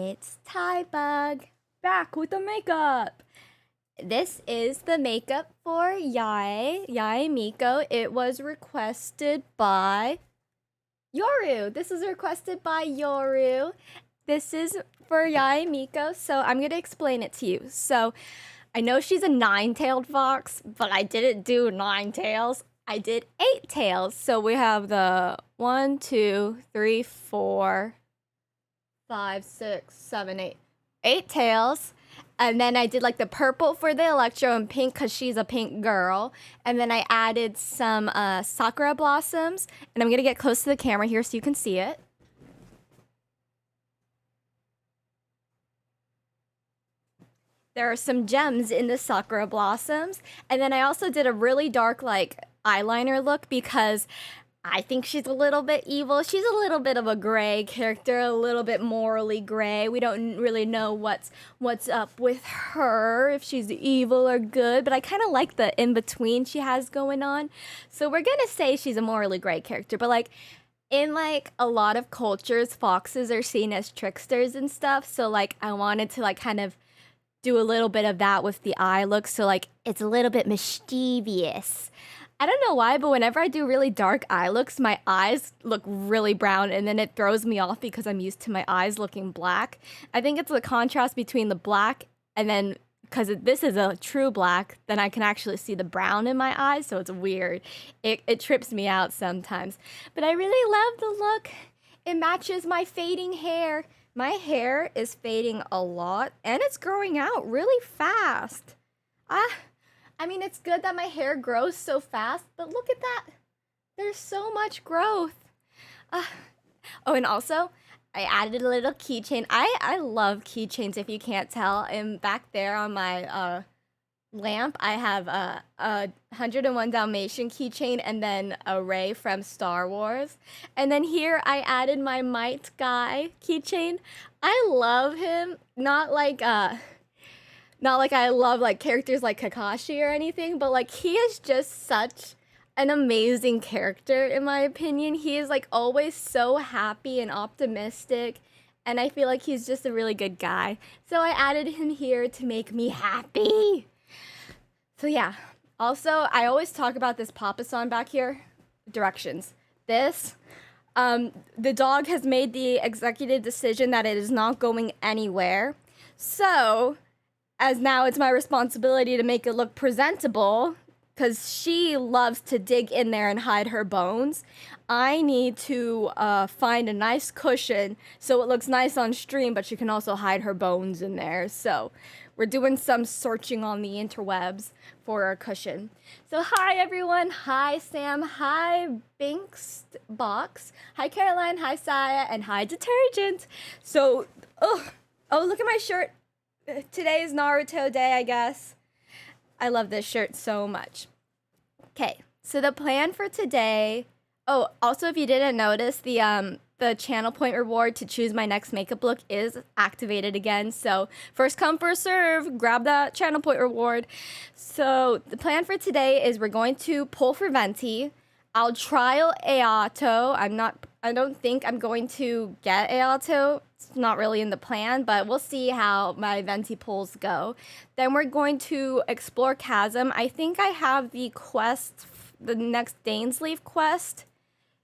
It's Bug back with the makeup. This is the makeup for Yae Miko. It was requested by Yoru. This is requested by Yoru. This is for Yae Miko, so I'm gonna explain it to you. So I know she's a 9-tailed fox, but I didn't do 9 tails. I did 8 tails. So we have the 1, 2, 3, 4, 5, 6, 7, 8. 8 tails. And then I did like the purple for the Electro and pink because she's a pink girl. And then I added some sakura blossoms. And I'm going to get close to the camera here so you can see it. There are some gems in the sakura blossoms. And then I also did a really dark like eyeliner look because I think she's a little bit evil. She's a little bit of a gray character, a little bit morally gray. We don't really know what's up with her, if she's evil or good, but I kind of like the in-between she has going on. So we're gonna say she's a morally gray character, but like in like a lot of cultures, foxes are seen as tricksters and stuff. So like I wanted to like kind of do a little bit of that with the eye look. So like it's a little bit mischievous. I don't know why, but whenever I do really dark eye looks, my eyes look really brown, and then it throws me off because I'm used to my eyes looking black. I think it's the contrast between the black and then, because this is a true black, then I can actually see the brown in my eyes, so it's weird. It trips me out sometimes. But I really love the look. It matches my fading hair. My hair is fading a lot, and it's growing out really fast. I mean, it's good that my hair grows so fast, but look at that. There's so much growth. Oh, and also, I added a little keychain. I love keychains, if you can't tell. And back there on my lamp, I have a 101 Dalmatian keychain and then a Rey from Star Wars. And then here, I added my Might Guy keychain. I love him. Not like I love like characters like Kakashi or anything, but like he is just such an amazing character in my opinion. He is like always so happy and optimistic, and I feel like he's just a really good guy. So I added him here to make me happy. So yeah. Also, I always talk about this Papa-san back here. Directions. This the dog has made the executive decision that it is not going anywhere. So as now it's my responsibility to make it look presentable, because she loves to dig in there and hide her bones. I need to find a nice cushion so it looks nice on stream, but she can also hide her bones in there. So we're doing some searching on the interwebs for a cushion. So hi everyone, hi Sam, hi Binks Box, hi Caroline, hi Saya, and hi Detergent. So, oh look at my shirt. Today is Naruto Day, I guess. I love this shirt so much. Okay, so the plan for today... Oh, also if you didn't notice, the channel point reward to choose my next makeup look is activated again. So first come, first serve, grab that channel point reward. So the plan for today is we're going to pull for Venti. I'll trial AYATO. I don't think I'm going to get AYATO. It's not really in the plan, but we'll see how my Venti pulls go. Then we're going to explore CHASM. I think I have the quest, the next Dainsleif quest.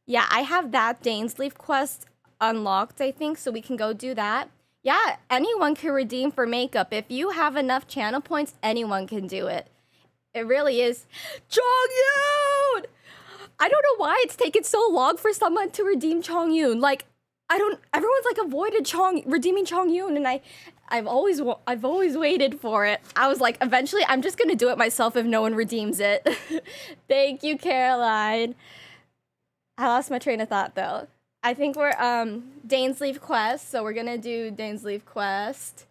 Yeah, I have that Dainsleif quest unlocked, I think, so we can go do that. Yeah, anyone can redeem for makeup. If you have enough channel points, anyone can do it. It really is. Chongyun! I don't know why it's taken so long for someone to redeem Chongyun. Like, everyone's like avoided redeeming Chongyun, and I've always waited for it. I was like, eventually I'm just gonna do it myself if no one redeems it. Thank you, Caroline. I lost my train of thought though. I think we're Dainsleif quest, so we're gonna do Dainsleif quest.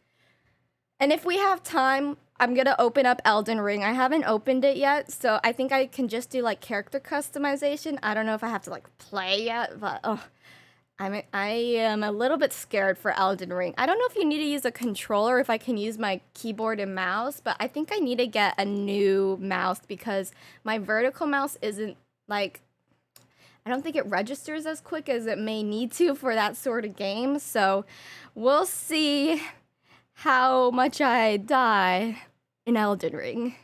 And if we have time, I'm gonna open up Elden Ring. I haven't opened it yet, so I think I can just do like character customization. I don't know if I have to like play yet, but I am a little bit scared for Elden Ring. I don't know if you need to use a controller, if I can use my keyboard and mouse, but I think I need to get a new mouse because my vertical mouse isn't like, I don't think it registers as quick as it may need to for that sort of game. So we'll see how much I die in Elden Ring.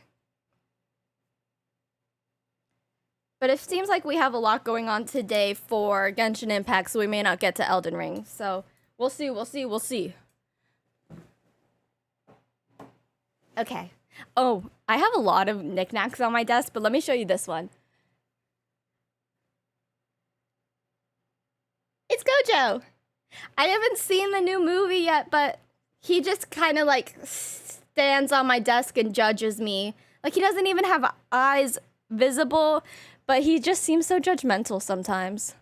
But it seems like we have a lot going on today for Genshin Impact, so we may not get to Elden Ring. So we'll see, we'll see, we'll see. Okay. Oh, I have a lot of knickknacks on my desk, but let me show you this one. It's Gojo! I haven't seen the new movie yet, but he just kind of like stands on my desk and judges me. Like, he doesn't even have eyes visible, but he just seems so judgmental sometimes.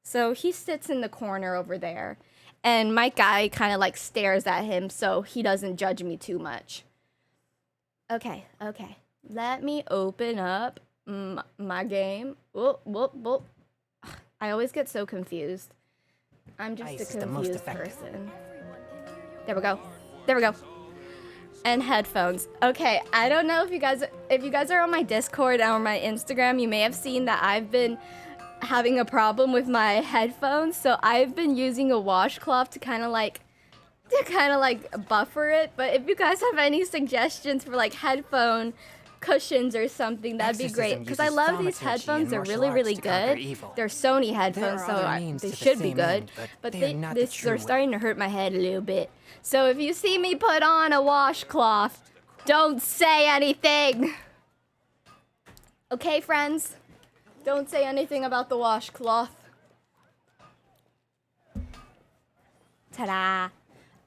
So he sits in the corner over there, and my guy kind of like stares at him so he doesn't judge me too much. Okay, okay. Let me open up my game. Whoop, whoop, whoop. I always get so confused. I'm just a confused person. There we go. There we go. And headphones. Okay, I don't know if you guys are on my Discord or my Instagram, you may have seen that I've been having a problem with my headphones. So I've been using a washcloth to kind of like buffer it. But if you guys have any suggestions for like headphone cushions or something, that'd be great, because I love these headphones. They're really, really good. They're Sony headphones, so they should be good, but they're starting to hurt my head a little bit. So if you see me put on a washcloth, don't say anything. Okay, friends? Don't say anything about the washcloth. Ta-da.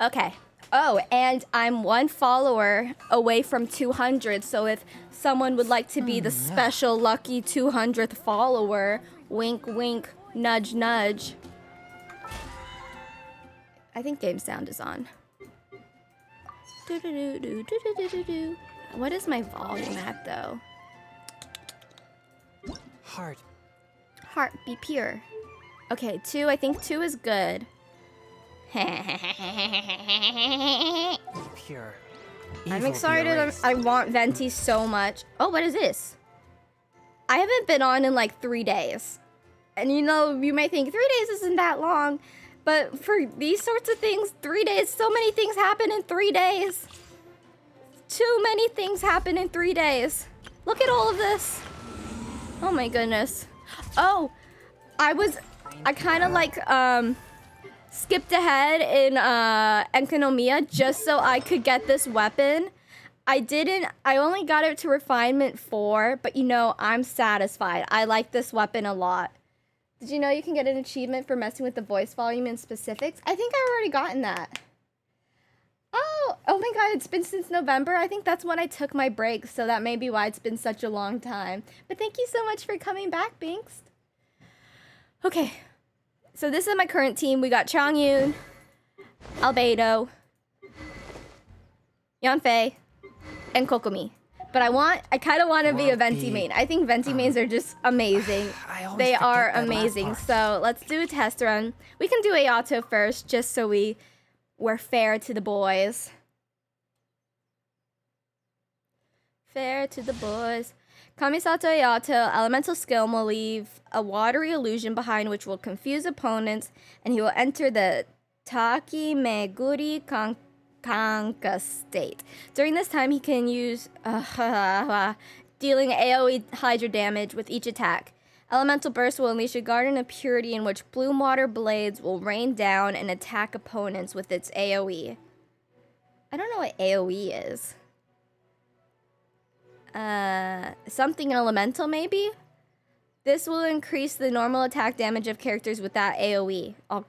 Okay. Oh, and I'm 1 follower away from 200, so if someone would like to be the special lucky 200th follower, wink, wink, nudge, nudge. I think game sound is on. What is my volume at, though? Heart. Heart, be pure. Okay, 2, I think 2 is good. Pure. I'm excited. I want Venti so much. Oh, what is this? I haven't been on in like 3 days. And you know, you may think 3 days isn't that long, but for these sorts of things, 3 days, so many things happen in 3 days. Too many things happen in 3 days. Look at all of this. Oh my goodness. Oh, I kind of like, skipped ahead in Enkanomiya just so I could get this weapon. I only got it to refinement 4, but you know, I'm satisfied. I like this weapon a lot. Did you know you can get an achievement for messing with the voice volume and specifics? I think I've already gotten that. Oh my god, it's been since November. I think that's when I took my break, so that may be why it's been such a long time. But thank you so much for coming back, Binks. Okay. So this is my current team. We got Changyun, Albedo, Yanfei, and Kokomi. But I kind of want to be a Venti main. I think Venti mains are just amazing. They are amazing. So let's do a test run. We can do AYATO first, just so we're fair to the boys. Fair to the boys. Kamisato AYATO, elemental skill, will leave a watery illusion behind which will confuse opponents, and he will enter the Taki Meguri Kanka state. During this time, he can use dealing AoE Hydra damage with each attack. Elemental Burst will unleash a garden of purity in which bloom water blades will rain down and attack opponents with its AoE. I don't know what AoE is. Something elemental maybe? This will increase the normal attack damage of characters with that AoE. I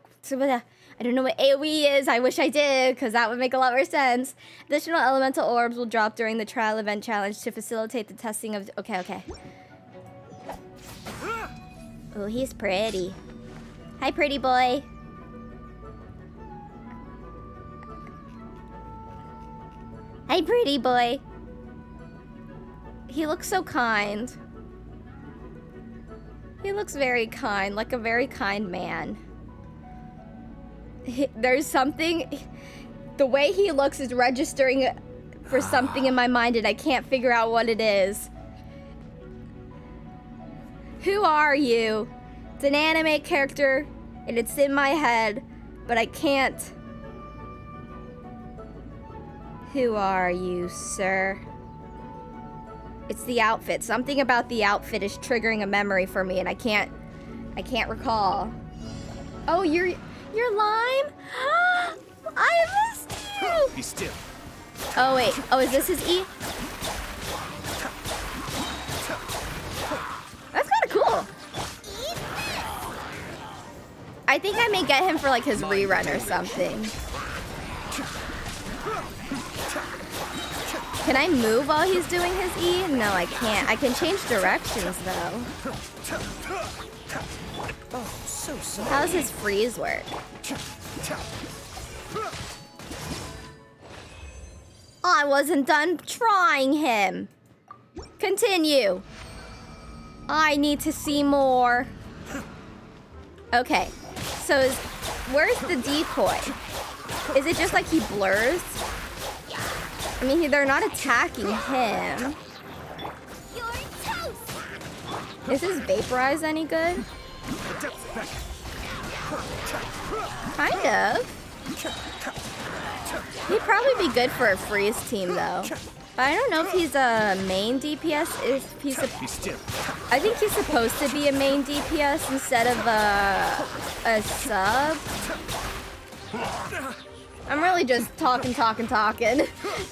don't know what AoE is. I wish I did, because that would make a lot more sense. Additional elemental orbs will drop during the trial event challenge to facilitate the testing of... Okay. Oh, he's pretty. Hi, pretty boy. Hi, pretty boy. He looks so kind. He looks very kind, like a very kind man. There's something... The way he looks is registering for something in my mind, and I can't figure out what it is. Who are you? It's an anime character, and it's in my head, but I can't. Who are you, sir? It's the outfit. Something about the outfit is triggering a memory for me, and I can't recall. Oh, you're Lime? I missed you! Be still. Oh, wait. Oh, is this his E? That's kind of cool. I think I may get him for like his rerun or something. Can I move while he's doing his E? No, I can't. I can change directions though. Oh, so sorry. How does his freeze work? I wasn't done trying him. Continue. I need to see more. Okay, so where's the decoy? Is it just like he blurs? I mean, they're not attacking him. Is his vaporize any good? Kind of. He'd probably be good for a freeze team though. But I don't know if he's a main DPS. If he's I think he's supposed to be a main DPS instead of a sub. I'm really just talking,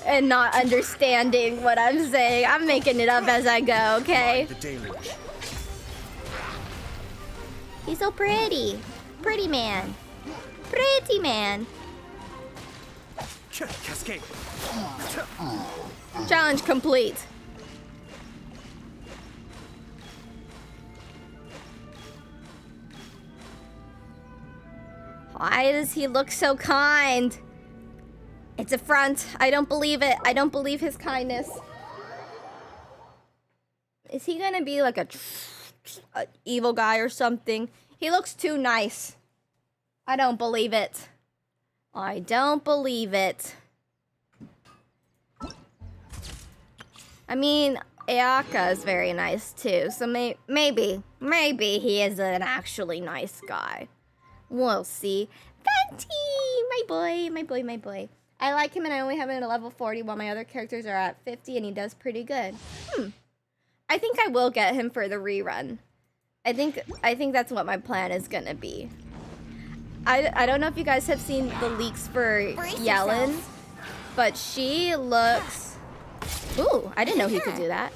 and not understanding what I'm saying. I'm making it up as I go, okay? He's so pretty. Pretty man. Pretty man. Cascade. Challenge complete. Why does he look so kind? It's a front. I don't believe it. I don't believe his kindness. Is he gonna be like a evil guy or something? He looks too nice. I don't believe it. I don't believe it. I mean, Ayaka is very nice too, so maybe he is an actually nice guy. We'll see. Venti! My boy. I like him and I only have him at a level 40 while my other characters are at 50 and he does pretty good. I think I will get him for the rerun. I think that's what my plan is gonna be. I don't know if you guys have seen the leaks for Yellen, but she looks... Ooh, I didn't know he could do that.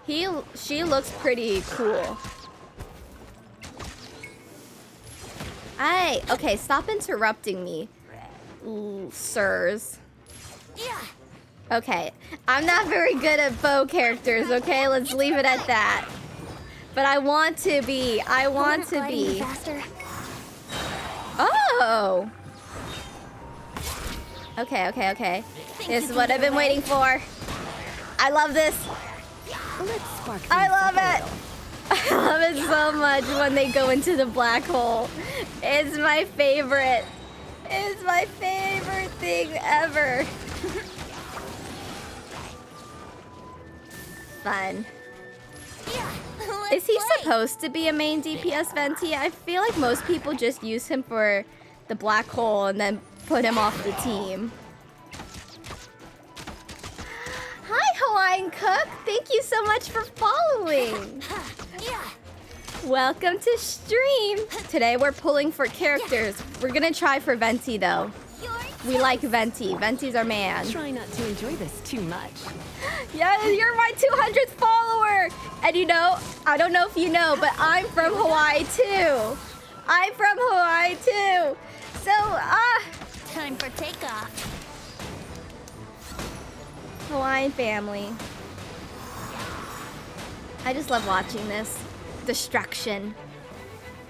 She looks pretty cool. Okay, stop interrupting me, sirs. Okay, I'm not very good at bow characters, okay? Let's leave it at that. But I want to be. Oh! Okay. This is what I've been waiting for. I love this. I love it. I love it so much when they go into the black hole. It's my favorite. It's my favorite thing ever. Fun. Is he supposed to be a main DPS, Venti? I feel like most people just use him for the black hole and then put him off the team. Hi, Hawaiian Cook. Thank you so much for following. Welcome to stream. Today we're pulling for characters. We're gonna try for Venti though. We like Venti. Venti's our man. Try not to enjoy this too much. Yeah, you're my 200th follower. And you know, I don't know if you know, but I'm from Hawaii too. So, time for takeoff. Hawaiian family. I just love watching this. Destruction.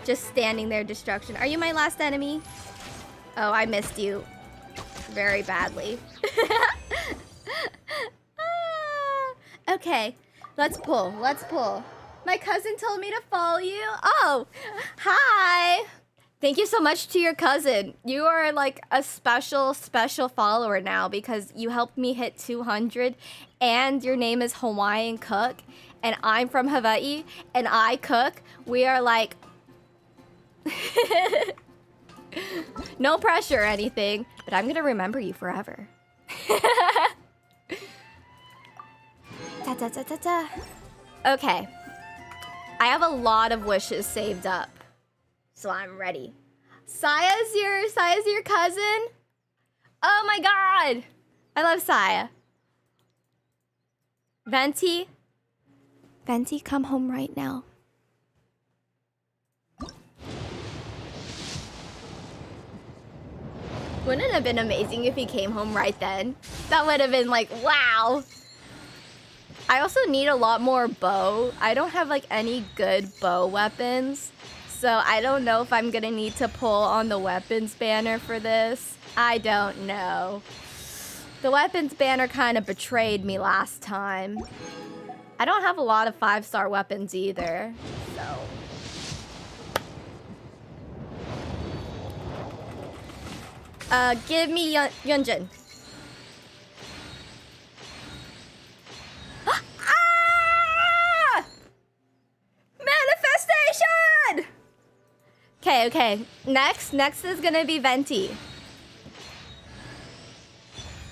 Just standing there, destruction. Are you my last enemy? Oh, I missed you. Very badly. Okay, let's pull. My cousin told me to follow you. Oh, hi. Thank you so much to your cousin. You are like a special follower now because you helped me hit 200 and your name is Hawaiian Cook. and I'm from Hawaii and I cook, we are like... No pressure or anything, but I'm gonna remember you forever. Ta ta ta ta ta. Okay. I have a lot of wishes saved up, so I'm ready. Saya's your cousin? Oh my god! I love Saya. Venti? Venti, come home right now. Wouldn't it have been amazing if he came home right then? That would have been like, wow. I also need a lot more bow. I don't have like any good bow weapons. So I don't know if I'm gonna need to pull on the weapons banner for this. I don't know. The weapons banner kind of betrayed me last time. I don't have a lot of 5-star weapons either, so. Give me Yunjin. Ah! Manifestation! Okay. Next is gonna be Venti.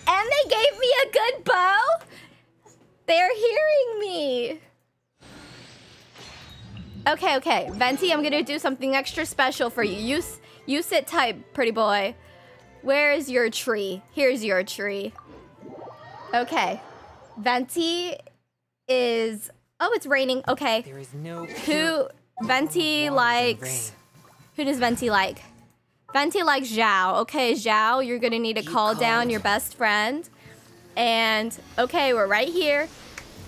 And they gave me a good bow? They're hearing me. Okay. Venti, I'm gonna do something extra special for you. You sit tight, pretty boy. Where is your tree? Here's your tree. Okay. Venti is... Oh, it's raining. Okay. There is no Who Venti likes... Who does Venti like? Venti likes Zhao. Okay, Zhao, you're gonna need to call down your best friend. And, okay, we're right here.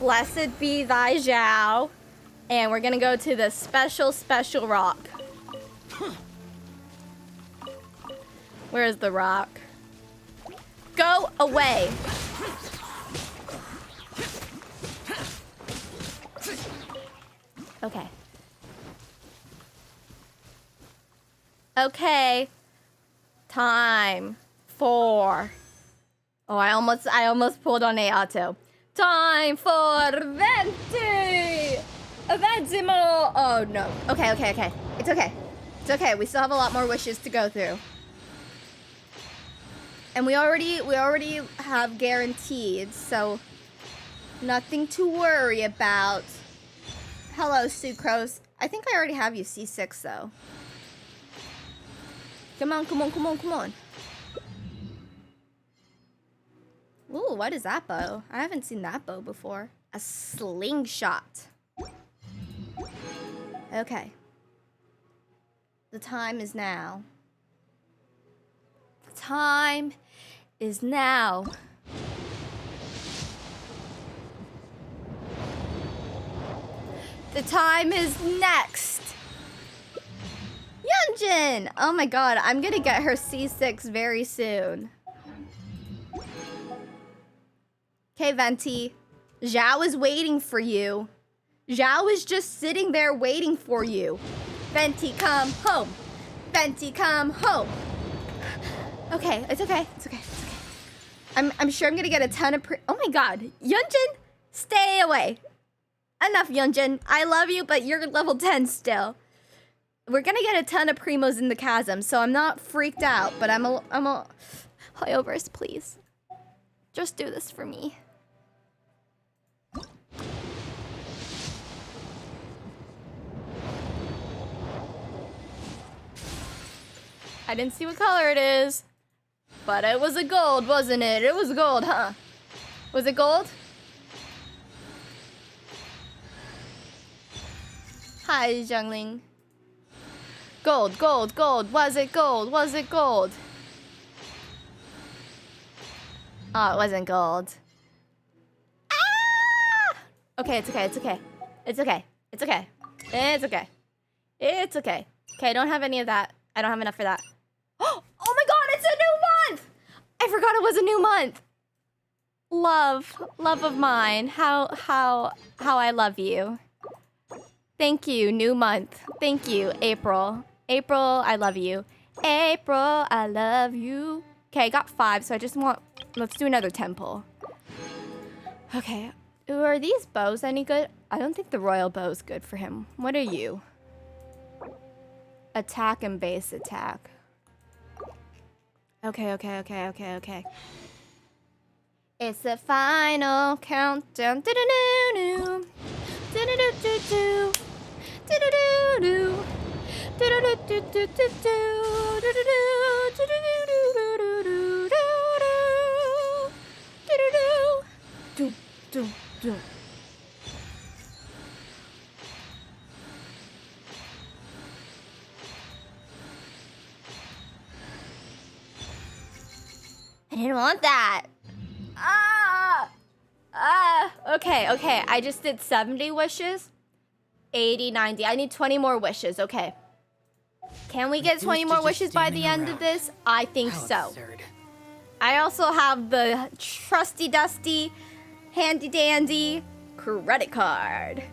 Blessed be thy Zhao. And we're gonna go to the special rock. Where is the rock? Go away. Okay. Okay. Time for... Oh, I almost pulled on AYATO. Time for Venti! Ventimo! Oh, no. Okay. It's okay. It's okay. We still have a lot more wishes to go through. And we already have guaranteed, so nothing to worry about. Hello, Sucrose. I think I already have you C6 though. Come on. Ooh, what is that bow? I haven't seen that bow before. A slingshot. Okay. The time is now. The time is now. The time is next. Yunjin! Oh my god, I'm gonna get her C6 very soon. Okay, Venti. Zhao is waiting for you. Zhao is just sitting there waiting for you. Venti, come home. Venti, come home. Okay, it's okay. I'm sure I'm gonna get a ton of oh my god. Yunjin, stay away. Enough, Yunjin. I love you, but you're level 10 still. We're gonna get a ton of primos in the chasm, so I'm not freaked out, but I'm a Hoyoverse, please. Just do this for me. I didn't see what color it is, but it was a gold, wasn't it? It was gold, huh? Was it gold? Hi, Zhengling. Gold. Was it gold? Oh, it wasn't gold. Ah! Okay, it's okay. Okay, I don't have any of that. I don't have enough for that. Oh my god, it's a new month! I forgot it was a new month. Love of mine. How I love you. Thank you, new month. Thank you, April. April, I love you. April, I love you. Okay, I got 5, so I just want... Let's do another temple. Okay. Ooh, are these bows any good? I don't think the royal bow's good for him. What are you? Attack and base attack. Okay. It's the final countdown. Do-do-do-do. Do-do-do-do-do. Do-do-do-do. Do-do-do-do-do-do. Do-do-do. Do-do-do-do-do-do-do. Do-do-do. Do-do-do. I didn't want that. Okay. I just did 70 wishes. 80, 90. I need 20 more wishes. Okay. Can we get 20 more wishes by the end of this? I think so. I also have the trusty dusty, handy dandy credit card.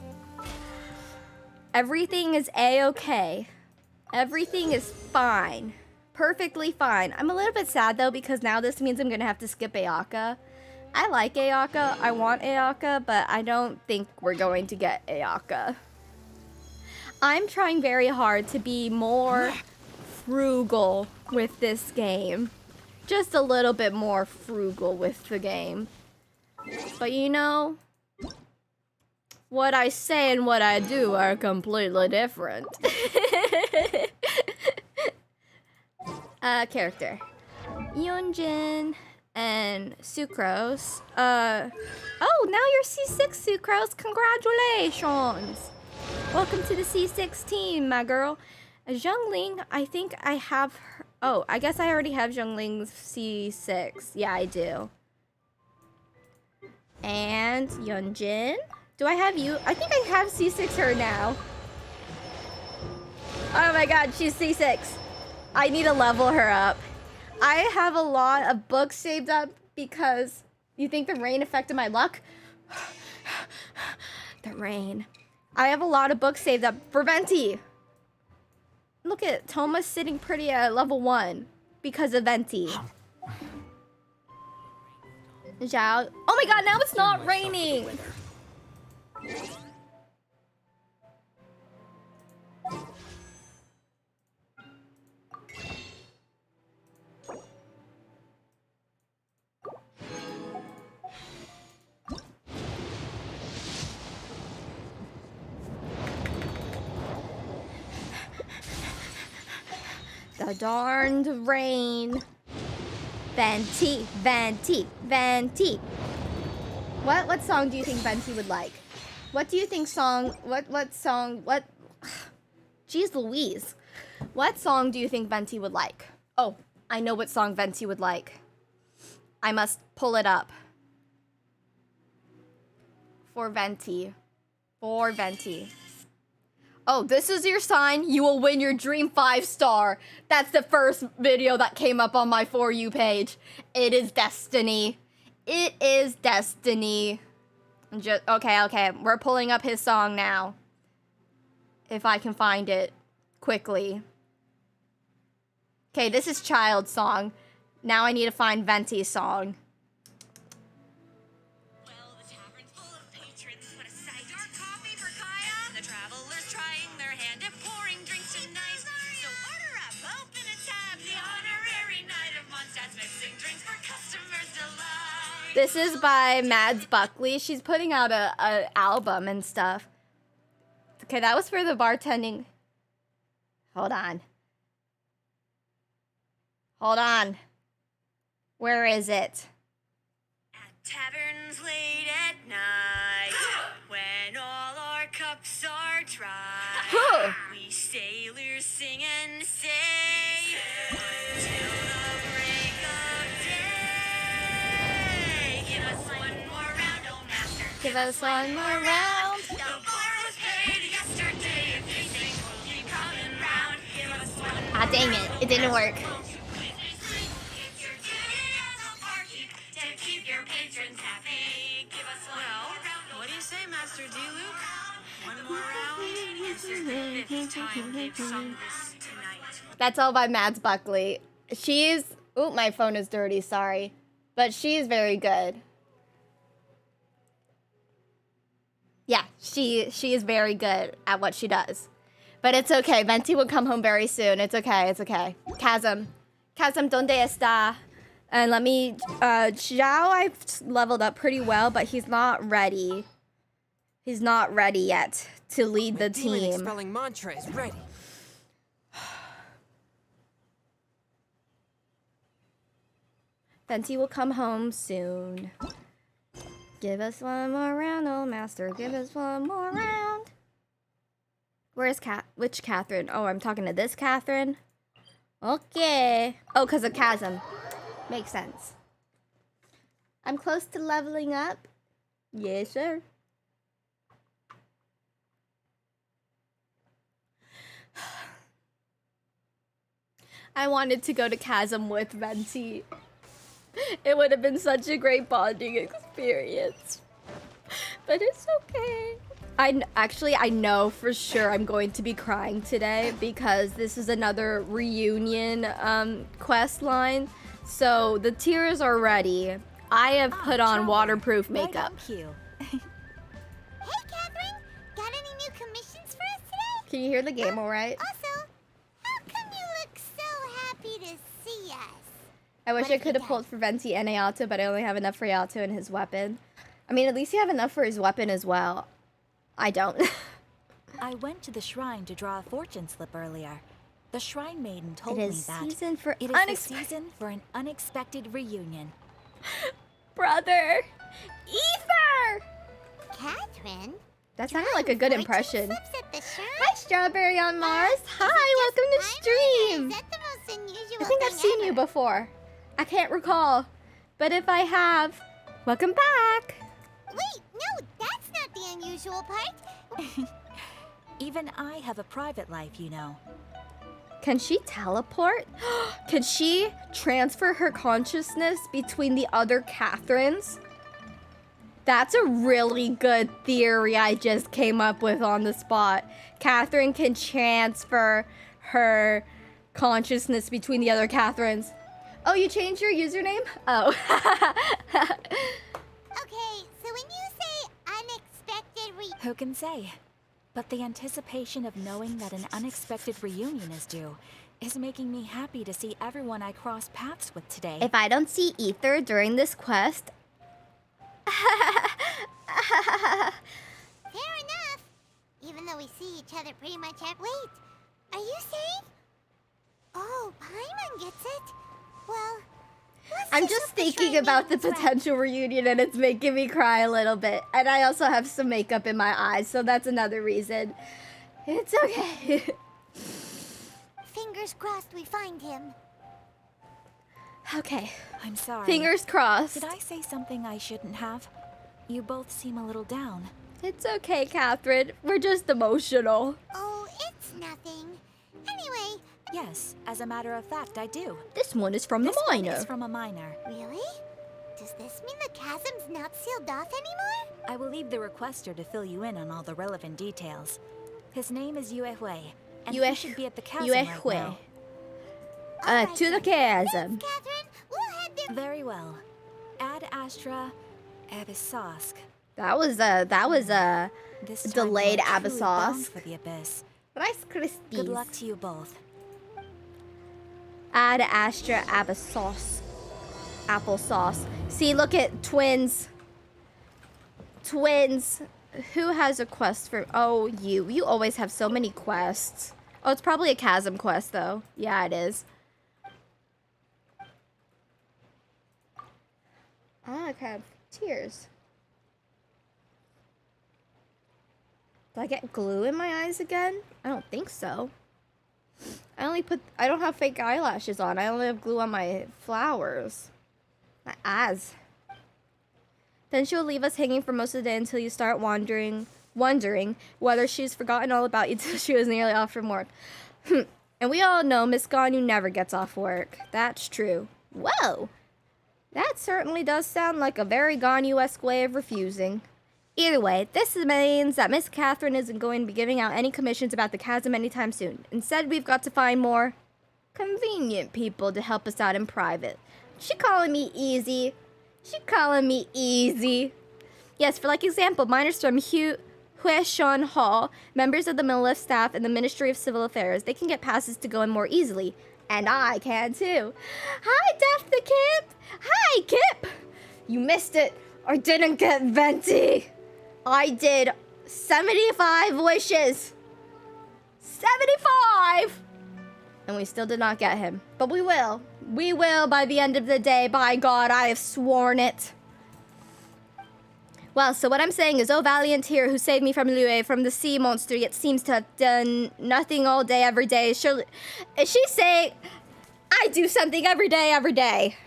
Everything is A-okay. Everything is fine. Perfectly fine. I'm a little bit sad though because now this means I'm gonna have to skip Ayaka. I like Ayaka, I want Ayaka, but I don't think we're going to get Ayaka. I'm trying very hard to be more frugal with this game. Just a little bit more frugal with the game. But you know, what I say and what I do are completely different. Character. Yunjin and Sucrose. Oh, now you're C6, Sucrose. Congratulations. Welcome to the C6 team, my girl. Zhongling, I think I have her. Oh, I guess I already have Zhongling's C6. Yeah, I do. And Yunjin. Do I have you? I think I have C6 her now. Oh my god, she's C6. I need to level her up. I have a lot of books saved up because you think the rain affected my luck? The rain. I have a lot of books saved up for Venti. Look at Toma's sitting pretty at level 1 because of Venti. Zhao. Oh my god, now it's not raining. The darned rain. Venti, Venti, Venti. What song do you think Venti would like? What do you think song, what song, Jeez Louise. What song do you think Venti would like? Oh, I know what song Venti would like. I must pull it up. For Venti. For Venti. Oh, this is your sign. You will win your dream 5-star. That's the first video that came up on my For You page. It is destiny. It is destiny. Okay. We're pulling up his song now. If I can find it quickly. Okay, this is Child's song. Now I need to find Venti's song. This is by Mads Buckley. She's putting out a album and stuff. Okay, that was for the bartending. Hold on. Where is it? At taverns late at night, when all our cups are dry, we sailors sing and say, until the break of day. Give us one more round, oh master. Give us one more round. The bar was paid yesterday. If these things will keep coming round, give us one more Ah, dang it. It didn't work. It's your duty as a barkeep to keep your patrons happy. Give us one more round. What do you say, Master D. Luke? One more round? This is the 5th time they've sung this tonight. That's all by Mads Buckley. She's... Ooh, my phone is dirty, sorry. But she's very good. Yeah, she is very good at what she does. But it's okay. Venti will come home very soon. It's okay. It's okay. CHASM, ¿dónde está? And let me, Zhao, I've leveled up pretty well, but he's not ready. He's not ready yet to lead the team. Spelling mantra is ready. Venti will come home soon. Give us one more round, old master. Give us one more round. Where's which Catherine? Oh, I'm talking to this Catherine. Okay. Oh, because of CHASM. Makes sense. I'm close to leveling up. Yes, sir. I wanted to go to CHASM with Venti. It would have been such a great bonding experience. But it's okay. I know for sure I'm going to be crying today because this is another reunion quest line. So the tears are ready. I have put on waterproof makeup. Right on cue. Hey, Catherine! Got any new commissions for us today? Can you hear the game all right? Also, how come you look so happy to see us? I wish What I have you could have got? pulled for Venti and AYATO, but I only have enough for AYATO and his weapon. I mean, at least you have enough for his weapon as well. I don't. I went to the shrine to draw a fortune slip earlier. The shrine maiden told It me is that season for it is the season for an unexpected reunion. Brother! Ether! Catherine? That sounded like a good impression. Slips at the shrine? Hi, Strawberry on Mars. Is it Hi, just welcome to my stream. mind, or is that the most unusual I think I've thing seen you ever? before. I can't recall. But if I have, welcome back. Wait, no, that's not the unusual part. Even I have a private life, you know. Can she teleport? Can she transfer her consciousness between the other Catherines? That's a really good theory I just came up with on the spot. Catherine can transfer her consciousness between the other Catherines. Oh, you changed your username? Oh. Okay, so when you say unexpected Who can say? But the anticipation of knowing that an unexpected reunion is due is making me happy to see everyone I crossed paths with today. If I don't see Ether during this quest... Fair enough. Even though we see each other pretty much Wait, are you saying? Oh, Paimon gets it. Well, let's I'm just just hope the thinking shrine about the maiden's right. potential reunion and it's making me cry a little bit. And I also have some makeup in my eyes, so that's another reason. It's okay. Fingers crossed we find him. Okay, I'm sorry. fingers crossed. Did I say something I shouldn't have? You both seem a little down. It's okay, Catherine. We're just emotional. Oh, it's nothing. Anyway, Yes, as a matter of fact, I do. This one is from This the one miner. is from a miner. really? Does this mean the chasm's not sealed off anymore? I will leave the requester to fill you in on all the relevant details. His name is Yue Hui, and Yue- he should be at the chasm Yue right Hui. now. Alright To the then. chasm. Thanks, Catherine. We'll head there. Very well. Ad Astra Abyssosk. That was a This time Delayed you are truly bound Abyssosk. for the abyss. Rice Krispies. Good luck to you both. Add Astra applesauce. Applesauce. See, look at twins. Twins. Who has a quest for? Oh, you. You always have so many quests. Oh, it's probably a chasm quest, though. Yeah, it is. Ah, I have tears. Do I get glue in my eyes again? I don't think so. I don't have fake eyelashes on. I only have glue on my flowers. My eyes. Then she'll leave us hanging for most of the day until you start wondering whether she's forgotten all about you till she was nearly off from work. And we all know Miss Ganyu never gets off work. That's true. Whoa! That certainly does sound like a very Ganyu-esque way of refusing. Either way, this means that Miss Catherine isn't going to be giving out any commissions about the chasm anytime soon. Instead, we've got to find more convenient people to help us out in private. She calling me easy. She calling me easy. Yes, for like example, miners from Huishon Hall, members of the Millif staff and the Ministry of Civil Affairs. They can get passes to go in more easily. And I can too. Hi, Def the Kip! Hi, Kip! You missed it. I didn't get Venti. I did 75 wishes. 75! And we still did not get him. But we will. We will by the end of the day. By God, I have sworn it. Well, so what I'm saying is, oh, valiant hero who saved me from Lue, from the sea monster, yet seems to have done nothing all day, every day. Surely, is she saying, I do something every day, every day?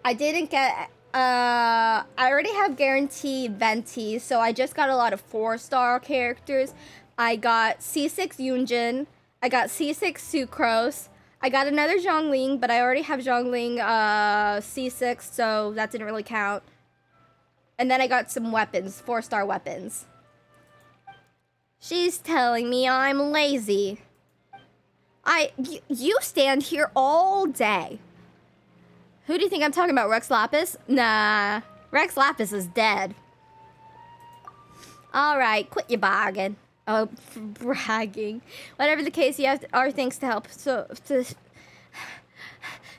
I didn't get, I already have guaranteed Venti, so I just got a lot of 4-star characters. I got C6 Yunjin, I got C6 Sucrose, I got another Zhongling, but I already have Zhongling C6, so that didn't really count. And then I got some weapons, 4-star weapons. She's telling me I'm lazy. You stand here all day. Who do you think I'm talking about, Rex Lapis? Nah, Rex Lapis is dead. All right, quit your bargain. Oh, bragging. Whatever the case, you have our things to help. So, the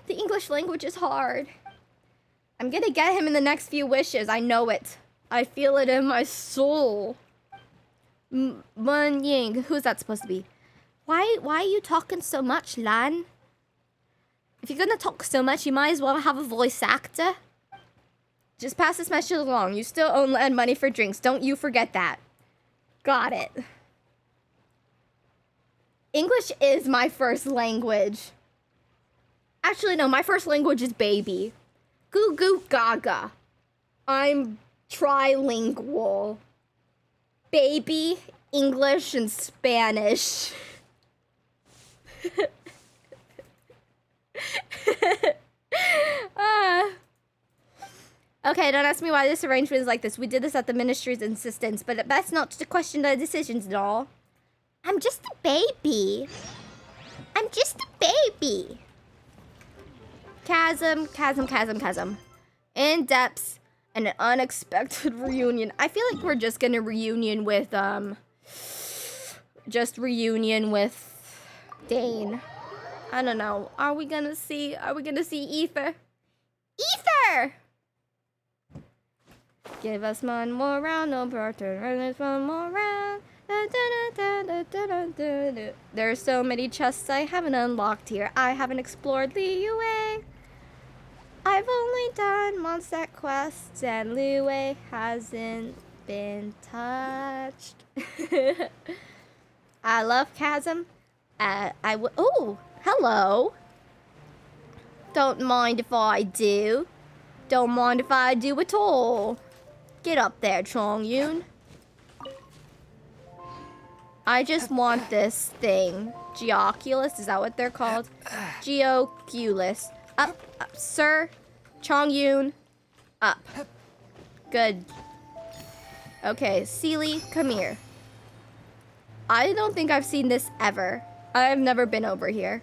English language is hard. I'm gonna get him in the next few wishes. I know it. I feel it in my soul. Mun Ying, who's that supposed to be? Why are you talking so much, Lan? If you're gonna talk so much, you might as well have a voice actor. Just pass this message along. You still owe Lan money for drinks. Don't you forget that. Got it. English is my first language. Actually, no, my first language is baby. Goo goo gaga. I'm trilingual. Baby, English, and Spanish. Okay, don't ask me why this arrangement is like this. We did this at the ministry's insistence, but best not to question the decisions at all. I'm just a baby. I'm just a baby. Chasm, chasm, chasm, chasm. In depths and an unexpected reunion. I feel like we're just gonna reunion with Dane. I don't know. Are we gonna see Ether? Ether! Give us one more round, no barter. One more round. There are so many chests I haven't unlocked here. I haven't explored Liyue. I've only done Mondstadt quests, and Liyue hasn't been touched. I love Chasm. Oh, hello. Don't mind if I do. Don't mind if I do at all. Get up there, Chongyun. I just want this thing. Geoculus, is that what they're called? Geoculus. Up, up, sir. Chongyun. Up. Good. Okay, Seely, come here. I don't think I've seen this ever. I've never been over here.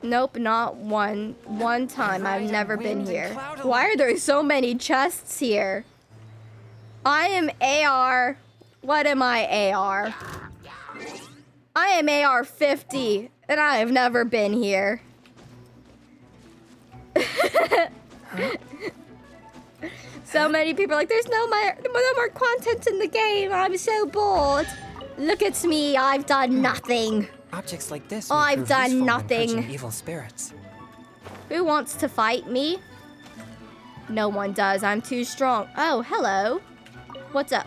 Nope, not one time. I've never been here. Why are there so many chests here? I am AR. What am I, AR? I am AR 50, and I have never been here. So many people are like, there's no more content in the game. I'm so bored. Look at me. I've done nothing. Objects like this I've done nothing. Evil spirits. Who wants to fight me? No one does. I'm too strong. Oh, hello. What's up?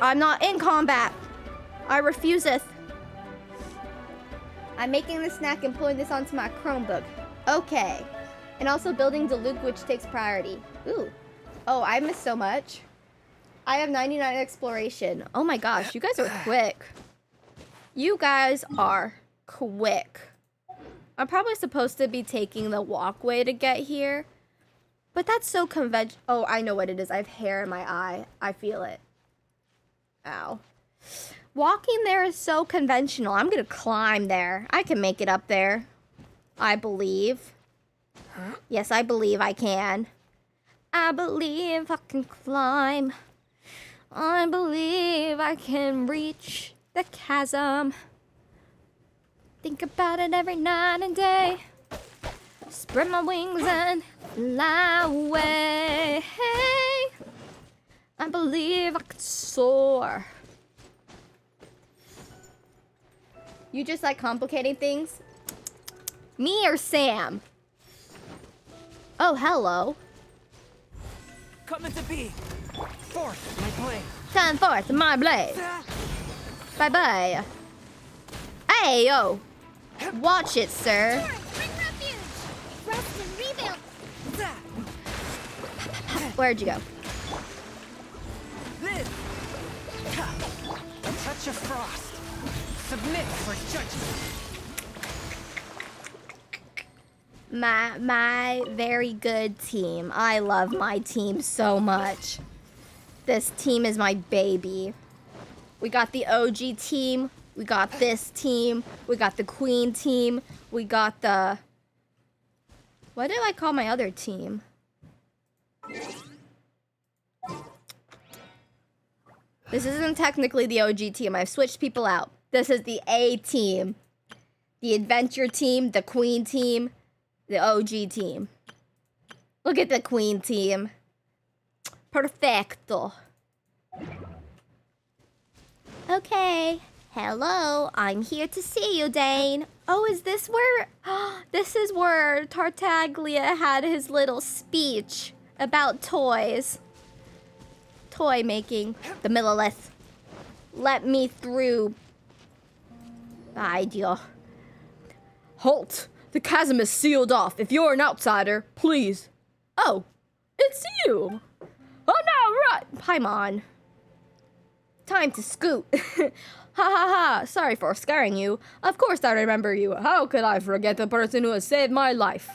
I'm not in combat. I refuseth. I'm making the snack and pulling this onto my Chromebook. Okay. And also building Diluc, which takes priority. Ooh. Oh, I missed so much. I have 99 exploration. Oh my gosh, you guys are quick. You guys are quick. I'm probably supposed to be taking the walkway to get here. But that's so conventional. Oh, I know what it is. I have hair in my eye. I feel it. Ow. Walking there is so conventional. I'm gonna climb there. I can make it up there. I believe. Yes, I believe I can. I believe I can climb. I believe I can reach the chasm. Think about it every night and day. Spread my wings and fly away. Hey, I believe I could soar. You just like complicating things? Me or Sam? Oh, hello. Coming to be. Forth, my blade. Come forth, my blade. Bye-bye. Hey, yo. Watch it, sir. Bring refuge! Rest and rebuild! Where'd you go? Live. A touch of frost. Submit for judgment. My very good team. I love my team so much. This team is my baby. We got the OG team. We got this team. We got the Queen team. We got the... What do I call my other team? This isn't technically the OG team. I've switched people out. This is the A team. The Adventure team, the Queen team, the OG team. Look at the Queen team. Perfecto. Okay. Hello. I'm here to see you, Dane. Oh, is this where... This is where Tartaglia had his little speech about toys. Toy making. The Millilith. Let me through. Idea. Halt! The chasm is sealed off. If you're an outsider, please. Oh, it's you. Oh no, right. Paimon. Time to scoot. Ha ha ha. Sorry for scaring you. Of course I remember you. How could I forget the person who has saved my life?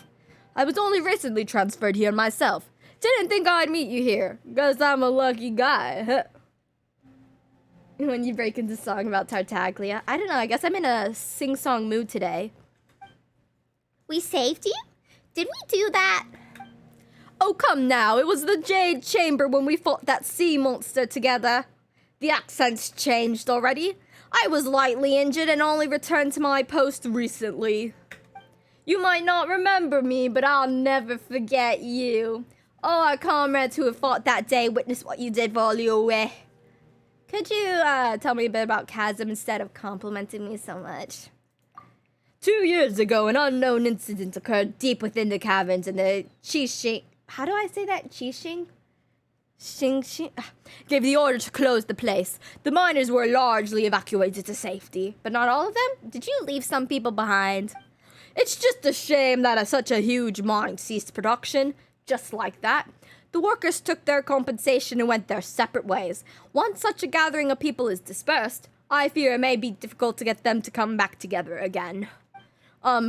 I was only recently transferred here myself. Didn't think I'd meet you here. Guess I'm a lucky guy. When you break into song about Tartaglia. I don't know, I guess I'm in a sing-song mood today. We saved you? Did we do that? Oh, come now. It was the Jade Chamber when we fought that sea monster together. The accent's changed already. I was lightly injured and only returned to my post recently. You might not remember me, but I'll never forget you. All our comrades who have fought that day witnessed what you did for Liu. Could you tell me a bit about CHASM instead of complimenting me so much? 2 years ago, an unknown incident occurred deep within the caverns in the Qixing... How do I say that? Qixing? Xing gave the order to close the place. The miners were largely evacuated to safety, but not all of them? Did you leave some people behind? It's just a shame that such a huge mine ceased production. Just like that. The workers took their compensation and went their separate ways. Once such a gathering of people is dispersed, I fear it may be difficult to get them to come back together again.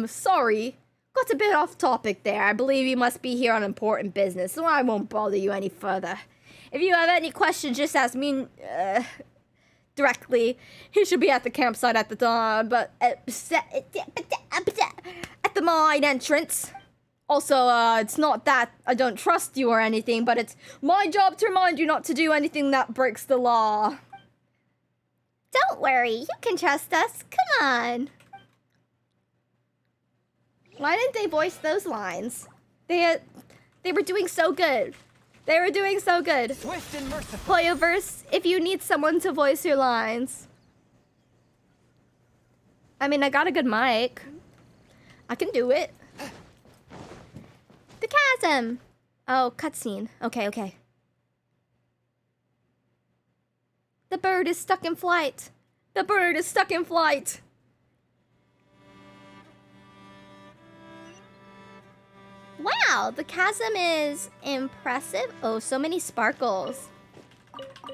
Sorry. Got a bit off topic there. I believe you must be here on important business, so I won't bother you any further. If you have any questions, just ask me, directly. He should be at the campsite at the time, but, at the mine entrance. Also, it's not that I don't trust you or anything, but it's my job to remind you not to do anything that breaks the law. Don't worry, you can trust us. Come on. Why didn't they voice those lines? They were doing so good. They were doing so good. Swift and merciful. Hoyoverse, if you need someone to voice your lines. I mean, I got a good mic. I can do it. The chasm. Oh, cutscene. Okay. The bird is stuck in flight. The bird is stuck in flight. Wow, the chasm is impressive. Oh, so many sparkles.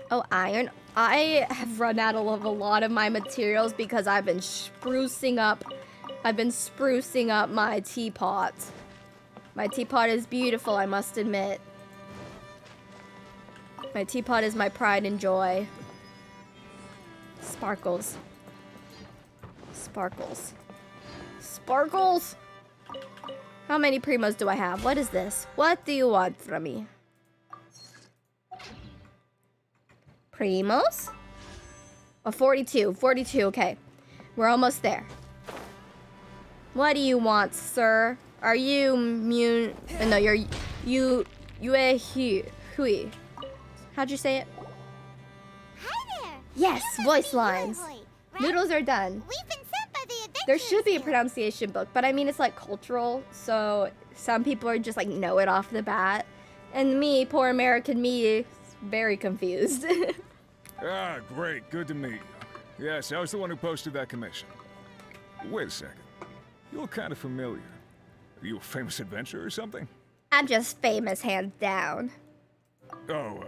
Oh, iron. I have run out of a lot of my materials because I've been sprucing up my teapot. My teapot is beautiful, I must admit. My teapot is my pride and joy. Sparkles. Sparkles. Sparkles! How many primos do I have? What is this? What do you want from me? primos? Oh, 42. 42, okay. We're almost there. What do you want, sir? Are you no, you're Hui. How'd you say it? Hi there. Yes, You must voice be lines. Yui, right? Noodles are done. We've been sent by the adventurers. There should be a Guild. pronunciation book, but I mean it's like cultural, so some people are just like know it off the bat. And me, poor American me, is very confused. Ah, great. Good to meet you. Yes, I was the one who posted that commission. Wait a second. You look kind of familiar. Are you a famous adventurer or something? I'm just famous, hands down. Oh,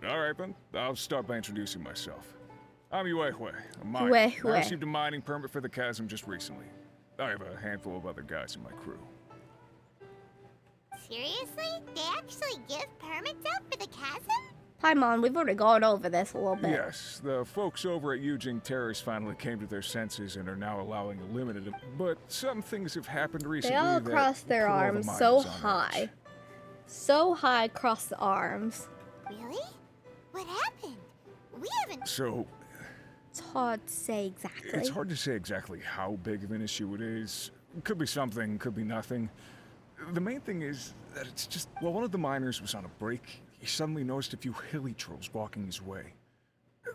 all right then. I'll start by introducing myself. I'm Yue, a miner. Yue. I received a mining permit for the CHASM just recently. I have a handful of other guys in my crew. Seriously? They actually give permits out for the chasm? Paimon, we've already gone over this a little bit. Yes, the folks over at Eugene Terrace finally came to their senses and are now allowing a limited. But some things have happened recently. They all that crossed their put all the arms miners so on high. edge. So high across the arms. Really? What happened? We haven't. So It's hard to say exactly. it's hard to say exactly how big of an issue it is. Could be something, could be nothing. The main thing is that it's just, while one of the miners was on a break, he suddenly noticed a few hilly trolls walking his way.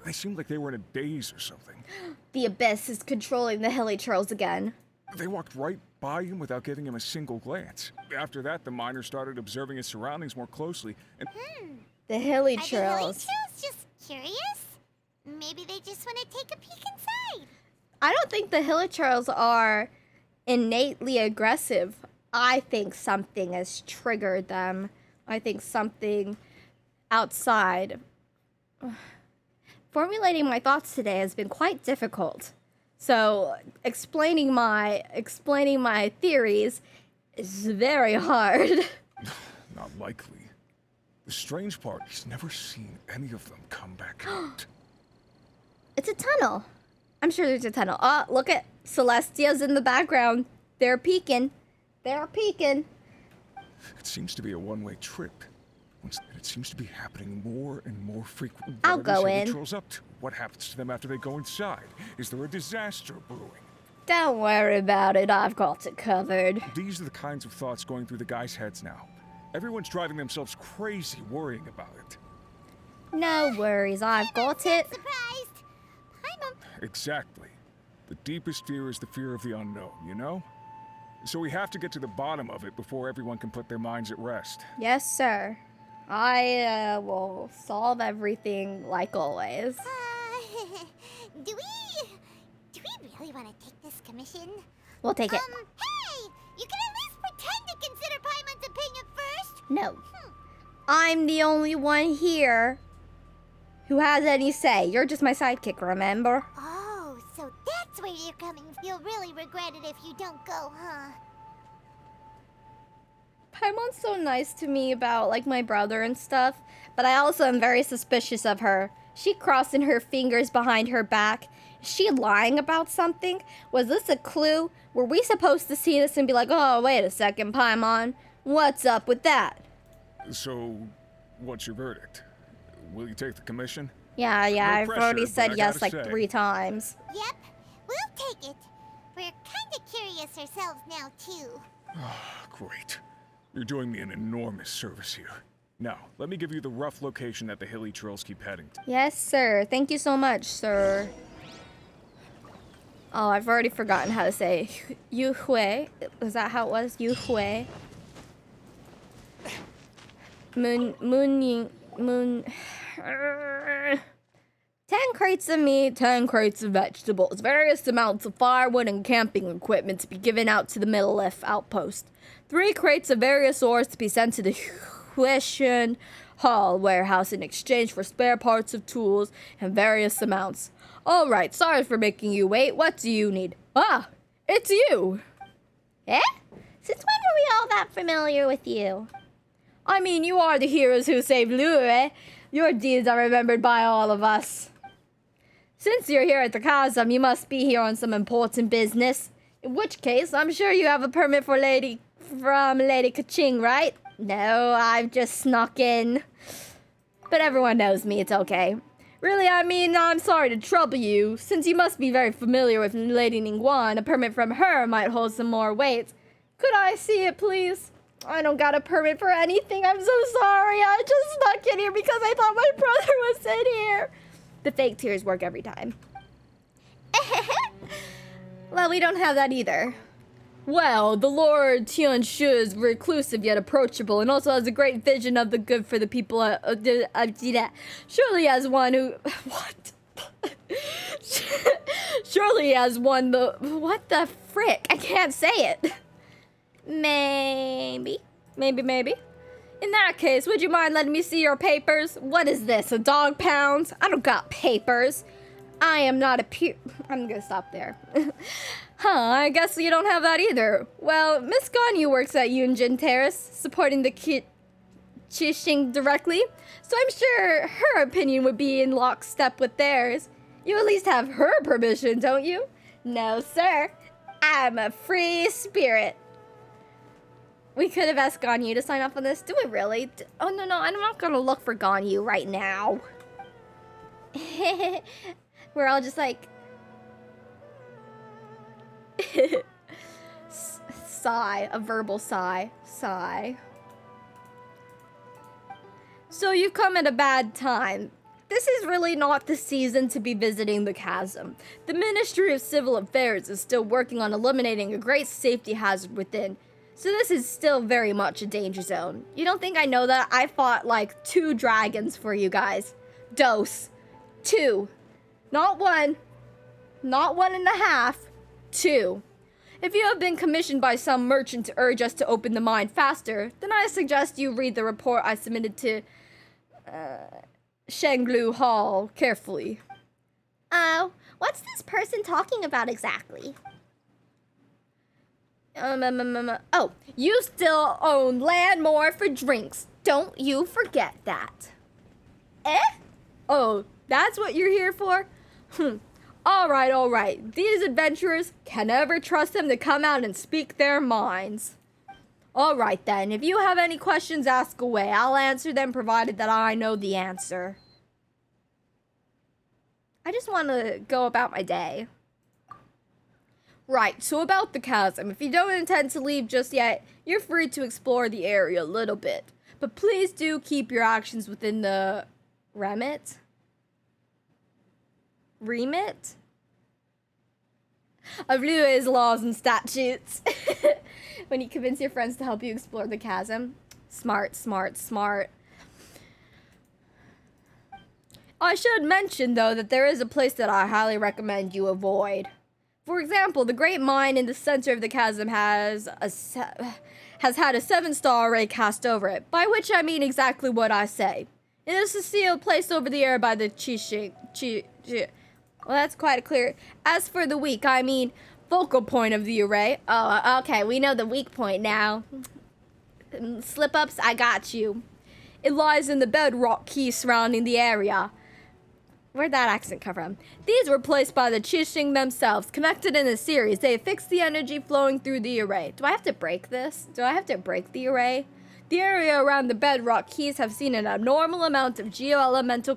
They seemed like they were in a daze or something. The abyss is controlling the hilly trolls again. They walked right by him without giving him a single glance. After that, the miner started observing his surroundings more closely, and The hilly Are the hilly trolls. trolls just curious? Maybe they just want to take a peek inside. I don't think the hilly trolls are innately aggressive. I think something has triggered them. I think something outside. Formulating my thoughts today has been quite difficult. So explaining my theories is very hard. not likely. The strange part, he's never seen any of them come back out. It's a tunnel. I'm sure there's a tunnel. Oh, look at Celestia's in the background. They're peeking. They're peeking. It seems to be a one-way trip. It seems to be happening more and more frequently. I'll What are these go hilly in. trolls up to? What happens to them after they go inside? Is there a disaster brewing? Don't worry about it. I've got it covered. These are the kinds of thoughts going through the guys' heads now. Everyone's driving themselves crazy worrying about it. No worries. I've got it. Surprised. Paimon. Exactly. The deepest fear is the fear of the unknown, you know? So we have to get to the bottom of it before everyone can put their minds at rest. Yes, sir. I will solve everything like always. Do we really want to take this commission? We'll take it. Hey! You can at least pretend to consider Paimon's opinion first. No. I'm the only one here who has any say. You're just my sidekick, remember? Oh, so that's where you're coming. You'll really regret it if you don't go, huh? Paimon's so nice to me about, like, my brother and stuff, but I also am very suspicious of her. She crossing her fingers behind her back. Is she lying about something? Was this a clue? Were we supposed to see this and be like, oh, wait a second, Paimon, what's up with that? So, what's your verdict? Will you take the commission? Yeah, I've pressure, already but said I yes gotta like say. 3 times. Yep, we'll take it. We're kinda curious ourselves now, too. Great. You're doing me an enormous service here. Now, let me give you the rough location that the hilly trolls keep heading to. Yes, sir. Thank you so much, sir. Oh, I've already forgotten how to say Yu Hui. Was that how it was? Yu Hui. Moon. 10 crates of meat, 10 crates of vegetables, various amounts of firewood and camping equipment to be given out to the Middle Lift outpost. 3 crates of various ores to be sent to the Huishan Hall warehouse in exchange for spare parts of tools and various amounts. All right, sorry for making you wait. What do you need? Ah, it's you. Eh? Since when were we all that familiar with you? I mean, you are the heroes who saved Lure. Your deeds are remembered by all of us. Since you're here at the CHASM, you must be here on some important business. In which case, I'm sure you have a permit from Lady Kaching, right? No, I've just snuck in. But everyone knows me, it's okay. Really, I mean, I'm sorry to trouble you. Since you must be very familiar with Lady Ningguang, a permit from her might hold some more weight. Could I see it, please? I don't got a permit for anything. I'm so sorry. I just snuck in here because I thought my brother was in here. The fake tears work every time. Well, we don't have that either. Well, the Lord Tianshu is reclusive yet approachable, and also has a great vision of the good for the people. Surely as one who... What? Surely as one the... What the frick? I can't say it. Maybe. In that case, would you mind letting me see your papers? What is this, a dog pound? I don't got papers. I am not a I'm gonna stop there. I guess you don't have that either. Well, Miss Ganyu works at Yunjin Terrace, supporting the Qixing directly, so I'm sure her opinion would be in lockstep with theirs. You at least have her permission, don't you? No, sir. I'm a free spirit. We could have asked Ganyu to sign off on this. Do we really? Oh, no, I'm not gonna look for Ganyu right now. We're all just like... sigh. A verbal sigh. Sigh. So you've come at a bad time. This is really not the season to be visiting the chasm. The Ministry of Civil Affairs is still working on eliminating a great safety hazard within. So this is still very much a danger zone. You don't think I know that? I fought like 2 dragons for you guys. Dose. 2. Not 1. Not 1.5. 2. If you have been commissioned by some merchant to urge us to open the mine faster, then I suggest you read the report I submitted to Shanglu Hall carefully. Oh, what's this person talking about exactly? Oh, you still own Landmore for drinks. Don't you forget that. Eh? Oh, that's what you're here for? All right. These adventurers, can never trust them to come out and speak their minds. All right, then. If you have any questions, ask away. I'll answer them, provided that I know the answer. I just want to go about my day. Right, so about the chasm. If you don't intend to leave just yet, you're free to explore the area a little bit. But please do keep your actions within the remit of Liyue's laws and statutes. When you convince your friends to help you explore the chasm. Smart. I should mention, though, that there is a place that I highly recommend you avoid. For example, the great mine in the center of the chasm has had a 7-star array cast over it, by which I mean exactly what I say. It is a seal placed over the air by the Qixing. Well, that's quite clear. As for the weak, I mean focal point of the array. Oh, okay, we know the weak point now. Slip-ups, I got you. It lies in the bedrock key surrounding the area. Where'd that accent come from? These were placed by the Qixing themselves, connected in a series. They fix the energy flowing through the array. Do I have to break this? Do I have to break the array? The area around the bedrock keys have seen an abnormal amount of geo-elemental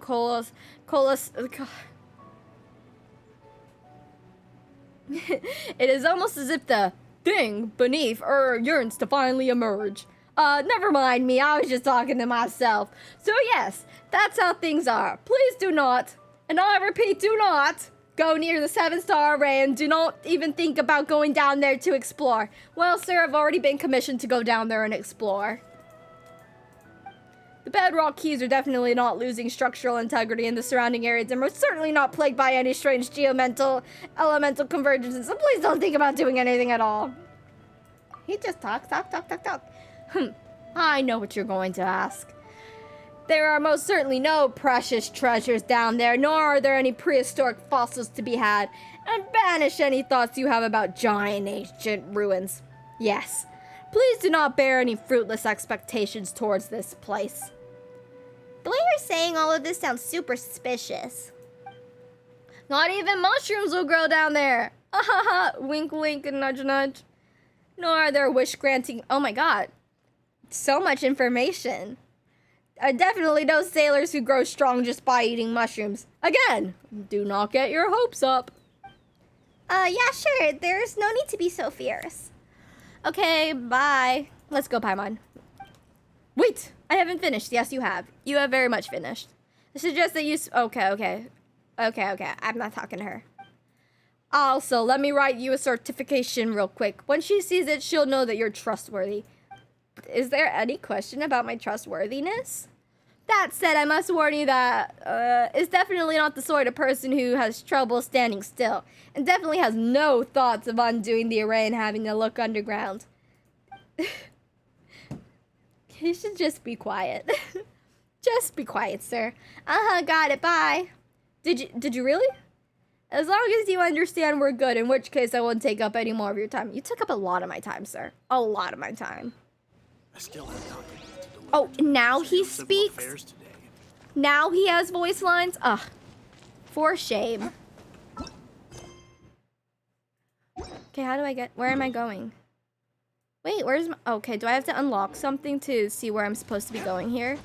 It is almost as if the thing beneath yearns to finally emerge. Never mind me, I was just talking to myself. So yes, that's how things are. Please do not, and I repeat, do not go near the 7-star array, and do not even think about going down there to explore. Well, sir, I've already been commissioned to go down there and explore. The bedrock keys are definitely not losing structural integrity in the surrounding areas, and we're certainly not plagued by any strange elemental convergences, so please don't think about doing anything at all. He just talks. I know what you're going to ask. There are most certainly no precious treasures down there, nor are there any prehistoric fossils to be had, and banish any thoughts you have about giant ancient ruins. Yes, please do not bear any fruitless expectations towards this place. The way you're saying all of this sounds super suspicious. Not even mushrooms will grow down there. Wink, wink, and nudge, nudge. Nor are there wish-granting... Oh my god. So much information. I definitely know sailors who grow strong just by eating mushrooms. Again, do not get your hopes up. Yeah, sure. There's no need to be so fierce. Okay, bye. Let's go, Paimon. Wait, I haven't finished. Yes, you have. You have very much finished. I suggest that you... Okay. I'm not talking to her. Also, let me write you a certification real quick. When she sees it, she'll know that you're trustworthy. Is there any question about my trustworthiness? That said, I must warn you that is definitely not the sort of person who has trouble standing still, and definitely has no thoughts of undoing the array and having a look underground. You should just be quiet. Just be quiet, sir. Got it, bye. Did you really? As long as you understand we're good, in which case I won't take up any more of your time. You took up a lot of my time, sir. A lot of my time. I still have not been able to deliver Oh, now he civil speaks? affairs today. Now he has voice lines? Ugh. For shame. Okay, how do I get... Where am I going? Wait, where's my... Okay, do I have to unlock something to see where I'm supposed to be going here?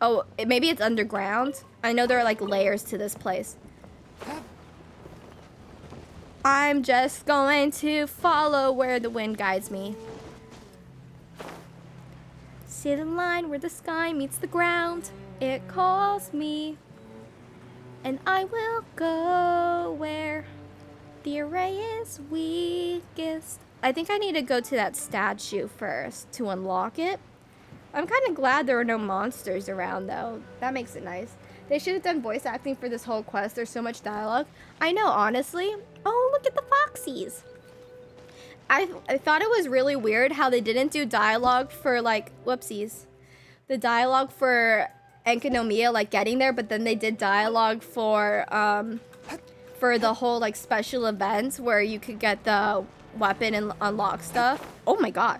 Oh, maybe it's underground? I know there are, like, layers to this place. I'm just going to follow where the wind guides me. See the line where the sky meets the ground. It calls me. And I will go where the array is weakest. I think I need to go to that statue first to unlock it. I'm kind of glad there are no monsters around, though. That makes it nice. They should have done voice acting for this whole quest. There's so much dialogue. I know, honestly. Oh, look at the foxies. I thought it was really weird how they didn't do dialogue for, like, whoopsies. The dialogue for Enkanomiya, like, getting there, but then they did dialogue for the whole, like, special events where you could get the weapon and unlock stuff. Oh my god.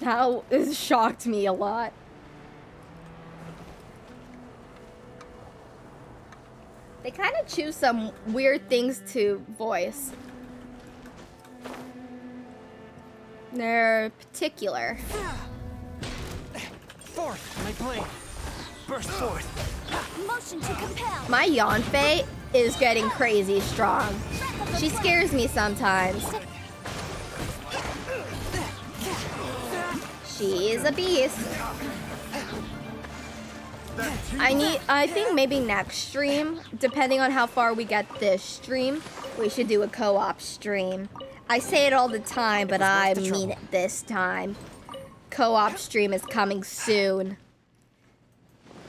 Now, it shocked me a lot. They kind of choose some weird things to voice. They're particular. Forth, my blade. Burst forth. Motion to compel. My Yanfei is getting crazy strong. She scares me sometimes. She is a beast. I think maybe next stream, depending on how far we get this stream, we should do a co-op stream. I say it all the time, but I mean it this time. Co-op stream is coming soon.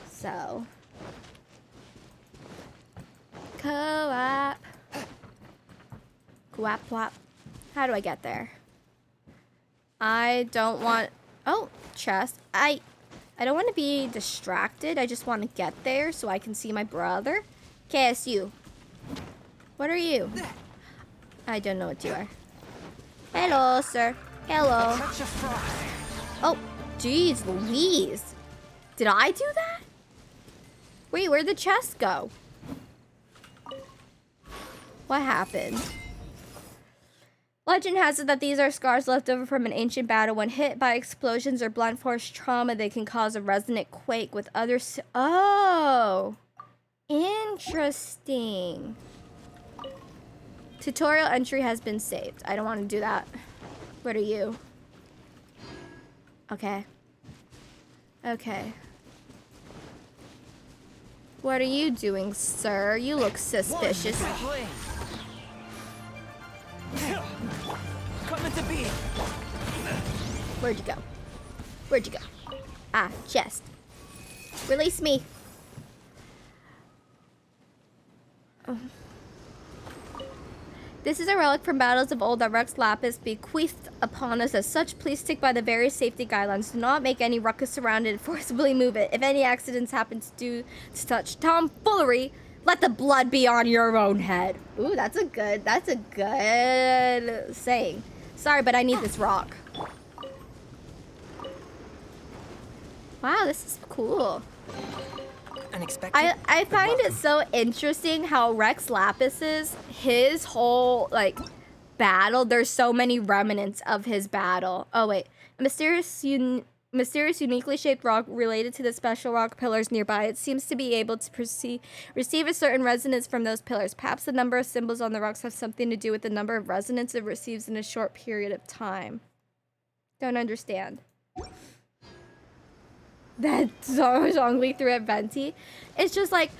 So. Co-op. Co-op. How do I get there? I don't want... Oh, chest. I don't want to be distracted. I just want to get there so I can see my brother. KSU. What are you? I don't know what you are. Hello, sir. Hello. Touch of frost. Oh, jeez Louise. Did I do that? Wait, where'd the chest go? What happened? Legend has it that these are scars left over from an ancient battle. When hit by explosions or blunt force trauma, they can cause a resonant quake with others. Oh, interesting. Tutorial entry has been saved. I don't want to do that. What are you? Okay. Okay. What are you doing, sir? You look suspicious. My blade. Coming to be. Where'd you go? Where'd you go? Ah, chest. Release me. Oh. This is a relic from battles of old that Rex Lapis bequeathed upon us as such. Please stick by the various safety guidelines. Do not make any ruckus around it and forcibly move it. If any accidents happen to touch tomfoolery, let the blood be on your own head. Ooh, that's a good saying. Sorry, but I need this rock. Wow, this is cool. Unexpected. I find it so interesting how Rex Lapis's, his whole, like, battle. There's so many remnants of his battle. Oh wait, a mysterious uniquely shaped rock related to the special rock pillars nearby. It seems to be able to receive a certain resonance from those pillars. Perhaps the number of symbols on the rocks have something to do with the number of resonance it receives in a short period of time. Don't understand. That Zhongli threw at Venti. It's just like,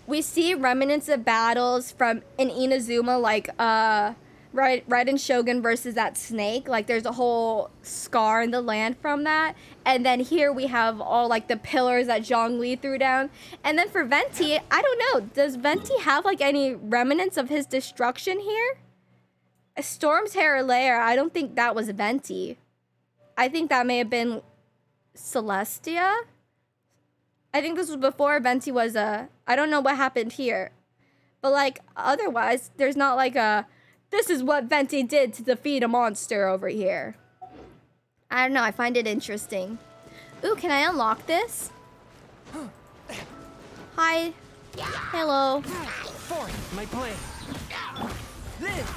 we see remnants of battles from in Inazuma, like Raiden Shogun versus that snake. Like there's a whole scar in the land from that. And then here we have all like the pillars that Zhongli threw down. And then for Venti, I don't know, does Venti have like any remnants of his destruction here? A Storm's Terror Lair, I don't think that was Venti. I think that may have been Celestia. I think this was before Venti was I don't know what happened here. But like, otherwise, there's not like this is what Venti did to defeat a monster over here. I don't know, I find it interesting. Ooh, can I unlock this? Hi. Hello. Fourth, my plan. This.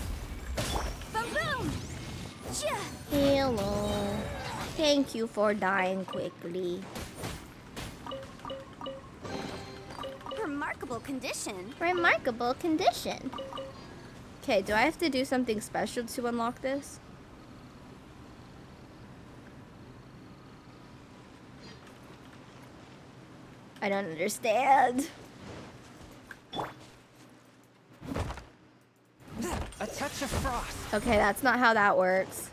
Boom! Hello. Thank you for dying quickly. Remarkable condition. Remarkable condition. Okay, do I have to do something special to unlock this? I don't understand. A touch of frost. Okay, that's not how that works.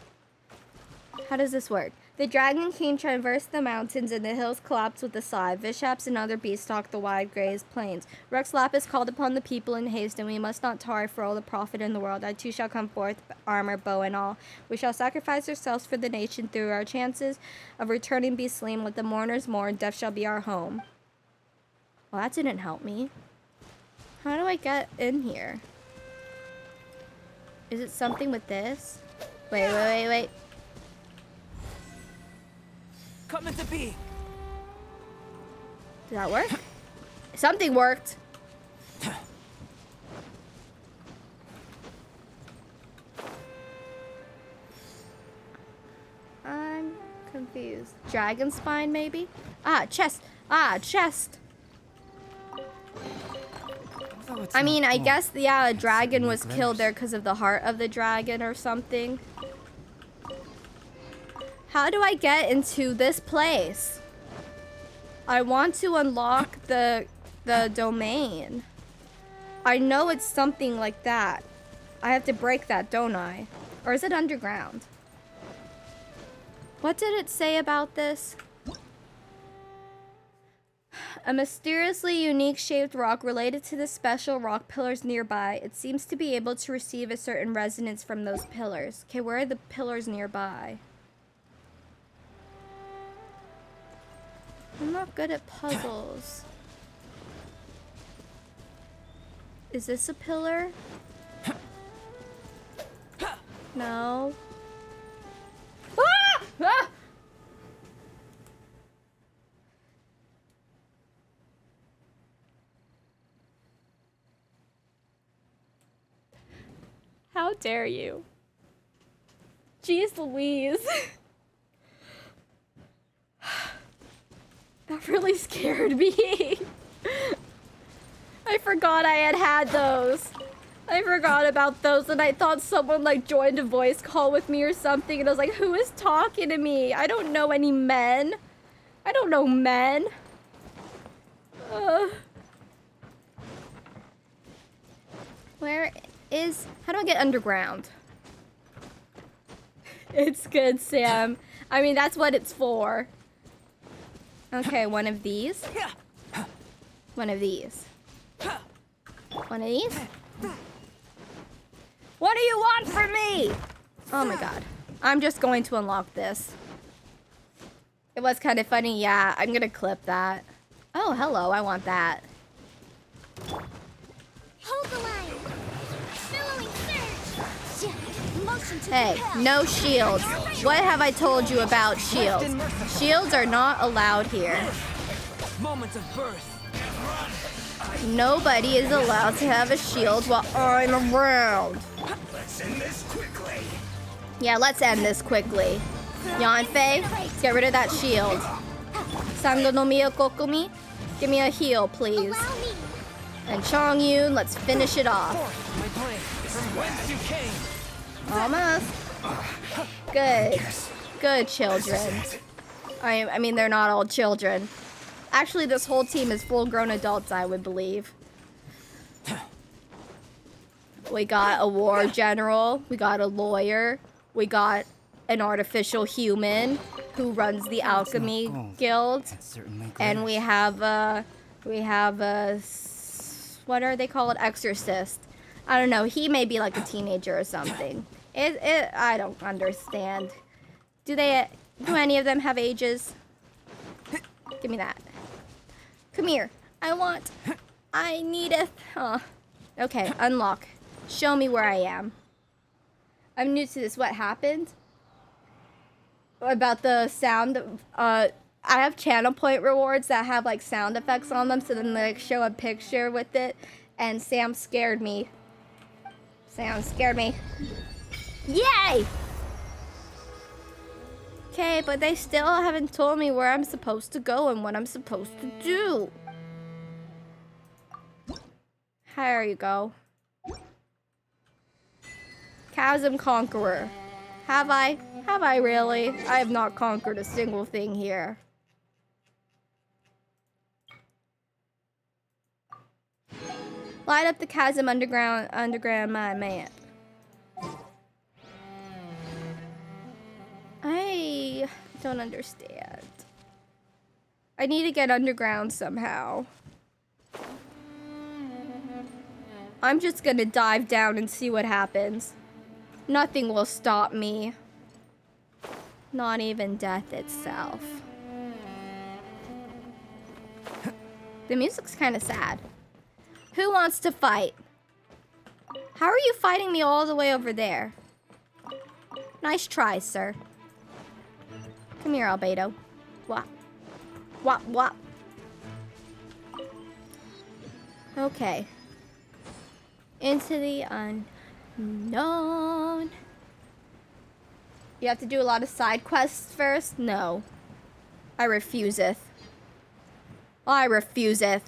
How does this work? The Dragon King traversed the mountains and the hills collapsed with a sigh. Vishaps and other beasts stalked the wide grazed plains. Rex Lapis called upon the people in haste, and we must not tarry for all the profit in the world. I too shall come forth, armor, bow, and all. We shall sacrifice ourselves for the nation through our chances of returning be slain. Let the mourners mourn, death shall be our home. Well, that didn't help me. How do I get in here? Is it something with this? Wait. Coming to be. Did that work? Something worked. I'm confused. Dragon spine, maybe? Ah, chest. Chest. I mean, I guess, yeah, a dragon was killed there because of the heart of the dragon or something. How do I get into this place? I want to unlock the domain. I know it's something like that. I have to break that, don't I? Or is it underground? What did it say about this? A mysteriously unique shaped rock related to the special rock pillars nearby. It seems to be able to receive a certain resonance from those pillars. Okay, where are the pillars nearby? I'm not good at puzzles. Is this a pillar? No. Ah! Ah! How dare you? Jeez Louise. That really scared me. I forgot I had those. I forgot about those, and I thought someone like joined a voice call with me or something, and I was like, who is talking to me? I don't know any men. I don't know men. Where is... How do I get underground? It's good, Sam. I mean, that's what it's for. Okay, one of these. One of these. One of these. What do you want from me? Oh my god. I'm just going to unlock this. It was kind of funny, yeah. I'm gonna clip that. Oh, hello, I want that. Hold the line. Billowing surge. Motion to Hey, repel. no shields. What have I told you about shields? Shields are not allowed here. Moments of birth. Nobody is allowed to have a shield while I'm around. Let's end this quickly. Yeah, let's end this quickly. Yanfei, get rid of that shield. Sango no Miya Kokumi, give me a heal, please. Allow me. And Chongyun, let's finish it off. My blade, from whence you came. Almost. Good. Good children. I mean, they're not all children. Actually, this whole team is full-grown adults, I would believe. We got a war general. We got a lawyer. We got an artificial human who runs the alchemy guild. And we have a what are they called? Exorcist. I don't know. He may be like a teenager or something. I don't understand. Do any of them have ages? Give me that. Come here. I need it. Oh. Okay, unlock. Show me where I am. I'm new to this. What happened? About the sound. I have channel point rewards that have like sound effects on them, so then they like, show a picture with it. And Sam scared me. Sam scared me. Yay! Okay, but they still haven't told me where I'm supposed to go and what I'm supposed to do. There you go. Chasm Conqueror. Have I? Have I really? I have not conquered a single thing here. Light up the chasm underground my map. I don't understand. I need to get underground somehow. I'm just gonna dive down and see what happens. Nothing will stop me. Not even death itself. The music's kind of sad. Who wants to fight? How are you fighting me all the way over there? Nice try, sir. Come here, Albedo. Wop. Wop, wop. Okay. Into the unknown. You have to do a lot of side quests first? No. I refuseth. I refuseth.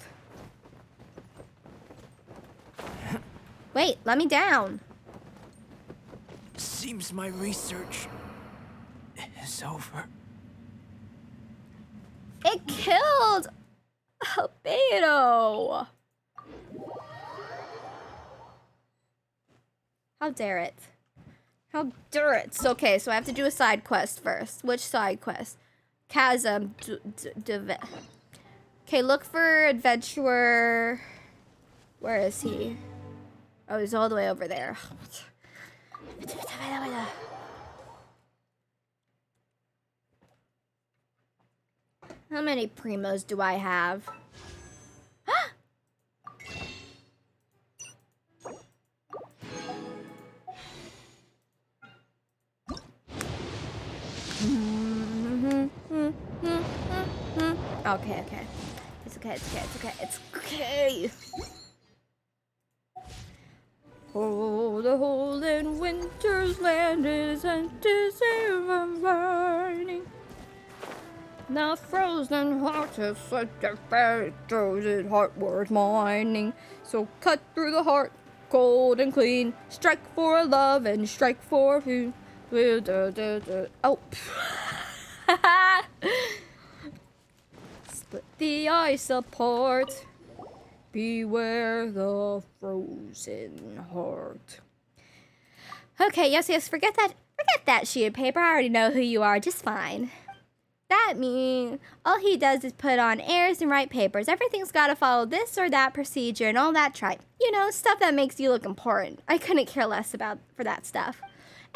Wait, let me down. Seems my research is over. It killed Albedo. How dare it? How dare it? Okay, so I have to do a side quest first. Which side quest? Chasm. Okay, look for adventurer. Where is he? Oh, he's all the way over there. How many primos do I have? Okay. It's okay. Oh, the hole in winter's land is empty, burning. Now frozen heart is such a frozen heart worth mining. So cut through the heart, cold and clean. Strike for love and strike for who? Oh. Split the ice apart. Beware the frozen heart. Okay, yes, forget that sheet of paper. I already know who you are just fine. That means all he does is put on airs and write papers. Everything's gotta follow this or that procedure and all that tripe. You know, stuff that makes you look important. I couldn't care less for that stuff.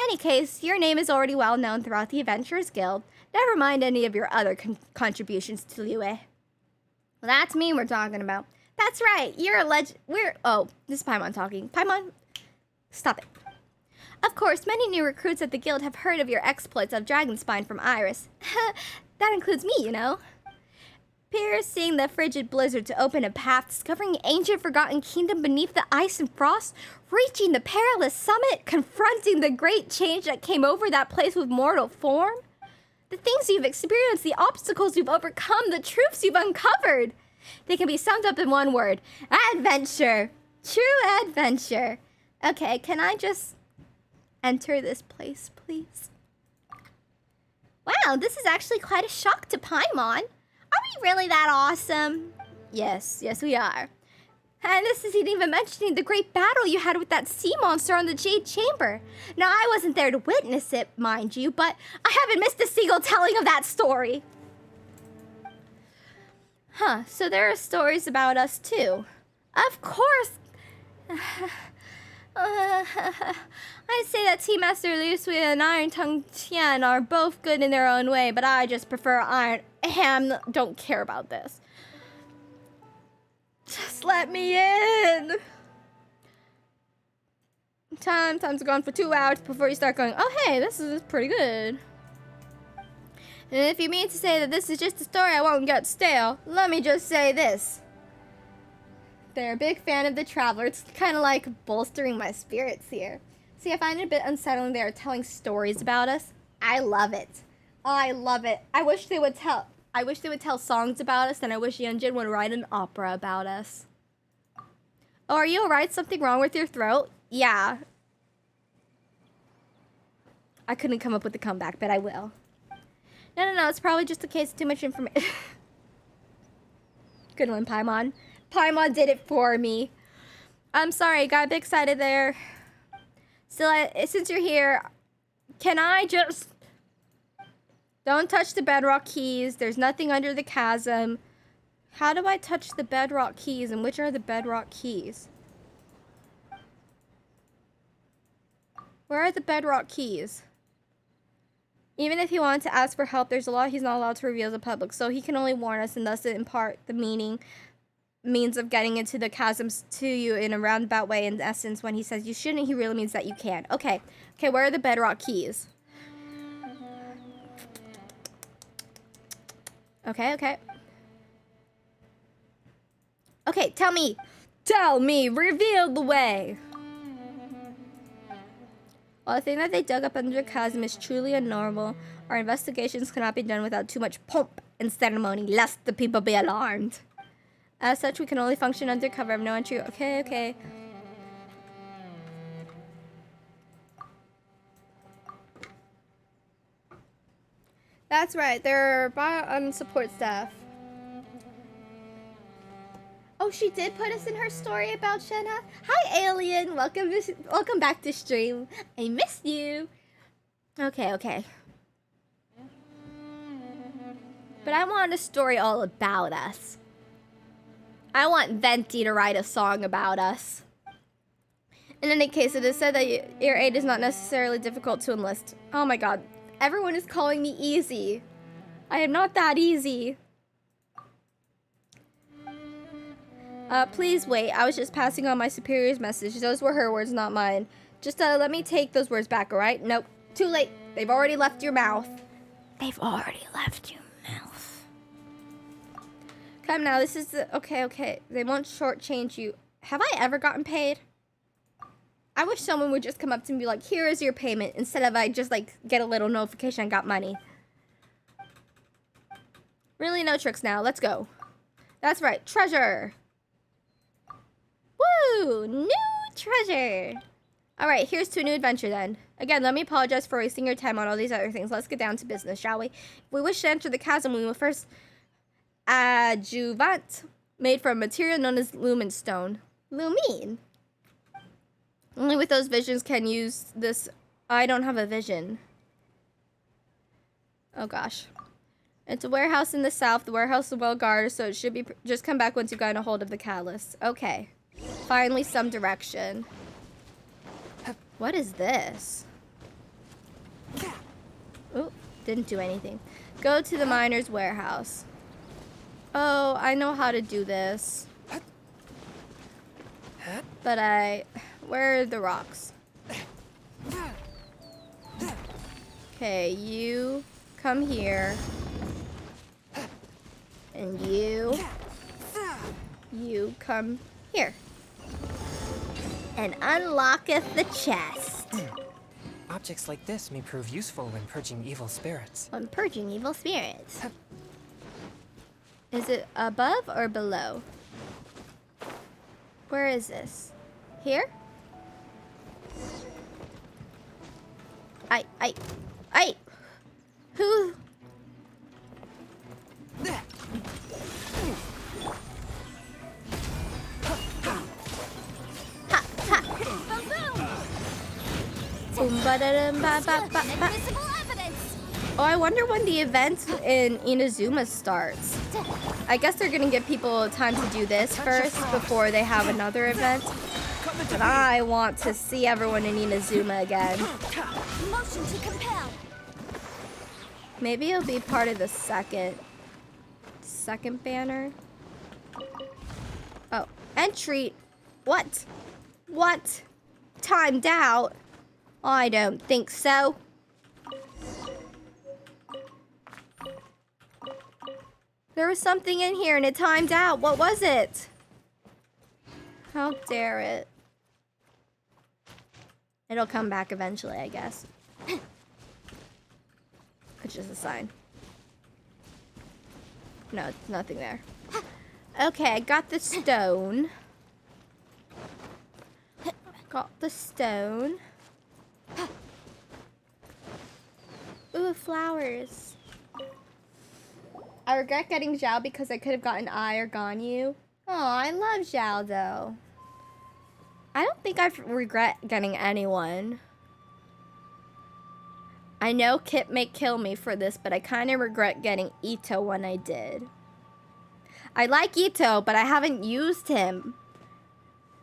Any case, your name is already well known throughout the Adventurers Guild. Never mind any of your other contributions to Liyue. Well, that's me we're talking about. That's right, you're a legend. Oh, this is Paimon talking. Paimon, stop it. Of course, many new recruits at the guild have heard of your exploits of Dragonspine from Iris. That includes me, you know. piercing the frigid blizzard to open a path, discovering an ancient forgotten kingdom beneath the ice and frost, reaching the perilous summit, confronting the great change that came over that place with mortal form. The things you've experienced, the obstacles you've overcome, the truths you've uncovered. They can be summed up in one word. Adventure. True adventure. Okay, can I just enter this place, please? Wow, this is actually quite a shock to Paimon. Are we really that awesome? Yes, we are. And this isn't even mentioning the great battle you had with that sea monster on the Jade Chamber. Now, I wasn't there to witness it, mind you, but I haven't missed a single telling of that story. Huh, so there are stories about us too. Of course. I'd say that Tea Master Liu Sui and Iron Tongue Tian are both good in their own way, but I just prefer Iron Ham. Don't care about this. Just let me in. Time's gone for 2 hours before you start going, oh hey, this is pretty good. And if you mean to say that this is just a story I won't get stale, let me just say this. They're a big fan of the Traveler. It's kind of like bolstering my spirits here. See, I find it a bit unsettling they are telling stories about us. I love it. I love it. I wish they would tell songs about us, and I wish Yunjin would write an opera about us. Oh, are you alright? Something wrong with your throat? Yeah. I couldn't come up with a comeback, but I will. No, it's probably just a case of too much information. Good one, Paimon. Paimon did it for me. I'm sorry, I got a bit excited there. Still, since you're here, can I just... Don't touch the bedrock keys. There's nothing under the chasm. How do I touch the bedrock keys, and which are the bedrock keys? Where are the bedrock keys? Even if he wanted to ask for help, there's a lot he's not allowed to reveal to the public, so he can only warn us and thus impart the means of getting into the chasms to you in a roundabout way. In essence, when he says you shouldn't, he really means that you can. Okay, where are the bedrock keys? Okay, tell me, reveal the way. While the thing that they dug up under the chasm is truly abnormal, our investigations cannot be done without too much pomp and ceremony, lest the people be alarmed. As such, we can only function under cover of no entry. Okay. That's right, they're on support staff. Oh, she did put us in her story about Shenna. Hi, alien. Welcome back to stream. I missed you. Okay. But I want a story all about us. I want Venti to write a song about us. In any case, it is said that your aid is not necessarily difficult to enlist. Oh my god. Everyone is calling me easy. I am not that easy. Please wait. I was just passing on my superior's message. Those were her words, not mine. Just let me take those words back, alright? Nope. Too late. They've already left your mouth. They've already left your mouth. Come now, this is the... Okay. They won't shortchange you. Have I ever gotten paid? I wish someone would just come up to me and be like, here is your payment, instead of I just, like, get a little notification I got money. Really, no tricks now. Let's go. That's right. Treasure. Woo! New treasure. Alright, here's to a new adventure then. Again, let me apologize for wasting your time on all these other things. Let's get down to business, shall we? If we wish to enter the chasm, we will first adjuvant, made from a material known as lumen stone. Lumine? Only with those visions can use this. I don't have a vision. Oh gosh. It's a warehouse in the south. The warehouse is well guarded, so it should be just come back once you've gotten a hold of the catalyst. Okay. Finally some direction. What is this? Oh, didn't do anything. Go to the miner's warehouse. Oh, I know how to do this. But where are the rocks? Okay, you come here. And you come here. And unlocketh the chest. Objects like this may prove useful when purging evil spirits. When purging evil spirits. Is it above or below? Where is this? Here? I. Who? Invisible evidence. Oh, I wonder when the event in Inazuma starts. I guess they're gonna give people time to do this first before they have another event. But I want to see everyone in Inazuma again. Motion to compel. Maybe it'll be part of the second banner. Oh, entry. What? What? Timed out? I don't think so. There was something in here and it timed out. What was it? How dare it? It'll come back eventually, I guess. It's just a sign. No, it's nothing there. Okay, I got the stone. Got the stone. Ooh, flowers. I regret getting Zhao because I could have gotten I or Ganyu. Oh, I love Zhao though. I don't think I regret getting anyone. I know Kit may kill me for this, but I kind of regret getting Ito when I did. I like Ito, but I haven't used him.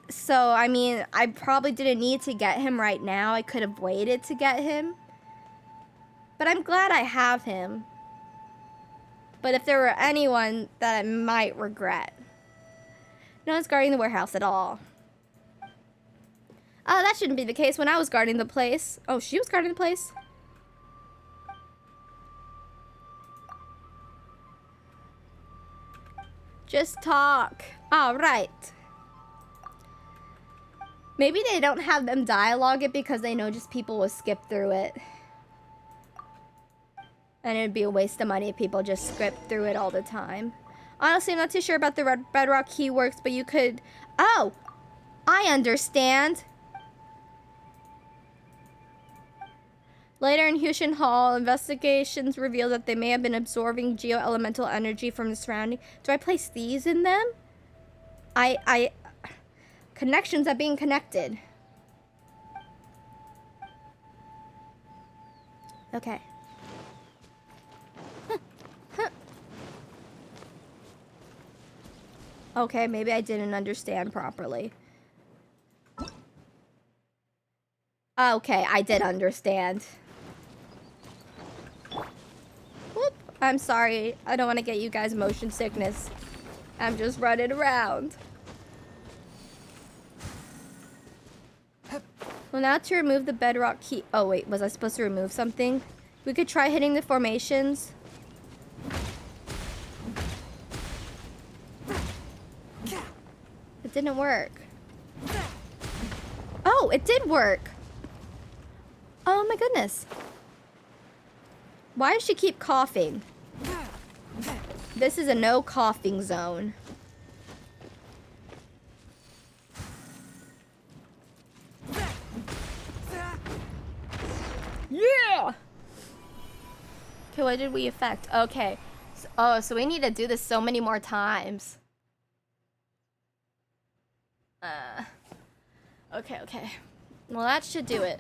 So, I mean, I probably didn't need to get him right now. I could have waited to get him. But I'm glad I have him. But if there were anyone that I might regret. No one's guarding the warehouse at all. Oh, that shouldn't be the case when I was guarding the place. Oh, she was guarding the place? Just talk. All right. Maybe they don't have them dialogue it because they know just people will skip through it. And it'd be a waste of money if people just skip through it all the time. Honestly, I'm not too sure about the red bedrock key works, but you could... Oh! I understand! Later in Hushin Hall, investigations reveal that they may have been absorbing geo-elemental energy from the surrounding. Do I place these in them? Connections are being connected. Okay. Okay, maybe I didn't understand properly. Okay, I did understand. Whoop. I'm sorry. I don't want to get you guys motion sickness. I'm just running around. Well, now to remove the bedrock key. Oh, wait. Was I supposed to remove something? We could try hitting the formations. It didn't work. Oh, it did work. Oh my goodness. Why does she keep coughing? This is a no coughing zone. Yeah! Okay, what did we affect? Okay. So we need to do this so many more times. Okay. Well, that should do it.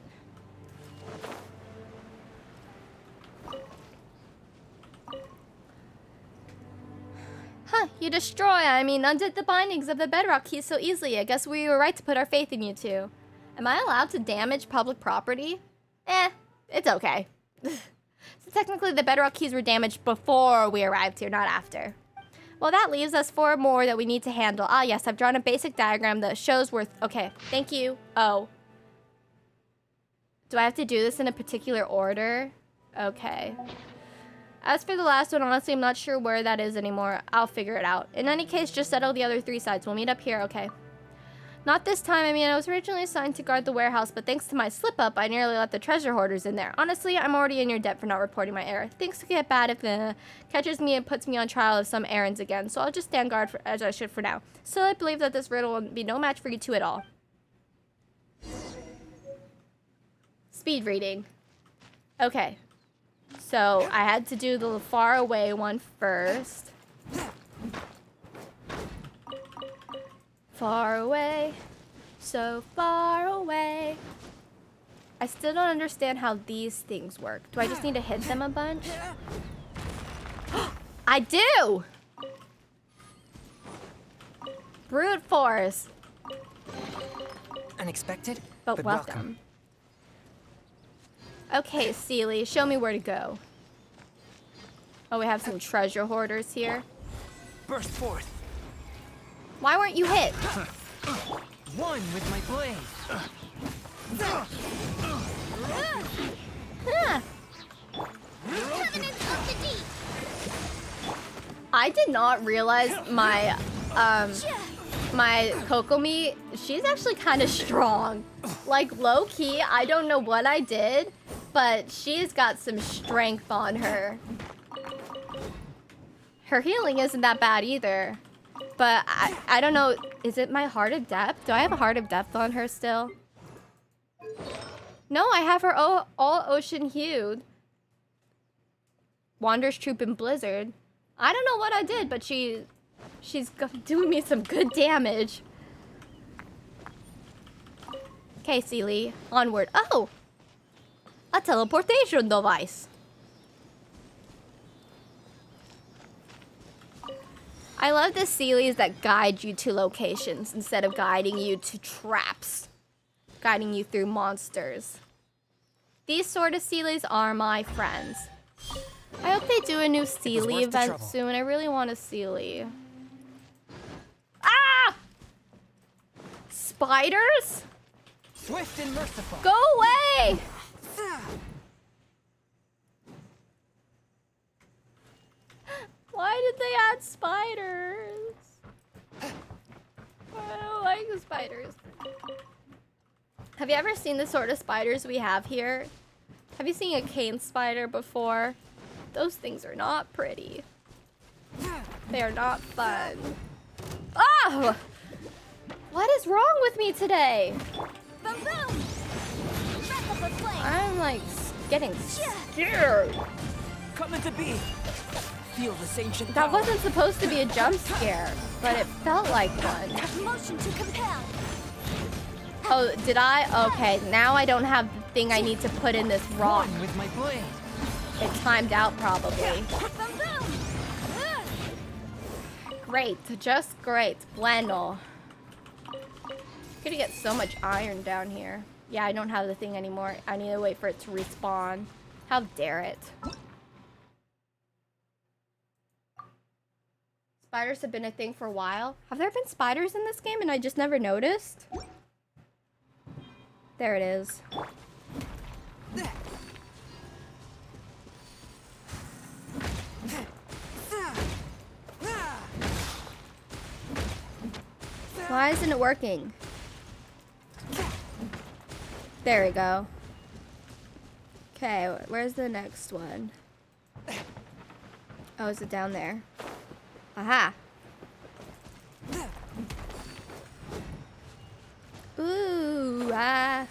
Huh, you undid the bindings of the bedrock keys so easily. I guess we were right to put our faith in you two. Am I allowed to damage public property? It's okay. So technically the bedrock keys were damaged before we arrived here, not after. Well, that leaves us 4 more that we need to handle. Ah, yes, I've drawn a basic diagram that shows okay, thank you. Oh. Do I have to do this in a particular order? Okay. As for the last one, honestly, I'm not sure where that is anymore. I'll figure it out. In any case, just settle the other 3 sides. We'll meet up here, okay? Not this time. I mean, I was originally assigned to guard the warehouse, but thanks to my slip-up, I nearly let the treasure hoarders in there. Honestly, I'm already in your debt for not reporting my error. Things could get bad if it catches me and puts me on trial of some errands again, so I'll just stand guard as I should for now. Still, I believe that this riddle will be no match for you two at all. Speed reading. Okay. So, I had to do the far away one first. Far away, so far away. I still don't understand how these things work. Do I just need to hit them a bunch? I do! Brute force. Unexpected, But welcome. Okay, Seely, show me where to go. Oh, we have some treasure hoarders here. Burst forth. Why weren't you hit? One with my blade. Huh. Covenant of the Deep. I did not realize my my Kokomi, she's actually kind of strong. Like low key, I don't know what I did, but she's got some strength on her. Her healing isn't that bad either. But I don't know, is it my Heart of Depth? Do I have a Heart of Depth on her still? No, I have her all ocean hued. Wander's Troop and Blizzard. I don't know what I did, but she's doing me some good damage. Okay, Seely, onward. Oh! A teleportation device. I love the Seelies that guide you to locations instead of guiding you to traps. Guiding you through monsters. These sort of Seelies are my friends. I hope they do a new Seely event soon. I really want a Seely. Ah! Spiders? Swift and merciful. Go away! Why did they add spiders? I don't like the spiders. Have you ever seen the sort of spiders we have here? Have you seen a cane spider before? Those things are not pretty. They are not fun. Oh! What is wrong with me today? Boom boom. Breath of the flame. I'm like getting scared. Coming to be. Feel this ancient That power. wasn't supposed to be a jump scare, but it felt like one. Motion to compel. Oh, did I? Okay, now I don't have the thing I need to put in this rock. One with my blade. It timed out probably. Boom boom. Great, just great. Bueno. Gonna get so much iron down here. Yeah, I don't have the thing anymore. I need to wait for it to respawn. How dare it. Spiders have been a thing for a while. Have there been spiders in this game and I just never noticed? There it is. Why isn't it working? There we go. Okay, where's the next one? Oh, is it down there? Aha! Ooh, ah.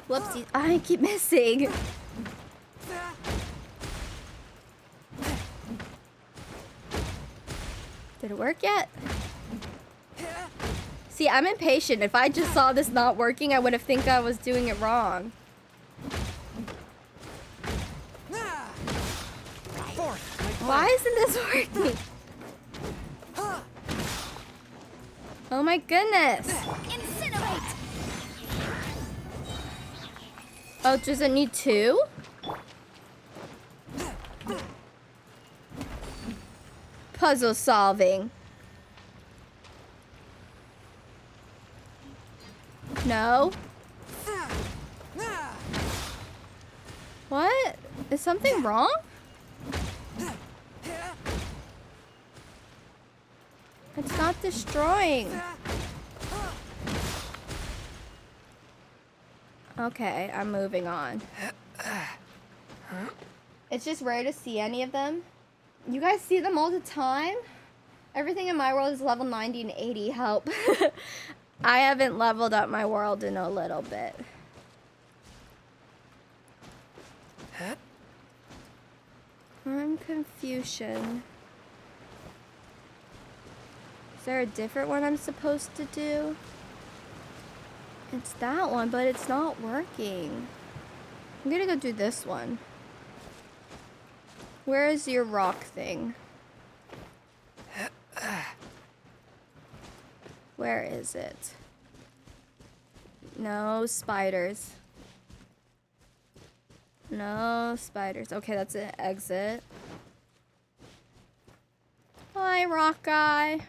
Whoopsie. I keep missing. Did it work yet? See, I'm impatient. If I just saw this not working, I would have think I was doing it wrong. Why isn't this working? Oh my goodness. Incinerate. Oh, does it need 2? Puzzle solving. No. What? Is something wrong? It's not destroying. Okay, I'm moving on. It's just rare to see any of them. You guys see them all the time? Everything in my world is level 90 and 80. Help. I haven't leveled up my world in a little bit. I'm Confucian. Is there a different one I'm supposed to do? It's that one, but it's not working. I'm gonna go do this one. Where is your rock thing? Where is it? No spiders. No spiders. Okay, that's an exit. Hi, rock guy.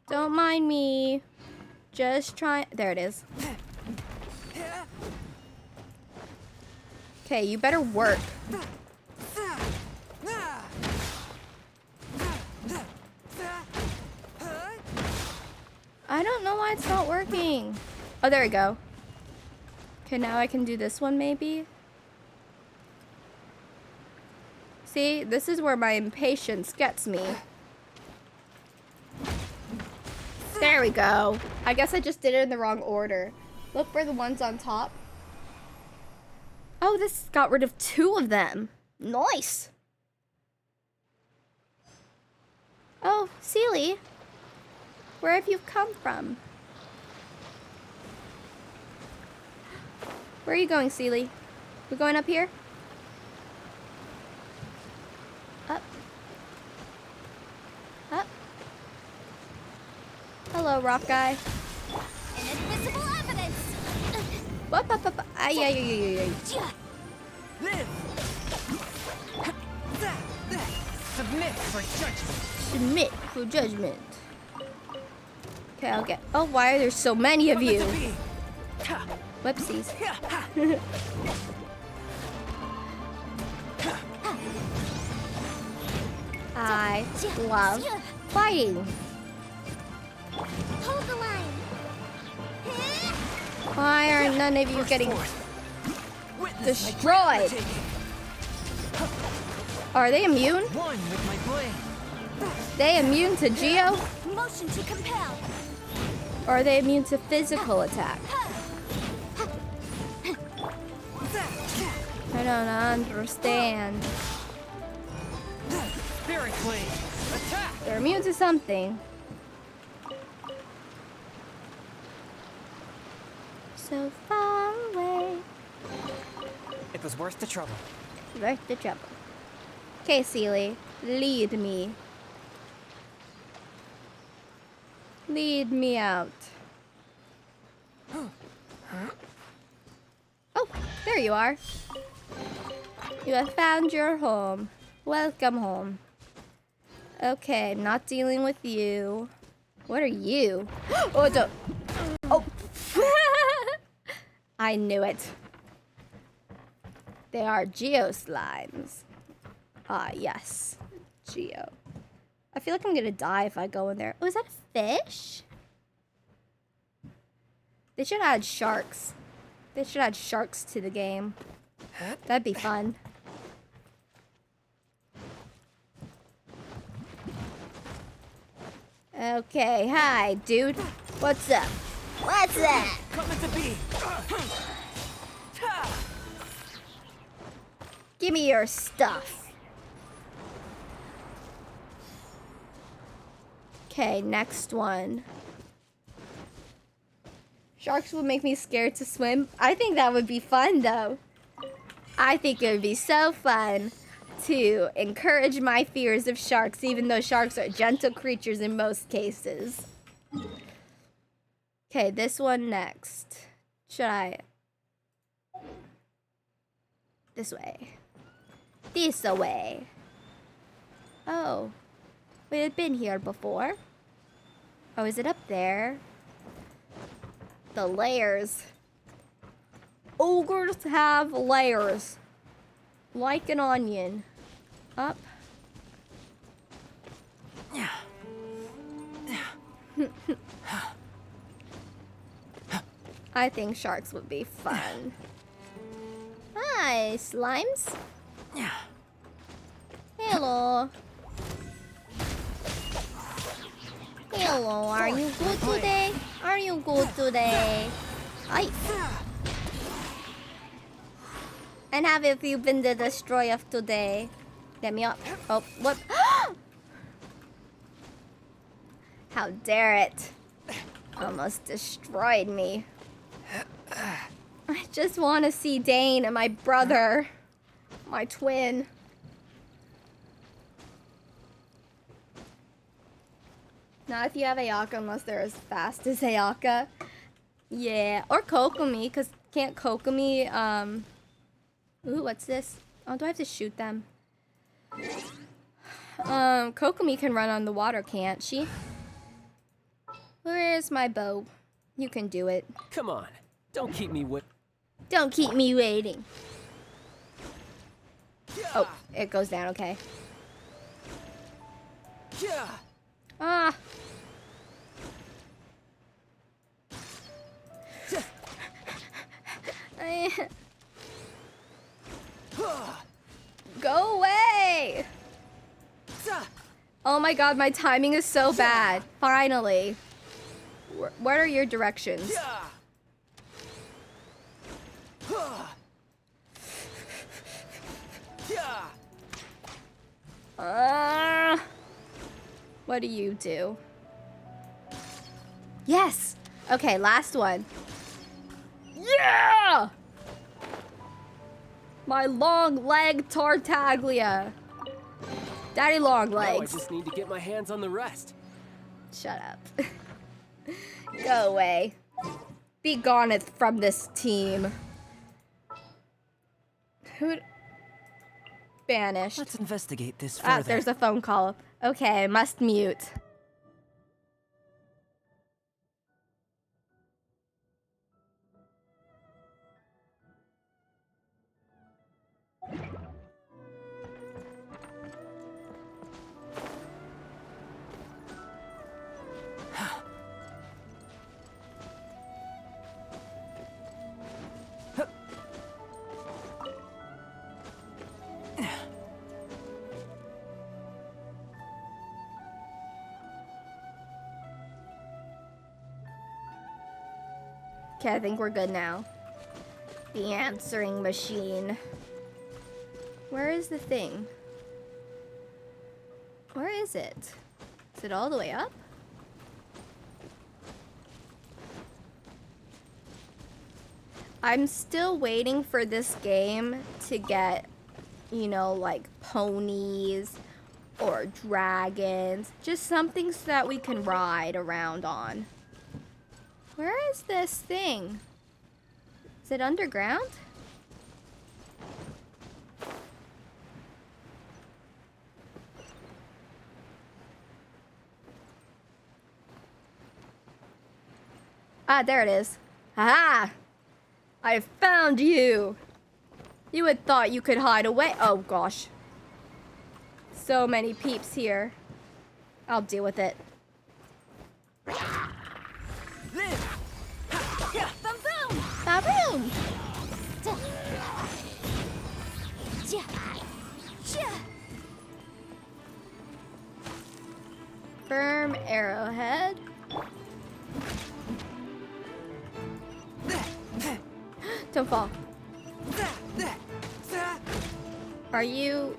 Don't mind me. Just try. There it is. Okay, you better work. I don't know why it's not working. Oh, there we go. Okay, now I can do this one maybe. See, this is where my impatience gets me. There we go. I guess I just did it in the wrong order. Look for the ones on top. Oh, this got rid of 2 of them. Nice. Oh, Seely. Where have you come from? Where are you going, Seely? We're going up here? Up. Up. Hello, rock guy. Inadmissible evidence! What? Ay, ay, ay, ay, ay. Live! Submit for judgment. Submit for judgment. Okay, I'll get. Oh, why are there so many of you? Whoopsies. I love fighting. Hold the line! Why are none of you getting destroyed? Are they immune? One with my blade. They immune to Geo? Motion to compel! Or are they immune to physical attack? I don't understand. Spirit blade. Attack! They're immune to something. So far away. It was worth the trouble. Worth the trouble. Okay, Seely, lead me. Lead me out. Oh, there you are. You have found your home. Welcome home. Okay, I'm not dealing with you. What are you? Oh, don't. Oh. I knew it. They are Geo slimes. Ah, yes. Geo. I feel like I'm gonna die if I go in there. Oh, is that a fish? They should add sharks. They should add sharks to the game. That'd be fun. Okay, hi, dude. What's up? What's up? Coming to be. Give me your stuff. Okay, next one. Sharks would make me scared to swim. I think that would be fun, though. I think it would be so fun to encourage my fears of sharks, even though sharks are gentle creatures in most cases. Okay, this one next. Should I? This way. This way. Oh. Wait, I've been here before. Oh, is it up there? The layers. Ogres have layers. Like an onion. Up. I think sharks would be fun. Hi, slimes. Hello. Hello, are you good today? Are you good today? Hi. And have you been the destroyer of today? Let me up. Oh, what? How dare it? Almost destroyed me. I just want to see Dane and my brother. My twin. Not if you have Ayaka unless they're as fast as Ayaka. Yeah, or Kokomi, because can't Kokomi, Ooh, what's this? Oh, do I have to shoot them? Kokomi can run on the water, can't she? Where's my bow? You can do it. Come on. Don't keep me Don't keep me waiting. Oh, it goes down, okay. Ah. Go away! Oh my god, my timing is so bad. Finally. What are your directions? What do you do? Yes! Okay, last one. Yeah! My long leg Tartaglia. Daddy long Now I legs. just need to get my hands on the rest. Shut up. Go away. Be gone from this team. Who? Banished. Let's investigate this further. Ah, there's a phone call. Okay, I must mute. Okay, I think we're good now. The answering machine. Where is the thing? Where is it? Is it all the way up? I'm still waiting for this game to get, you know, like ponies or dragons. Just something so that we can ride around on. Where is this thing? Is it underground? Ah, there it is. Haha! I found you! You had thought you could hide away. Oh gosh. So many peeps here. I'll deal with it. Ba-boom! Firm arrowhead. Don't fall. Are you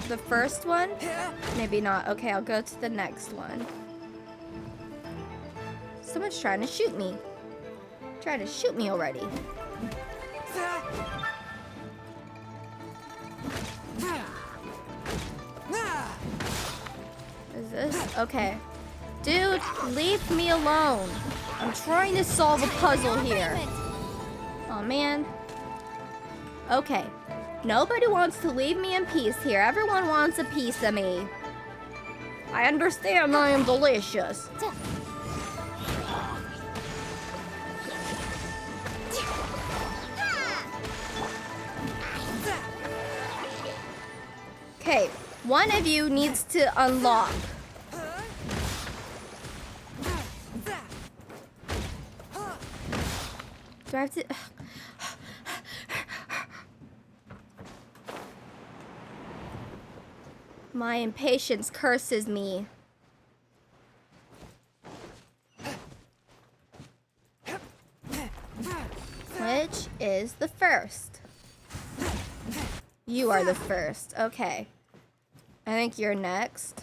the first one? Maybe not. Okay, I'll go to the next one. Someone's trying to shoot me. Trying to shoot me already. Is this? Okay. Dude, leave me alone. I'm trying to solve a puzzle here. Oh man. Okay. Nobody wants to leave me in peace here. Everyone wants a piece of me. I understand I am delicious. One of you needs to unlock. Do I have to? My impatience curses me. Which is the first? You are the first. Okay. I think you're next.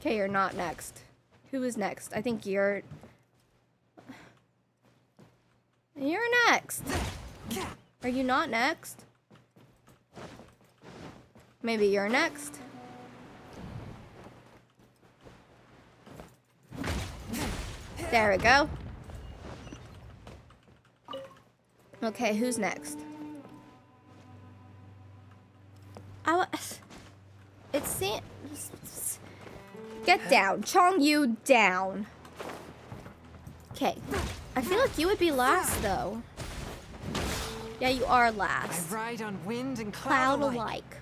Okay, you're not next. Who is next? I think you're... You're next. Are you not next? Maybe you're next. There we go. Okay, who's next? Get down. Chong Yu down. Okay. I feel like you would be last, though. Yeah, you are last. I ride on wind and Cloud cloud alike.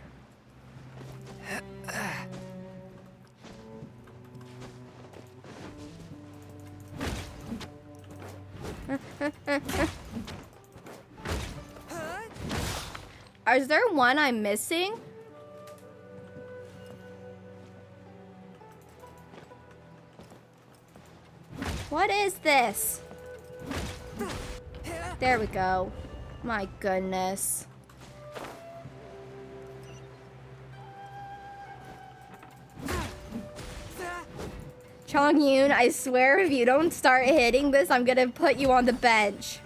Is there one I'm missing? What is this? There we go. My goodness. Chong Yoon, I swear if you don't start hitting this, I'm gonna put you on the bench.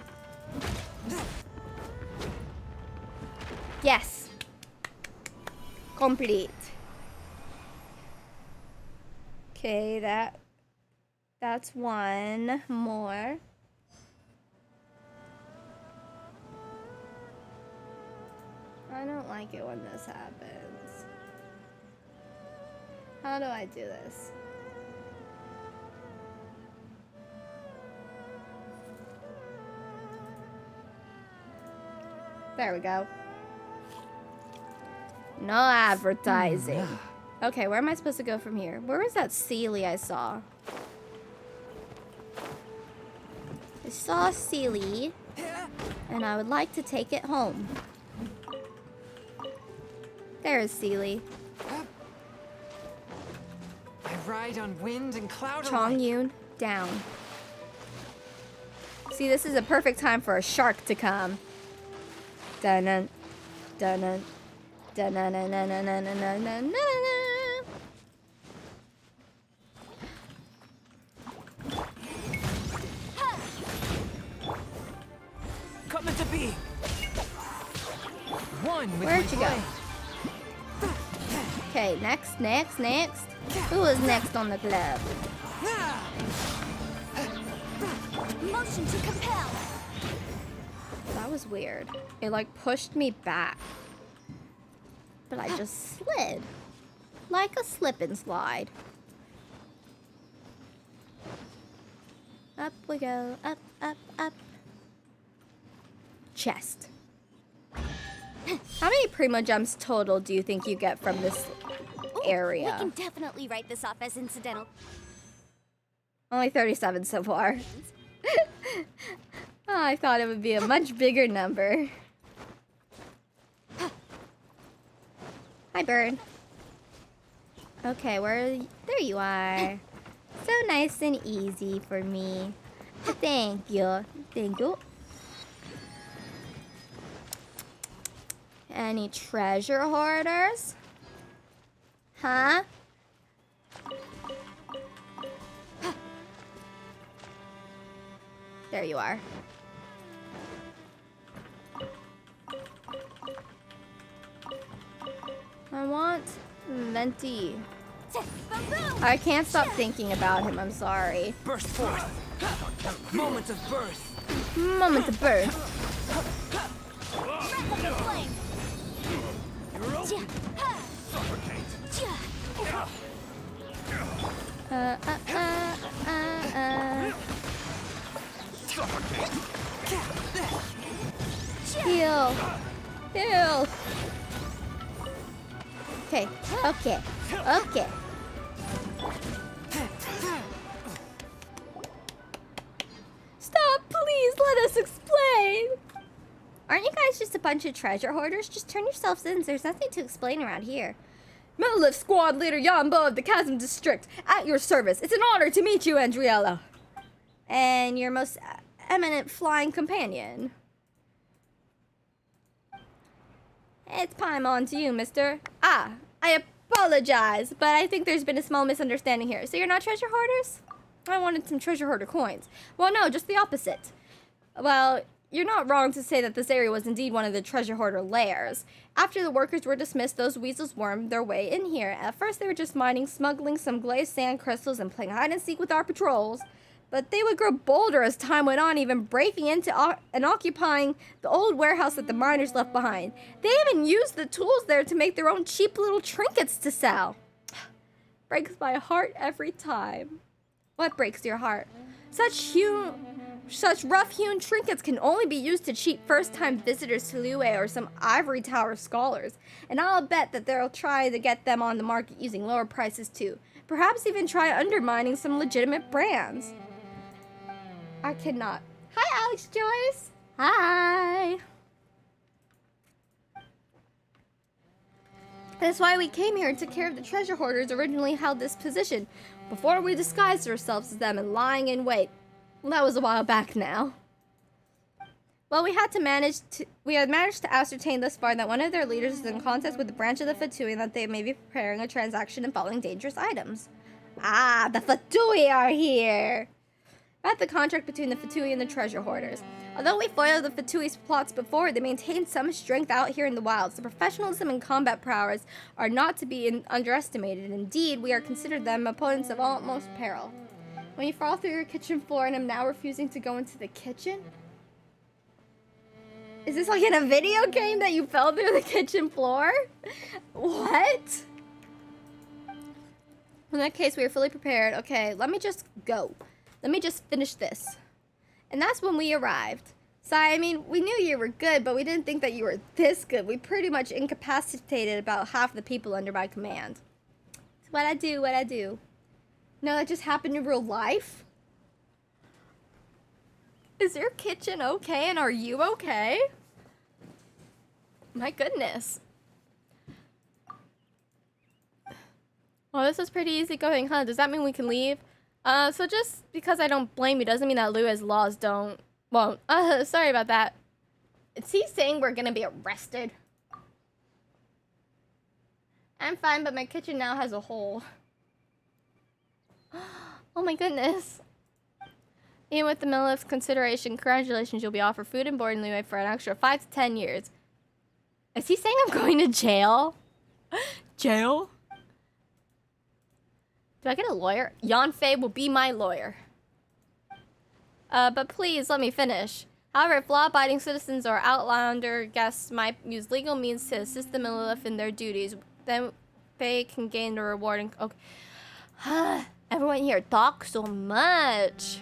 Yes. Complete. Okay, that's one more. I don't like it when this happens. How do I do this? There we go. No advertising. Okay, where am I supposed to go from here? Where was that Sealy I saw? I saw Sealy, and I would like to take it home. There is Sealy. I ride on wind and cloud Chong Yoon, down. See, this is a perfect time for a shark to come. Dun-dun, dun-dun, dun-dun-dun-dun-dun-dun-dun-dun-dun. Coming to be. One with Where'd my you go? blade. Okay, next. Who is next on the club? Motion to compel. That was weird. It like pushed me back. But I just slid. Like a slip and slide. Up we go. Up, up, up. Chest. How many primo jumps total do you think you get from this area? We can definitely write this off as incidental. Only 37 so far. Oh, I thought it would be a much bigger number. Hi, bird. Okay, there you are. So nice and easy for me. Thank you. Thank you. Any treasure hoarders? Huh? There you are. I want Venti. I can't stop thinking about him, I'm sorry. Burst forth. Moment of birth. Moment of birth. Heal. Heal. Okay. Okay. Okay. Stop, please. Let us explain. Aren't you guys just a bunch of treasure hoarders? Just turn yourselves in. There's nothing to explain around here. Monolith Squad Leader Yambo of the Chasm District, at your service. It's an honor to meet you, Andriella. And your most eminent flying companion. It's Paimon to you, mister. Ah, I apologize, but I think there's been a small misunderstanding here. So you're not treasure hoarders? I wanted some treasure hoarder coins. Well, no, just the opposite. Well, you're not wrong to say that this area was indeed one of the treasure hoarder lairs. After the workers were dismissed, those weasels wormed their way in here. At first, they were just mining, smuggling some glazed sand crystals, and playing hide and seek with our patrols. But they would grow bolder as time went on, even breaking into and occupying the old warehouse that the miners left behind. They even used the tools there to make their own cheap little trinkets to sell. Breaks my heart every time. What breaks your heart? Such rough-hewn trinkets can only be used to cheat first-time visitors to Liyue or some ivory tower scholars. And I'll bet that they'll try to get them on the market using lower prices too. Perhaps even try undermining some legitimate brands. I cannot. Hi, Alex Joyce. Hi. That's why we came here and took care of the treasure hoarders originally held this position, before we disguised ourselves as them and lying in wait. Well, that was a while back now. Well, we had managed to ascertain thus far that one of their leaders is in contact with the branch of the Fatui and that they may be preparing a transaction involving dangerous items. Ah, the Fatui are here! At the contract between the Fatui and the treasure hoarders. Although we foiled the Fatui's plots before, they maintained some strength out here in the wilds. The professionalism and combat prowess are not to be underestimated. Indeed, we are considered them opponents of utmost peril. When you fall through your kitchen floor and am now refusing to go into the kitchen? Is this like in a video game that you fell through the kitchen floor? What? In that case, we are fully prepared. Okay, let me just go. Let me just finish this. And that's when we arrived. So, I mean, we knew you were good, but we didn't think that you were this good. We pretty much incapacitated about half the people under my command. It's what I do. No, that just happened in real life? Is your kitchen okay, and are you okay? My goodness. Well, this was pretty easy going, huh? Does that mean we can leave? So just because I don't blame you doesn't mean that Liyue's laws won't. Sorry about that. Is he saying we're gonna be arrested? I'm fine, but my kitchen now has a hole. Oh my goodness. Even with the Millif's consideration, congratulations, you'll be offered food and board in Liyue for an extra 5 to 10 years. Is he saying I'm going to jail? Jail? Do I get a lawyer? Yanfei will be my lawyer. But please let me finish. However, if law-abiding citizens or outlander guests might use legal means to assist the Millif in their duties, then they can gain the reward. And okay. Everyone here talks so much.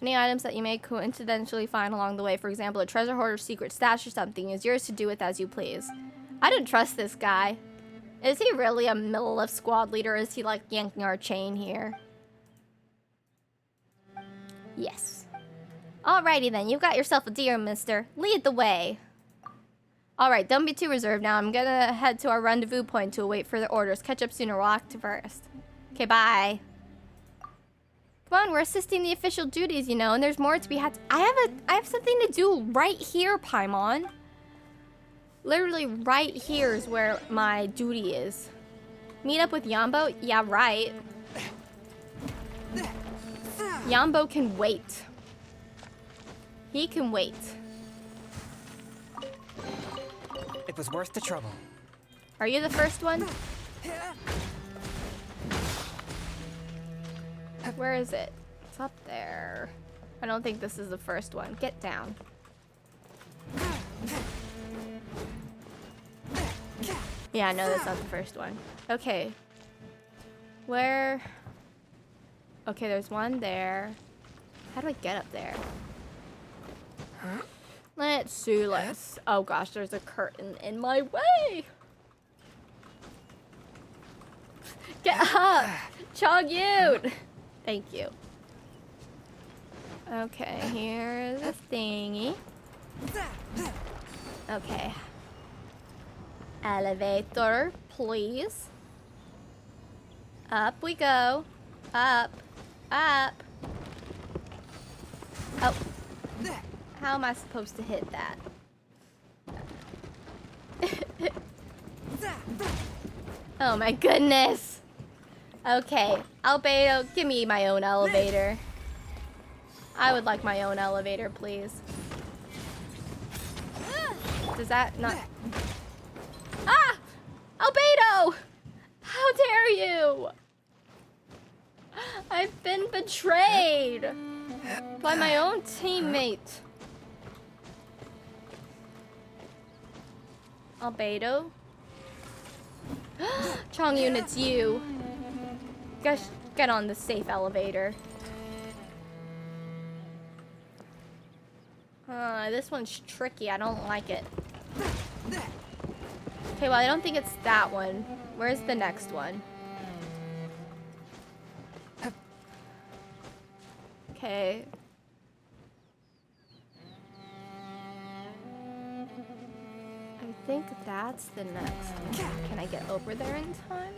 Any items that you may coincidentally find along the way, for example, a treasure hoarder's secret stash or something, is yours to do with as you please. I don't trust this guy. Is he really a Millif squad leader, or is he like yanking our chain here? Yes. Alrighty then, you've got yourself a deal, mister. Lead the way. Alright, don't be too reserved now. I'm gonna head to our rendezvous point to await further orders. Catch up sooner, we'll act first. Okay, bye. Come on, we're assisting the official duties, you know, and there's more to be had. I have something to do right here, Paimon. Literally right here is where my duty is. Meet up with Yambo? Yeah, right. Yambo can wait. He can wait. It was worth the trouble. Are you the first one? Where is it? It's up there. I don't think this is the first one. Get down. Yeah, no, that's not the first one. Okay. Where? Okay, there's one there. How do I get up there? Let's see, oh gosh, there's a curtain in my way. Get up! Chogyut! Thank you. Okay, here's a thingy. Okay. Elevator, please. Up we go. Up. Up. Oh. How am I supposed to hit that? Oh my goodness. Okay. Albedo, give me my own elevator. I would like my own elevator, please. Does that not... Ah! Albedo! How dare you! I've been betrayed by my own teammate. Albedo? Chongyun, it's you. Gosh, get on the safe elevator. This one's tricky. I don't like it. Okay, well, I don't think it's that one. Where's the next one? Okay. I think that's the next one. Can I get over there in time,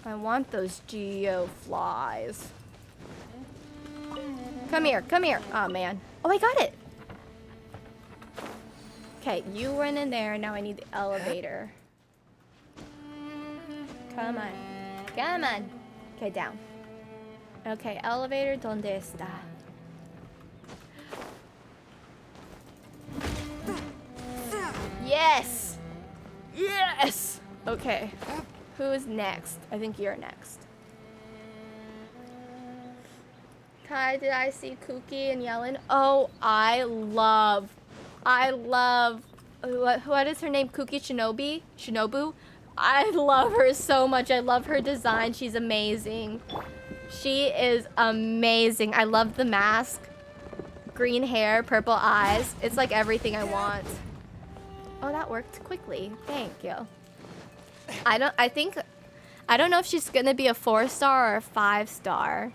though? I want those geo flies. Come here, come here. Oh, man. Oh, I got it. Okay, you run in there. Now I need the elevator. Come on. Come on. Okay, down. Okay, elevator, ¿dónde está? Yes! Yes! Okay. Who's next? I think you're next. Hi, did I see Kuki and Yellen? Oh, I love, what is her name? Kuki Shinobu? I love her so much. I love her design. She's amazing. She is amazing. I love the mask. Green hair, purple eyes. It's like everything I want. Oh, that worked quickly. Thank you. I don't know if she's gonna be a 4-star or a 5-star.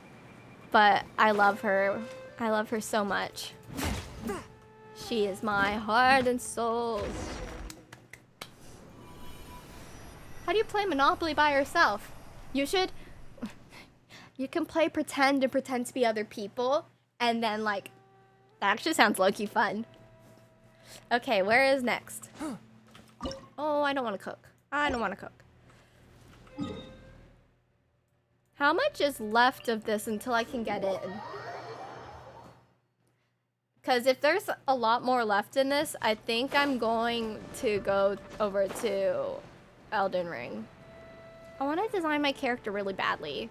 But I love her. I love her so much. She is my heart and soul. How do you play Monopoly by yourself? You should... You can play pretend and pretend to be other people. And then, like... That actually sounds low-key fun. Okay, where is next? Oh, I don't want to cook. I don't want to cook. How much is left of this until I can get in? Because if there's a lot more left in this, I think I'm going to go over to Elden Ring. I want to design my character really badly.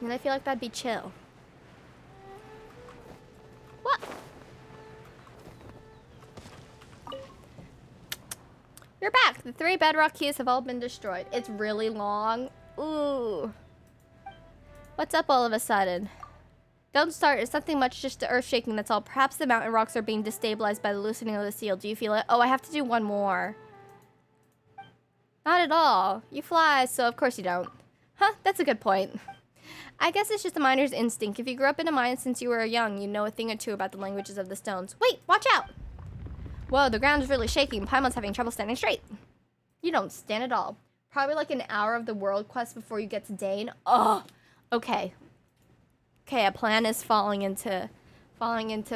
And I feel like that'd be chill. What? You're back. The 3 bedrock keys have all been destroyed. It's really long. Ooh. What's up all of a sudden? Don't start. It's nothing much, just the earth shaking, that's all. Perhaps the mountain rocks are being destabilized by the loosening of the seal. Do you feel it? Oh, I have to do one more. Not at all. You fly, so of course you don't. Huh, that's a good point. I guess it's just a miner's instinct. If you grew up in a mine since you were young, you know a thing or two about the languages of the stones. Wait, watch out! Whoa, the ground is really shaking. Paimon's having trouble standing straight. You don't stand at all. Probably like an hour of the world quest before you get to Dane. Oh, okay. Okay, a plan is falling into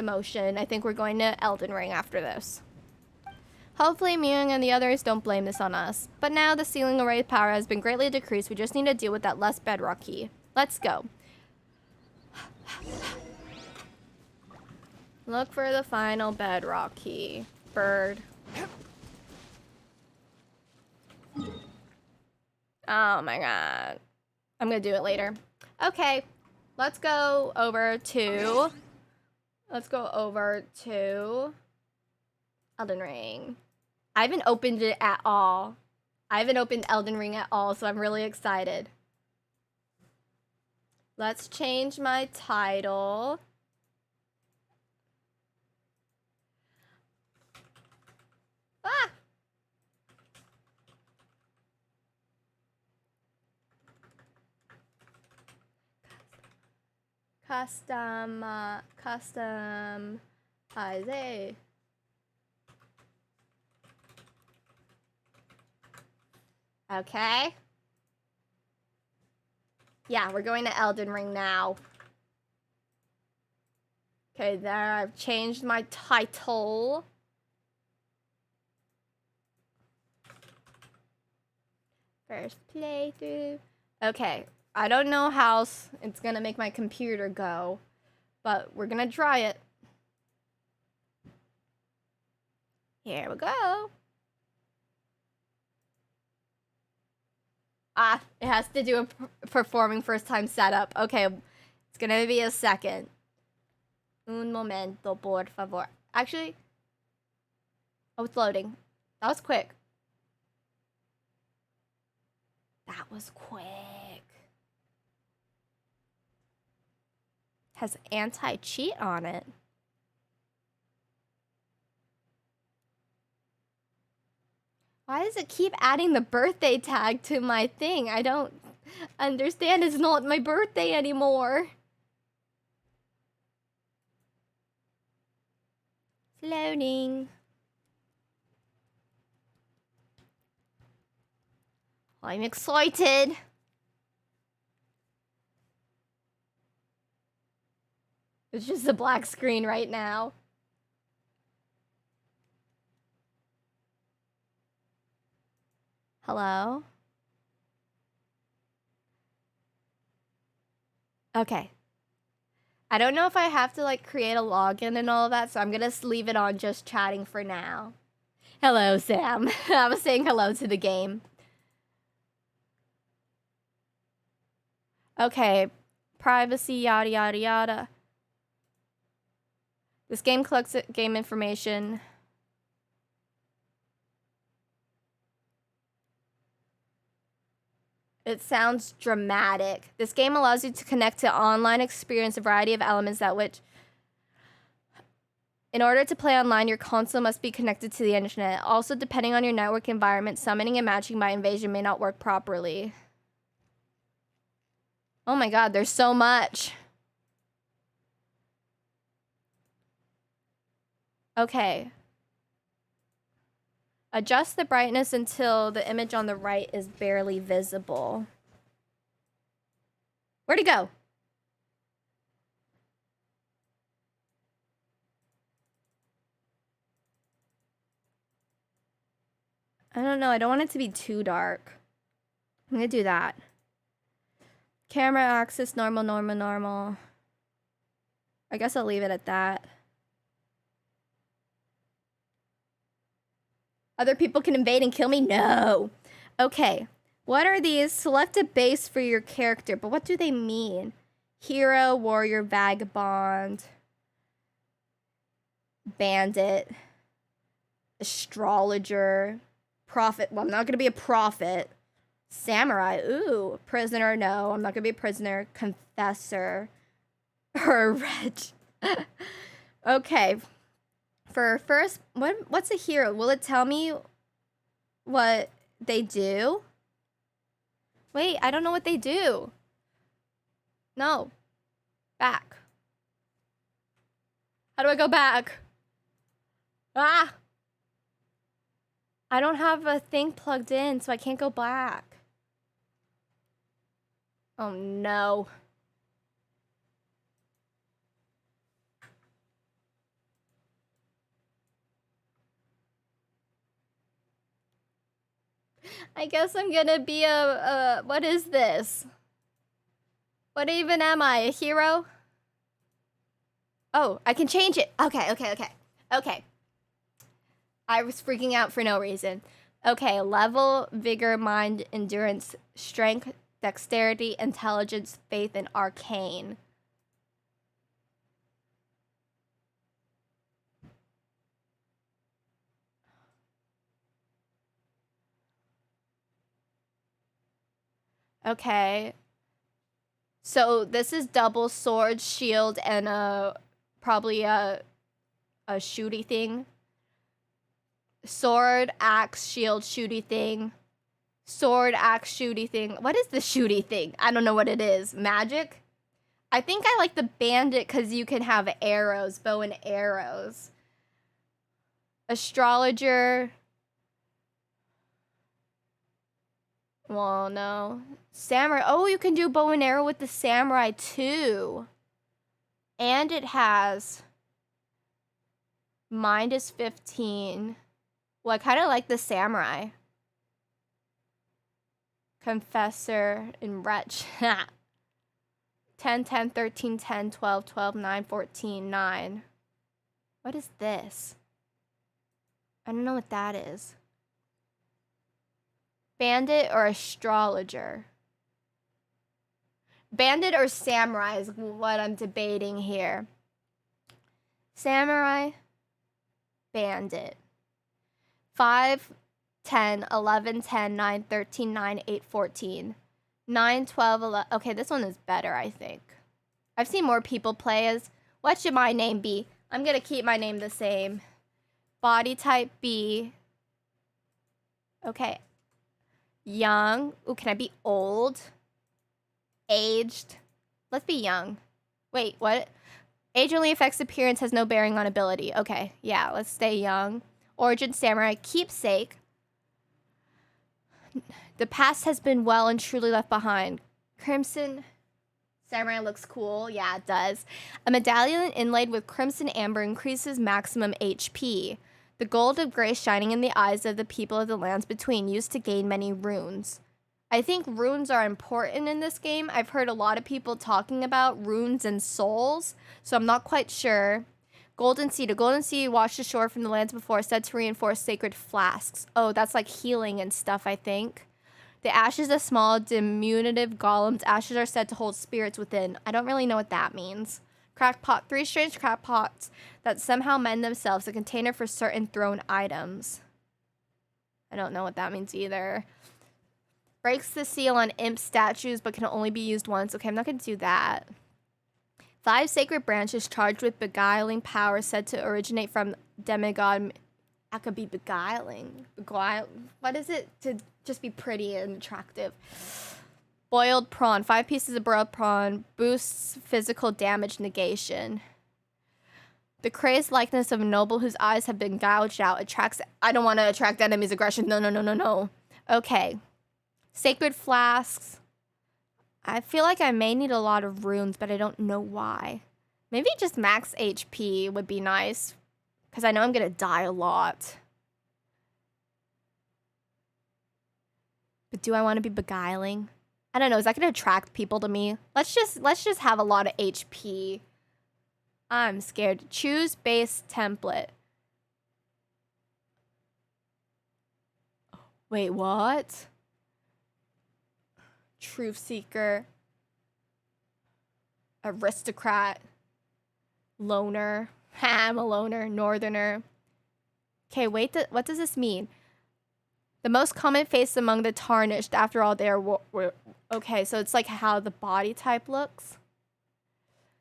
motion. I think we're going to Elden Ring after this. Hopefully Myung and the others don't blame this on us. But now the ceiling array power has been greatly decreased. We just need to deal with that last bedrock key. Let's go. Look for the final bedrock key. Bird. Oh my god. I'm gonna do it later. Okay. Let's go over to Elden Ring. I haven't opened it at all. I haven't opened Elden Ring at all, so I'm really excited. Let's change my title. Ah! Custom, Isaiah. Okay. Yeah, we're going to Elden Ring now. Okay, there, I've changed my title. First playthrough. Okay, I don't know how it's gonna make my computer go, but we're gonna try it. Here we go. Ah, it has to do a performing first time setup. Okay, it's gonna be a second. Un momento, por favor. Actually, oh, it's loading. That was quick. That was quick. Has anti-cheat on it. Why does it keep adding the birthday tag to my thing? I don't understand. It's not my birthday anymore. It's loading. I'm excited. It's just a black screen right now. Hello? Okay. I don't know if I have to like create a login and all of that, so I'm gonna leave it on just chatting for now. Hello, Sam. I was saying hello to the game. Okay. Privacy, yada, yada, yada. This game collects game information. It sounds dramatic. This game allows you to connect to online experience a variety of elements that which... In order to play online, your console must be connected to the internet. Also, depending on your network environment, summoning and matching by invasion may not work properly. Oh my god, there's so much. Okay. Adjust the brightness until the image on the right is barely visible. Where'd it go? I don't know. I don't want it to be too dark. I'm gonna do that. Camera axis, normal, normal, normal. I guess I'll leave it at that. Other people can invade and kill me? No. Okay. What are these? Select a base for your character. But what do they mean? Hero, warrior, vagabond, bandit, astrologer, prophet. Well, I'm not going to be a prophet. Samurai. Ooh. Prisoner. No, I'm not going to be a prisoner. Confessor. Or a wretch. Okay. For first, what's a hero? Will it tell me what they do? Wait, I don't know what they do. No. Back. How do I go back? Ah! I don't have a thing plugged in, so I can't go back. Oh no. I guess I'm gonna be what is this? What even am I, a hero? Oh, I can change it. Okay. Okay. I was freaking out for no reason. Okay, level, vigor, mind, endurance, strength, dexterity, intelligence, faith, and arcane. Okay. So this is double sword, shield, and probably a shooty thing. Sword, axe, shield, shooty thing. Sword, axe, shooty thing. What is the shooty thing? I don't know what it is. Magic? I think I like the bandit because you can have arrows, bow and arrows. Astrologer. Well, no. Samurai. Oh, you can do bow and arrow with the samurai too. And it has -15. Well, I kind of like the samurai. Confessor and wretch. 10, 10, 13, 10, 12, 12, 9, 14, 9. What is this? I don't know what that is. Bandit or astrologer? Bandit or samurai is what I'm debating here. Samurai, bandit. 5, 10, 11, 10, 9, 13, 9, 8, 14. 9, 12, 11. Okay, this one is better, I think. I've seen more people play as... What should my name be? I'm going to keep my name the same. Body type B. Okay. Young. Ooh, can I be old? Aged. Let's be young. Wait, what? Age only affects appearance, has no bearing on ability. Okay, yeah, let's stay young. Origin samurai. Keepsake. The past has been well and truly left behind. Crimson samurai looks cool. Yeah, it does. A medallion inlaid with crimson amber increases maximum HP. The gold of grace shining in the eyes of the people of the lands between, used to gain many runes. I think runes are important in this game. I've heard a lot of people talking about runes and souls, so I'm not quite sure. Golden seed. A golden seed washed ashore from the lands before, said to reinforce sacred flasks. Oh, that's like healing and stuff, I think. The ashes of small diminutive golems. Ashes are said to hold spirits within. I don't really know what that means. Crackpot. 3 strange crackpots that somehow mend themselves. A container for certain thrown items. I don't know what that means either. Breaks the seal on imp statues but can only be used once. Okay, I'm not going to do that. 5 sacred branches charged with beguiling power said to originate from demigod. That could be beguiling. What is it? To just be pretty and attractive. Boiled prawn. 5 pieces of boiled prawn boosts physical damage negation. The crazed likeness of a noble whose eyes have been gouged out attracts... I don't want to attract enemies' aggression. No, no, no, no, no. Okay. Sacred flasks. I feel like I may need a lot of runes, but I don't know why. Maybe just max HP would be nice, because I know I'm going to die a lot. But do I want to be beguiling? I don't know. Is that going to attract people to me? Let's just have a lot of HP. I'm scared. Choose base template. Wait, what? Truth seeker. Aristocrat. Loner. I'm a loner. Northerner. Okay, wait. What does this mean? The most common face among the tarnished. After all, they are... Okay, so it's like how the body type looks.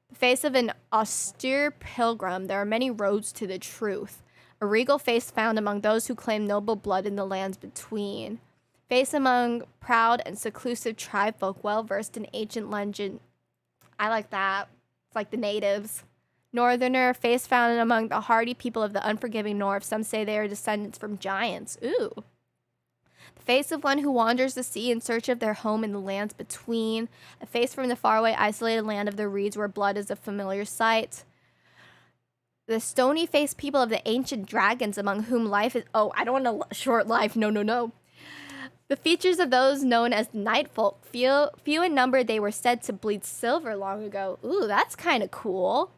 The face of an austere pilgrim. There are many roads to the truth. A regal face found among those who claim noble blood in the lands between. Face among proud and seclusive tribe folk well versed in ancient legend. I like that. It's like the natives. Northerner, face found among the hardy people of the unforgiving north. Some say they are descendants from giants. Ooh. The face of one who wanders the sea in search of their home in the lands between. A face from the faraway isolated land of the reeds where blood is a familiar sight. The stony-faced people of the ancient dragons among whom life is... Oh, I don't want a short life. No, no, no. The features of those known as night folk. Few in number, they were said to bleed silver long ago. Ooh, that's kind of cool.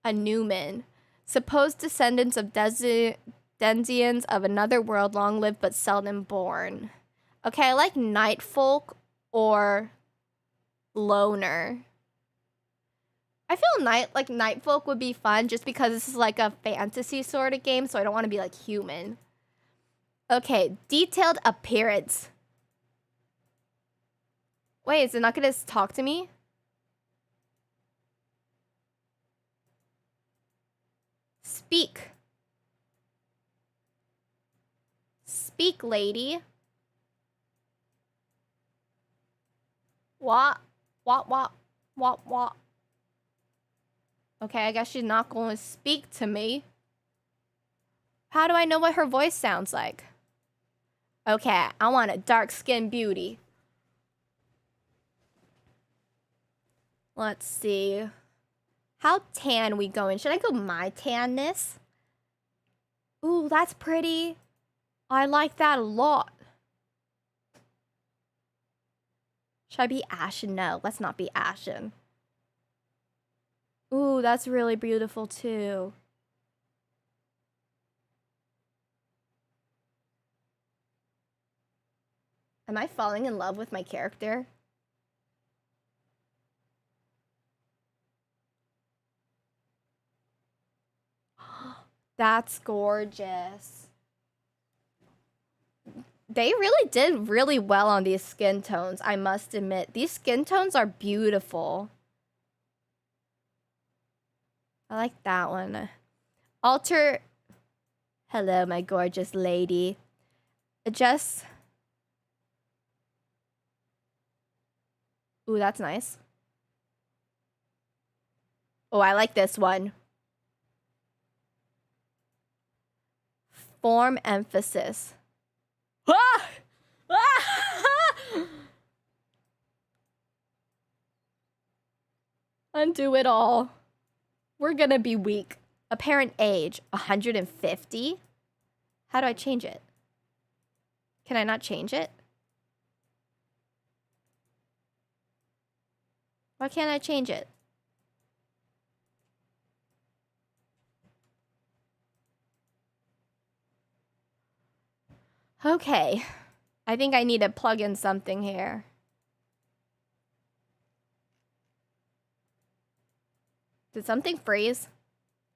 A Newman. Supposed descendants of Denzians of another world, long lived but seldom born. Okay, I like night folk or loner. I feel night folk would be fun just because this is like a fantasy sort of game, so I don't want to be like human. Okay, detailed appearance. Wait, is it not going to talk to me? Speak. Speak, lady. What? What? Okay, I guess she's not going to speak to me. How do I know what her voice sounds like? Okay, I want a dark-skinned beauty. Let's see. How tan we going? Should I go my tanness? Ooh, that's pretty. I like that a lot. Should I be ashen? No, let's not be ashen. Ooh, that's really beautiful too. Am I falling in love with my character? That's gorgeous. They really did really well on these skin tones, I must admit. These skin tones are beautiful. I like that one. Alter. Hello, my gorgeous lady. Adjust. Ooh, that's nice. Oh, I like this one. Form emphasis. Ah! Ah! Undo it all. We're gonna be weak. Apparent age, 150? How do I change it? Can I not change it? Why can't I change it? Okay. I think I need to plug in something here. Did something freeze?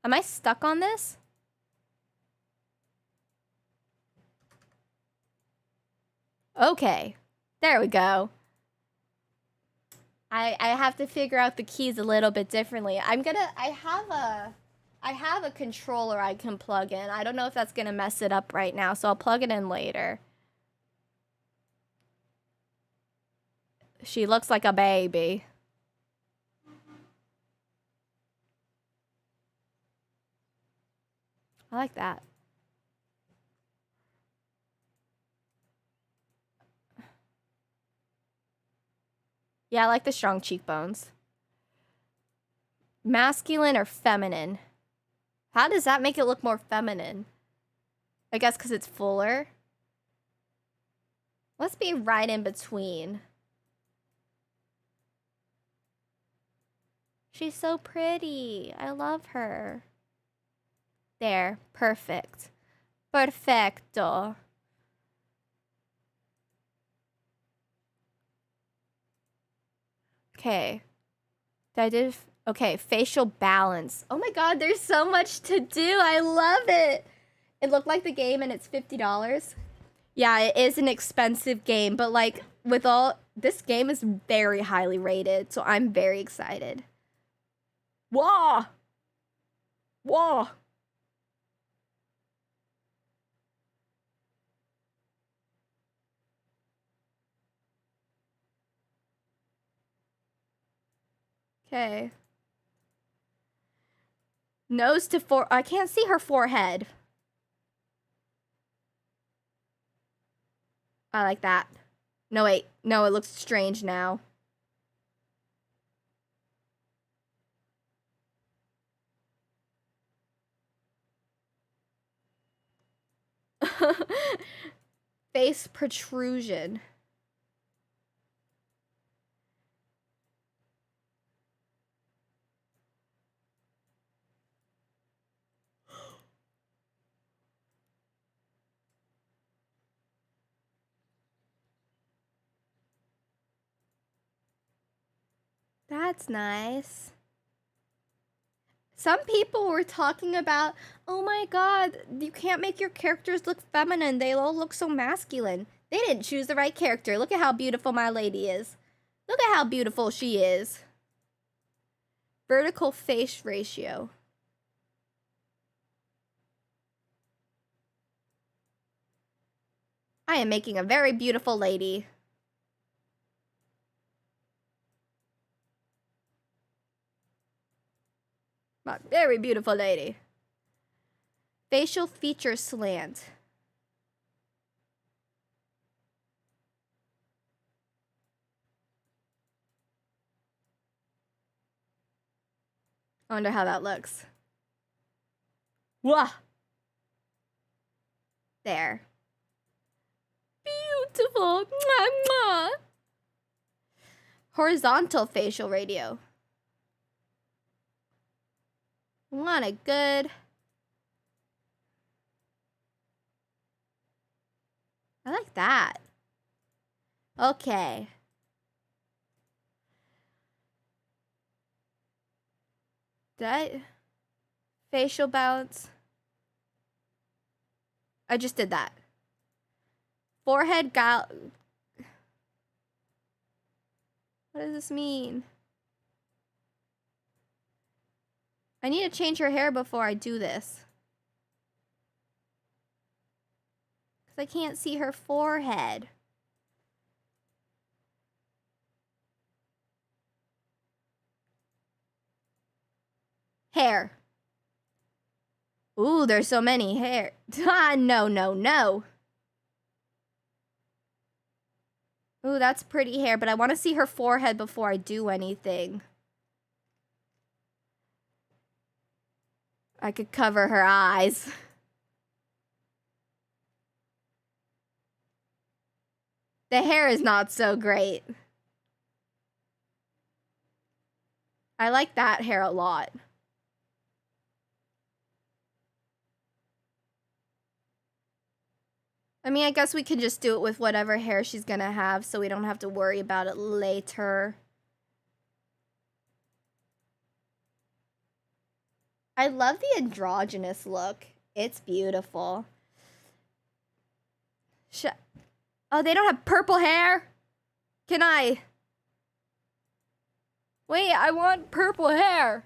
Am I stuck on this? Okay. There we go. I have to figure out the keys a little bit differently. I have a controller I can plug in. I don't know if that's gonna mess it up right now, so I'll plug it in later. She looks like a baby. I like that. Yeah, I like the strong cheekbones. Masculine or feminine? How does that make it look more feminine? I guess because it's fuller. Let's be right in between. She's so pretty. I love her. There. Perfect. Perfecto. Okay. Okay, facial balance. Oh my god, there's so much to do. I love it. It looked like the game and it's $50. Yeah, it is an expensive game, but like with all this game is very highly rated, so I'm very excited. Whoa! Whoa! Okay. Nose to I can't see her forehead. I like that. No, wait. No, it looks strange now. Face protrusion. That's nice. Some people were talking about, oh my god, you can't make your characters look feminine. They all look so masculine. They didn't choose the right character. Look at how beautiful my lady is. Look at how beautiful she is. Vertical face ratio. I am making a very beautiful lady. A very beautiful lady. Facial feature slant. I wonder how that looks. Wah! There. Beautiful. Mwah, mwah. Horizontal facial radio. Want a good... I like that. Okay. That facial bounce. I just did that. Forehead gal. What does this mean? I need to change her hair before I do this. Because I can't see her forehead. Hair. Ooh, there's so many hair. Ah, no, no, no. Ooh, that's pretty hair, but I want to see her forehead before I do anything. I could cover her eyes. The hair is not so great. I like that hair a lot. I mean, I guess we could just do it with whatever hair she's gonna have so we don't have to worry about it later. I love the androgynous look. It's beautiful. Oh, they don't have purple hair? Can I? Wait, I want purple hair.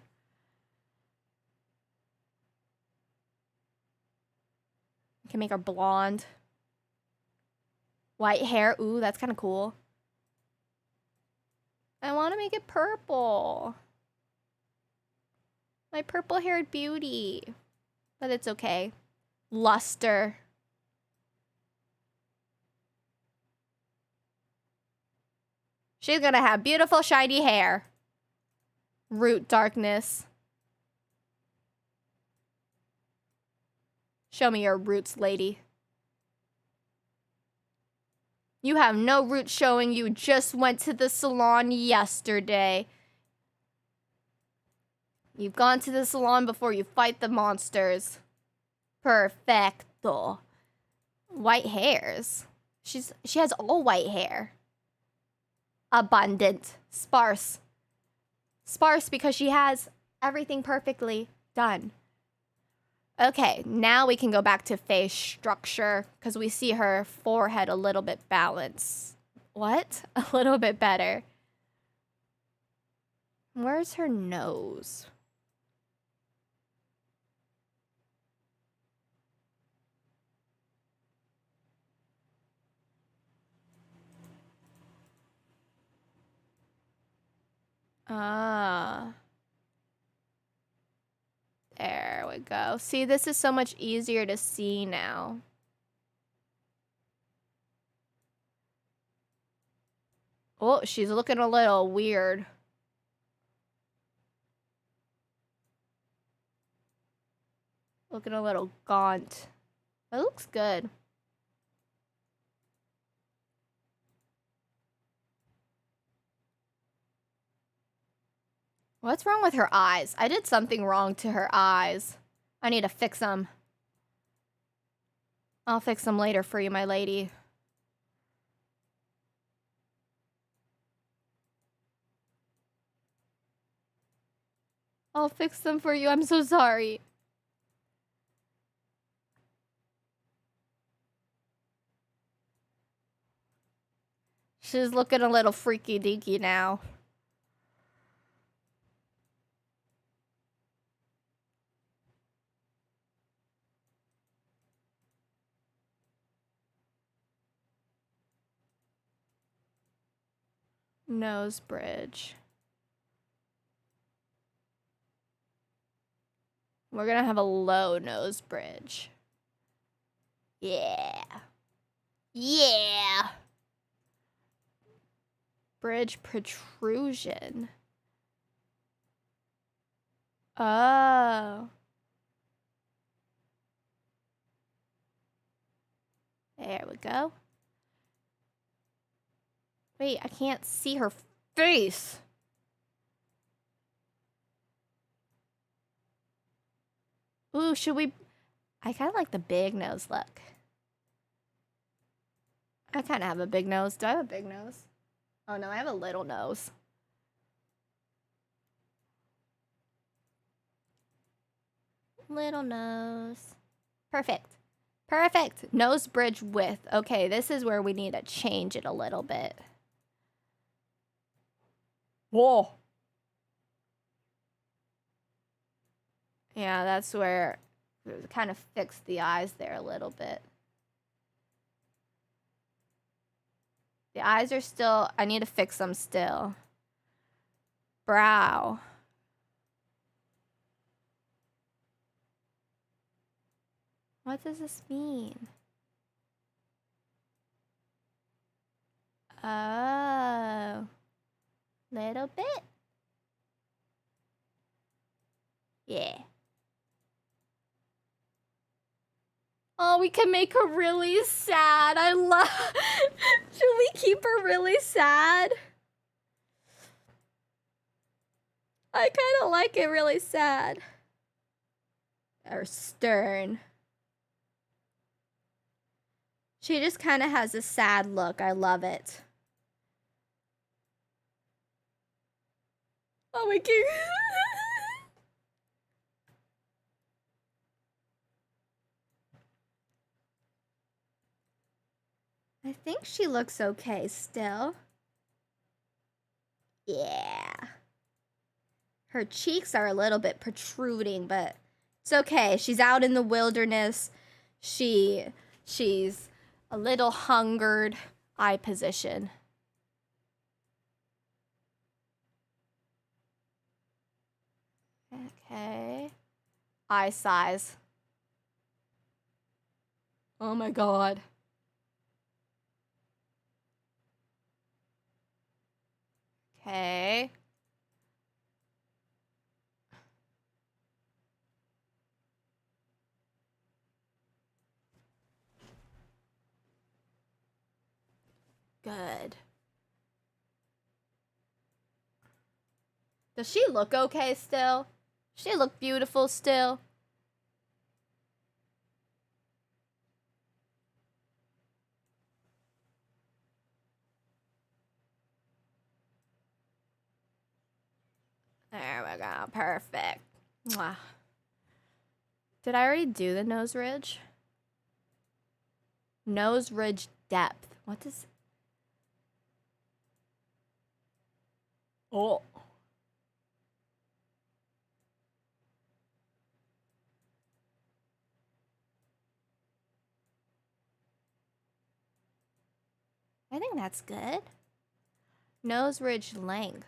I can make her blonde. White hair. Ooh, that's kind of cool. I want to make it purple. My purple-haired beauty. But it's okay. Luster. She's gonna have beautiful, shiny hair. Root darkness. Show me your roots, lady. You have no roots showing. You just went to the salon yesterday. You've gone to the salon before you fight the monsters. Perfecto. White hairs. She has all white hair. Abundant. Sparse. Sparse because she has everything perfectly done. Okay, now we can go back to face structure because we see her forehead a little bit balanced. What? A little bit better. Where's her nose? Ah. There we go. See, this is so much easier to see now. Oh, she's looking a little weird. Looking a little gaunt. It looks good. What's wrong with her eyes? I did something wrong to her eyes. I need to fix them. I'll fix them later for you, my lady. I'll fix them for you. I'm so sorry. She's looking a little freaky deaky now. Nose bridge. We're gonna have a low nose bridge. Yeah. Yeah. Bridge protrusion. Oh. There we go. Wait, I can't see her face. Ooh, should we... I kind of like the big nose look. I kind of have a big nose. Do I have a big nose? Oh no, I have a little nose. Little nose. Perfect. Perfect. Nose bridge width. Okay, this is where we need to change it a little bit. Whoa. Yeah, that's where kind of fix the eyes there a little bit. The eyes are still, I need to fix them still. Brow. What does this mean? Oh. Little bit. Yeah. Oh, we can make her really sad. I love... Should we keep her really sad? I kind of like it really sad. Or stern. She just kind of has a sad look. I love it. Oh, we can... I think she looks okay still. Yeah. Her cheeks are a little bit protruding, but it's okay. She's out in the wilderness. She's a little hungered. Eye position. Okay. Eye size. Oh my god. Okay. Good. Does she look okay still? She look beautiful still? There we go. Perfect. Mwah. Did I already do the nose ridge? Nose ridge depth. What does... Oh. I think that's good. Nose ridge length.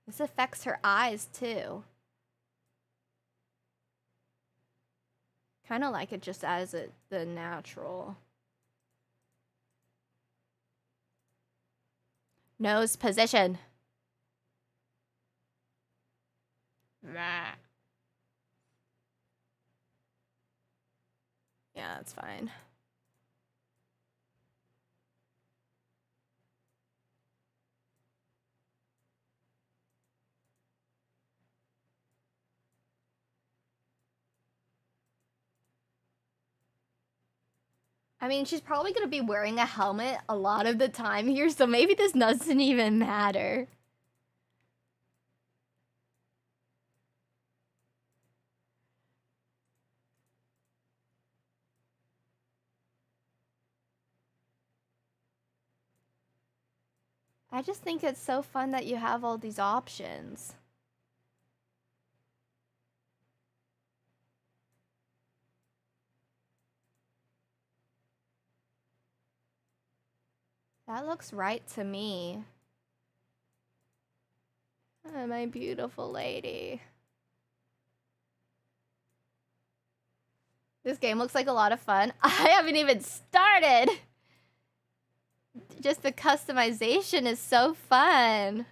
This affects her eyes too. Kind of like it just as the natural. Nose position. Nah. Yeah, that's fine. I mean, she's probably gonna be wearing a helmet a lot of the time here, so maybe this doesn't even matter. I just think it's so fun that you have all these options. That looks right to me. Oh, my beautiful lady. This game looks like a lot of fun. I haven't even started. Just the customization is so fun.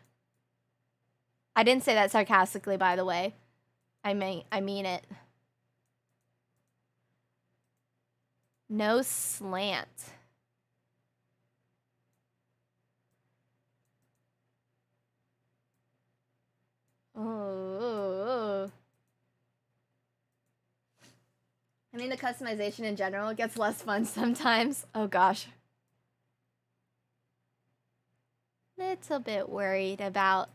I didn't say that sarcastically, by the way. I mean it. No slant. Oh. I mean, the customization in general gets less fun sometimes. Oh gosh. Little bit worried about.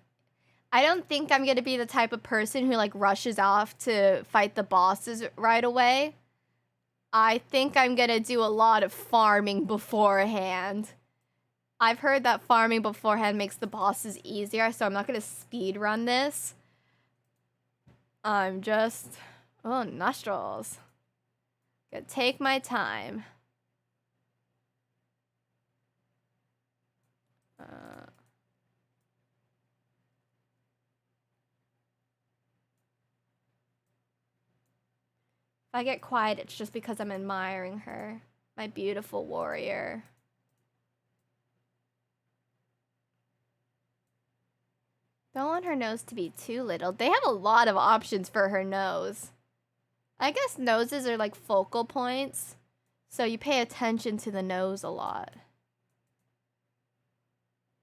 I don't think I'm gonna be the type of person who like rushes off to fight the bosses right away. I think I'm gonna do a lot of farming beforehand. I've heard that farming beforehand makes the bosses easier, so I'm not gonna speed run this. I'm just... Oh, nostrils. Gonna take my time. If I get quiet, it's just because I'm admiring her. My beautiful warrior. Don't want her nose to be too little. They have a lot of options for her nose. I guess noses are like focal points, so you pay attention to the nose a lot.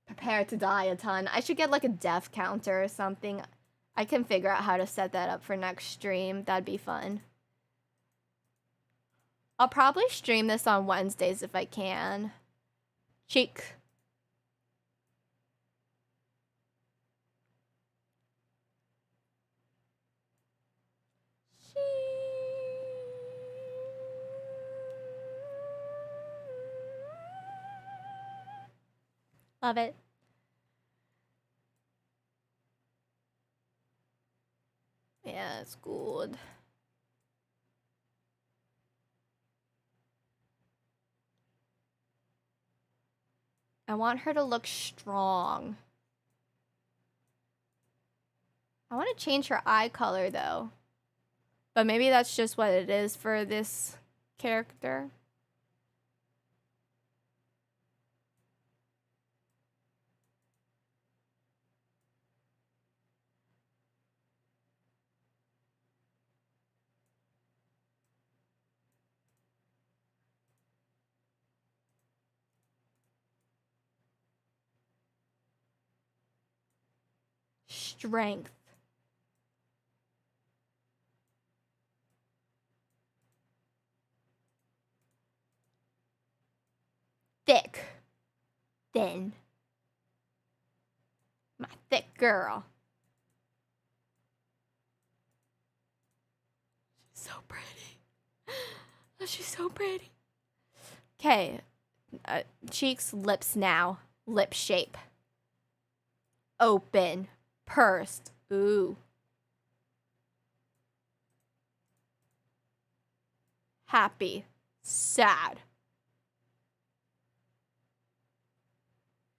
Prepare to die a ton. I should get like a death counter or something. I can figure out how to set that up for next stream. That'd be fun. I'll probably stream this on Wednesdays if I can. Cheek. Love it. Yeah, it's good. I want her to look strong. I want to change her eye color though. But maybe that's just what it is for this character. Strength. Thick. Thin. My thick girl. She's so pretty. Oh, she's so pretty. Okay. Cheeks, lips now. Lip shape. Open. Pursed. Ooh. Happy. Sad.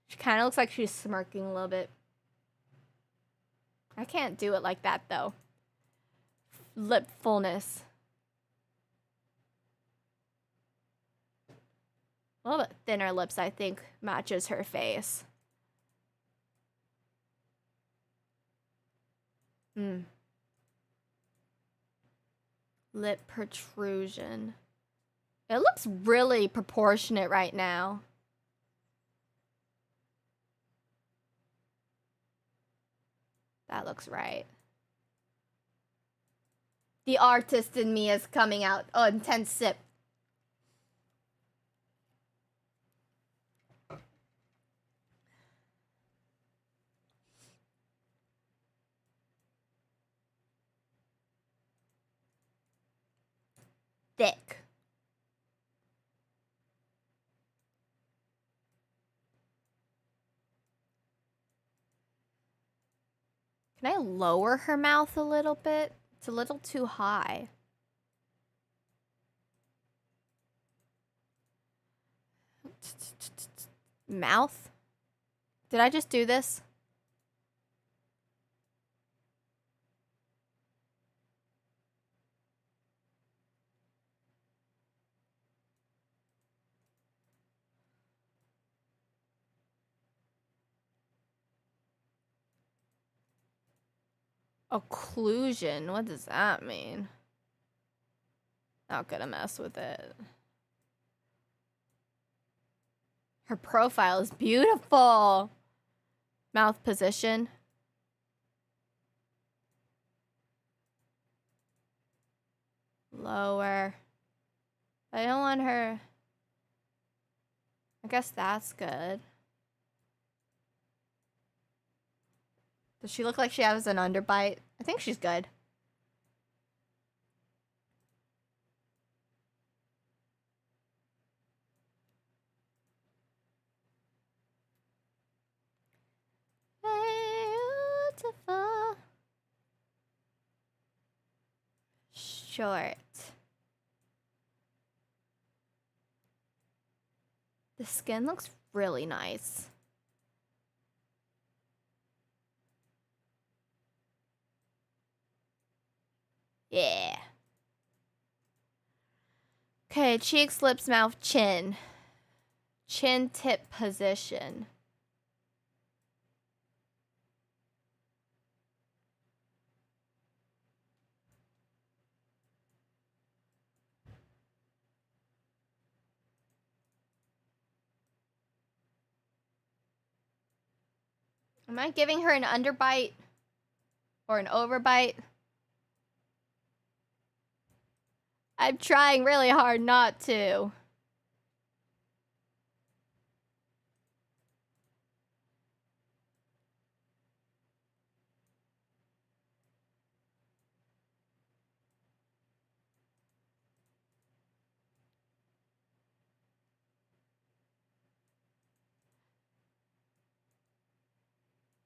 She kind of looks like she's smirking a little bit. I can't do it like that, though. Lip fullness. A little bit thinner lips, I think, matches her face. Lip protrusion. It looks really proportionate right now. That looks right. The artist in me is coming out. Oh, intense sip. Thick. Can I lower her mouth a little bit? It's a little too high. Mouth? Did I just do this? Occlusion. What does that mean? Not gonna mess with it. Her profile is beautiful. Mouth position. Lower. I don't want her. I guess that's good. Does she look like she has an underbite? I think she's good. Beautiful. Short. The skin looks really nice. Yeah. Okay, cheeks, lips, mouth, chin. Chin tip position. Am I giving her an underbite or an overbite? I'm trying really hard not to.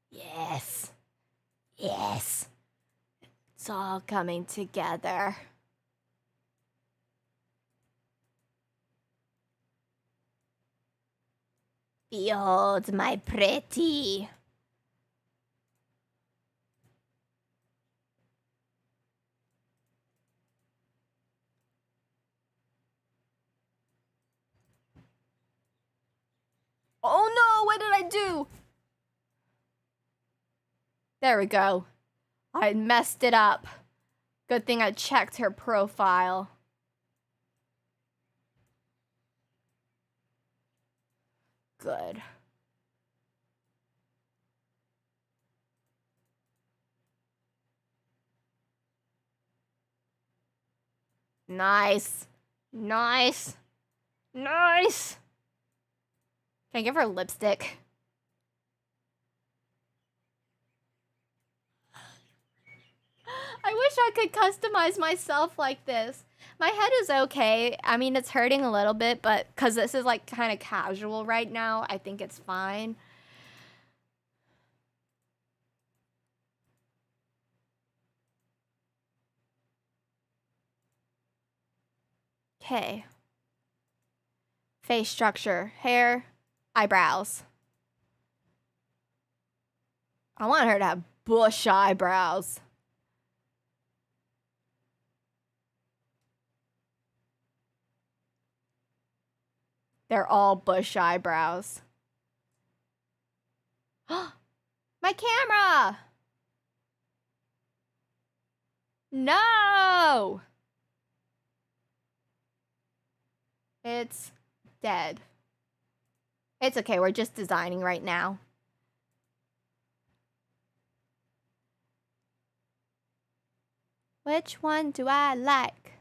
Yes. Yes. It's all coming together. Behold, my pretty. Oh no, what did I do? There we go. I messed it up. Good thing I checked her profile. Good. Nice. Nice. Nice. Can I give her lipstick? I wish I could customize myself like this. My head is okay. I mean, it's hurting a little bit, but because this is like kind of casual right now, I think it's fine. Okay. Face structure, hair, eyebrows. I want her to have bush eyebrows. They're all bush eyebrows. My camera! No! It's dead. It's okay, we're just designing right now. Which one do I like?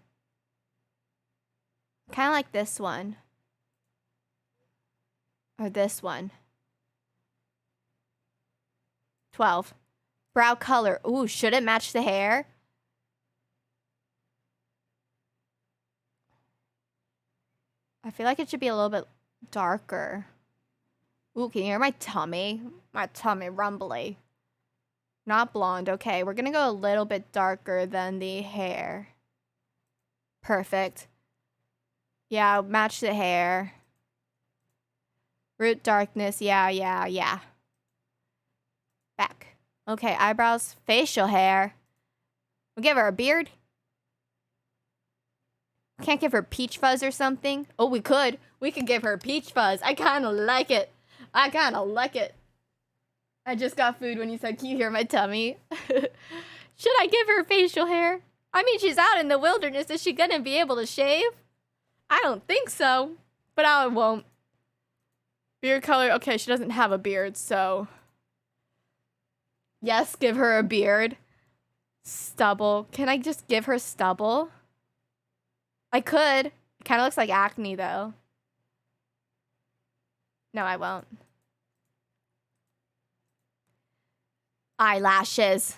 Kind of like this one. Or this one. 12. Brow color. Ooh, should it match the hair? I feel like it should be a little bit darker. Ooh, can you hear my tummy? My tummy rumbly. Not blonde. Okay, we're gonna go a little bit darker than the hair. Perfect. Yeah, match the hair. Root darkness. Yeah. Back. Okay, eyebrows, facial hair. We'll give her a beard. Can't give her peach fuzz or something. Oh, we could. We could give her peach fuzz. I kind of like it. I just got food when you said, can you hear my tummy? Should I give her facial hair? I mean, she's out in the wilderness. Is she gonna be able to shave? I don't think so, but I won't. Beard color. Okay, she doesn't have a beard, so. Yes, give her a beard. Stubble. Can I just give her stubble? I could. It kind of looks like acne, though. No, I won't. Eyelashes.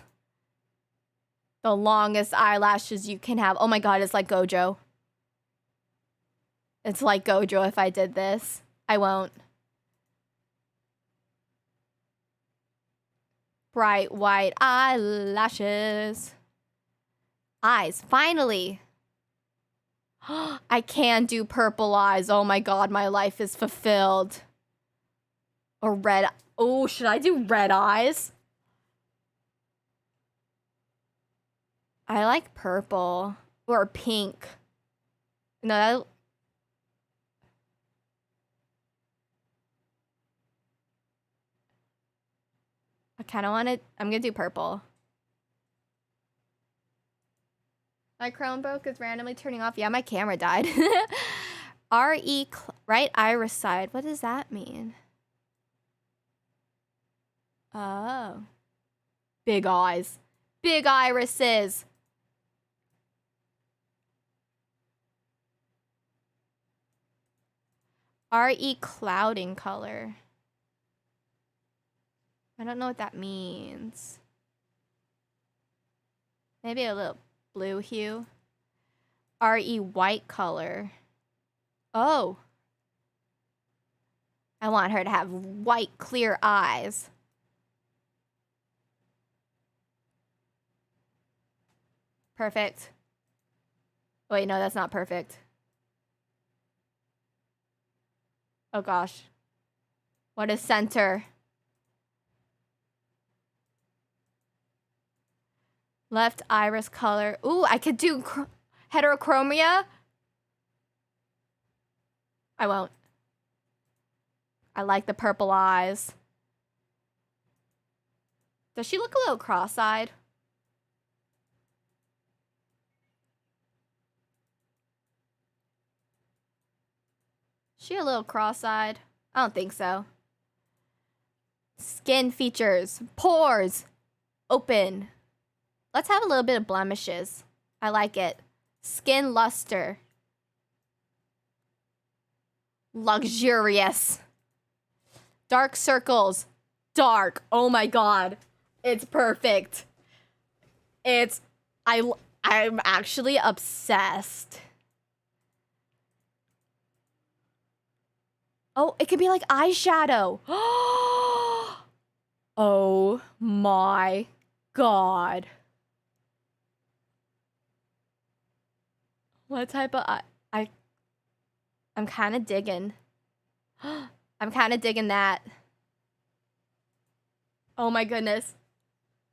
The longest eyelashes you can have. Oh my god, it's like Gojo. It's like Gojo if I did this. I won't. Bright white eyelashes. Eyes, finally. I can do purple eyes. Oh my god, my life is fulfilled. Or red. Oh, should I do red eyes? I like purple. Or pink. No, that... I kind of want to... I'm going to do purple. My Chromebook is randomly turning off. Yeah, my camera died. Right iris side. What does that mean? Oh. Big eyes. Big irises. RE clouding color. I don't know what that means. Maybe a little blue hue. RE white color. Oh. I want her to have white, clear eyes. Perfect. Wait, no, that's not perfect. Oh gosh. What is center? Left iris color. Ooh, I could do heterochromia. I won't. I like the purple eyes. Does she look a little cross-eyed? She a little cross-eyed? I don't think so. Skin features. Pores. Open. Let's have a little bit of blemishes. I like it. Skin luster. Luxurious. Dark circles. Dark. Oh my god. It's perfect. I'm actually obsessed. Oh, it could be like eyeshadow. Oh my god. What type of I'm kind of digging. I'm kind of digging that. Oh my goodness.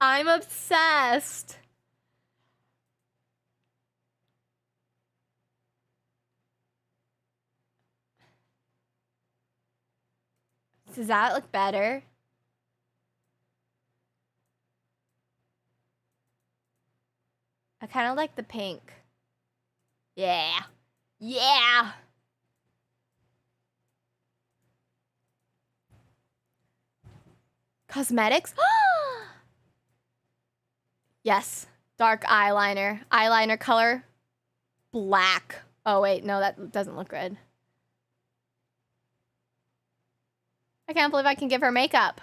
I'm obsessed. Does that look better? I kind of like the pink. Yeah. Yeah. Cosmetics? Yes. Dark eyeliner. Eyeliner color. Black. Oh, wait. No, that doesn't look good. I can't believe I can give her makeup.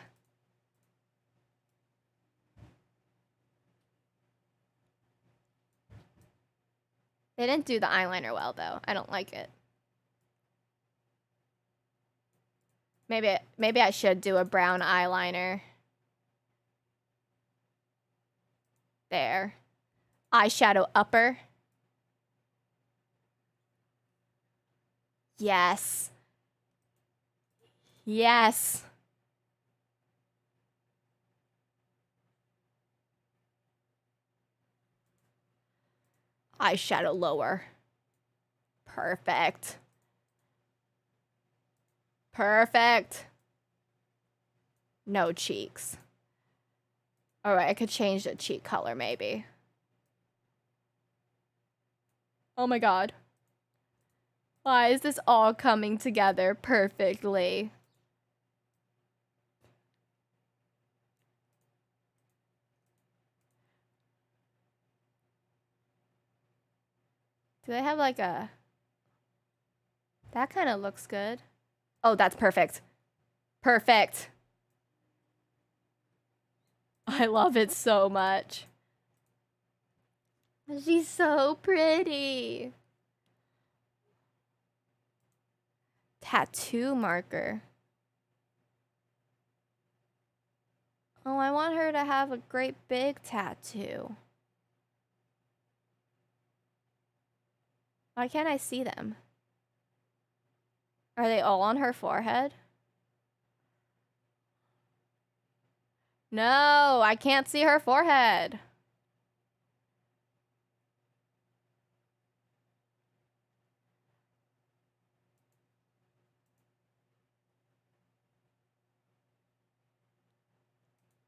They didn't do the eyeliner well, though. I don't like it. Maybe I should do a brown eyeliner. There. Eyeshadow upper. Yes. Yes. Eyeshadow lower. Perfect. Perfect. No cheeks. Alright, I could change the cheek color maybe. Oh my god. Why is this all coming together perfectly? Do they have like a... That kind of looks good. Oh, that's perfect. Perfect. I love it so much. She's so pretty. Tattoo marker. Oh, I want her to have a great big tattoo. Why can't I see them? Are they all on her forehead? No, I can't see her forehead.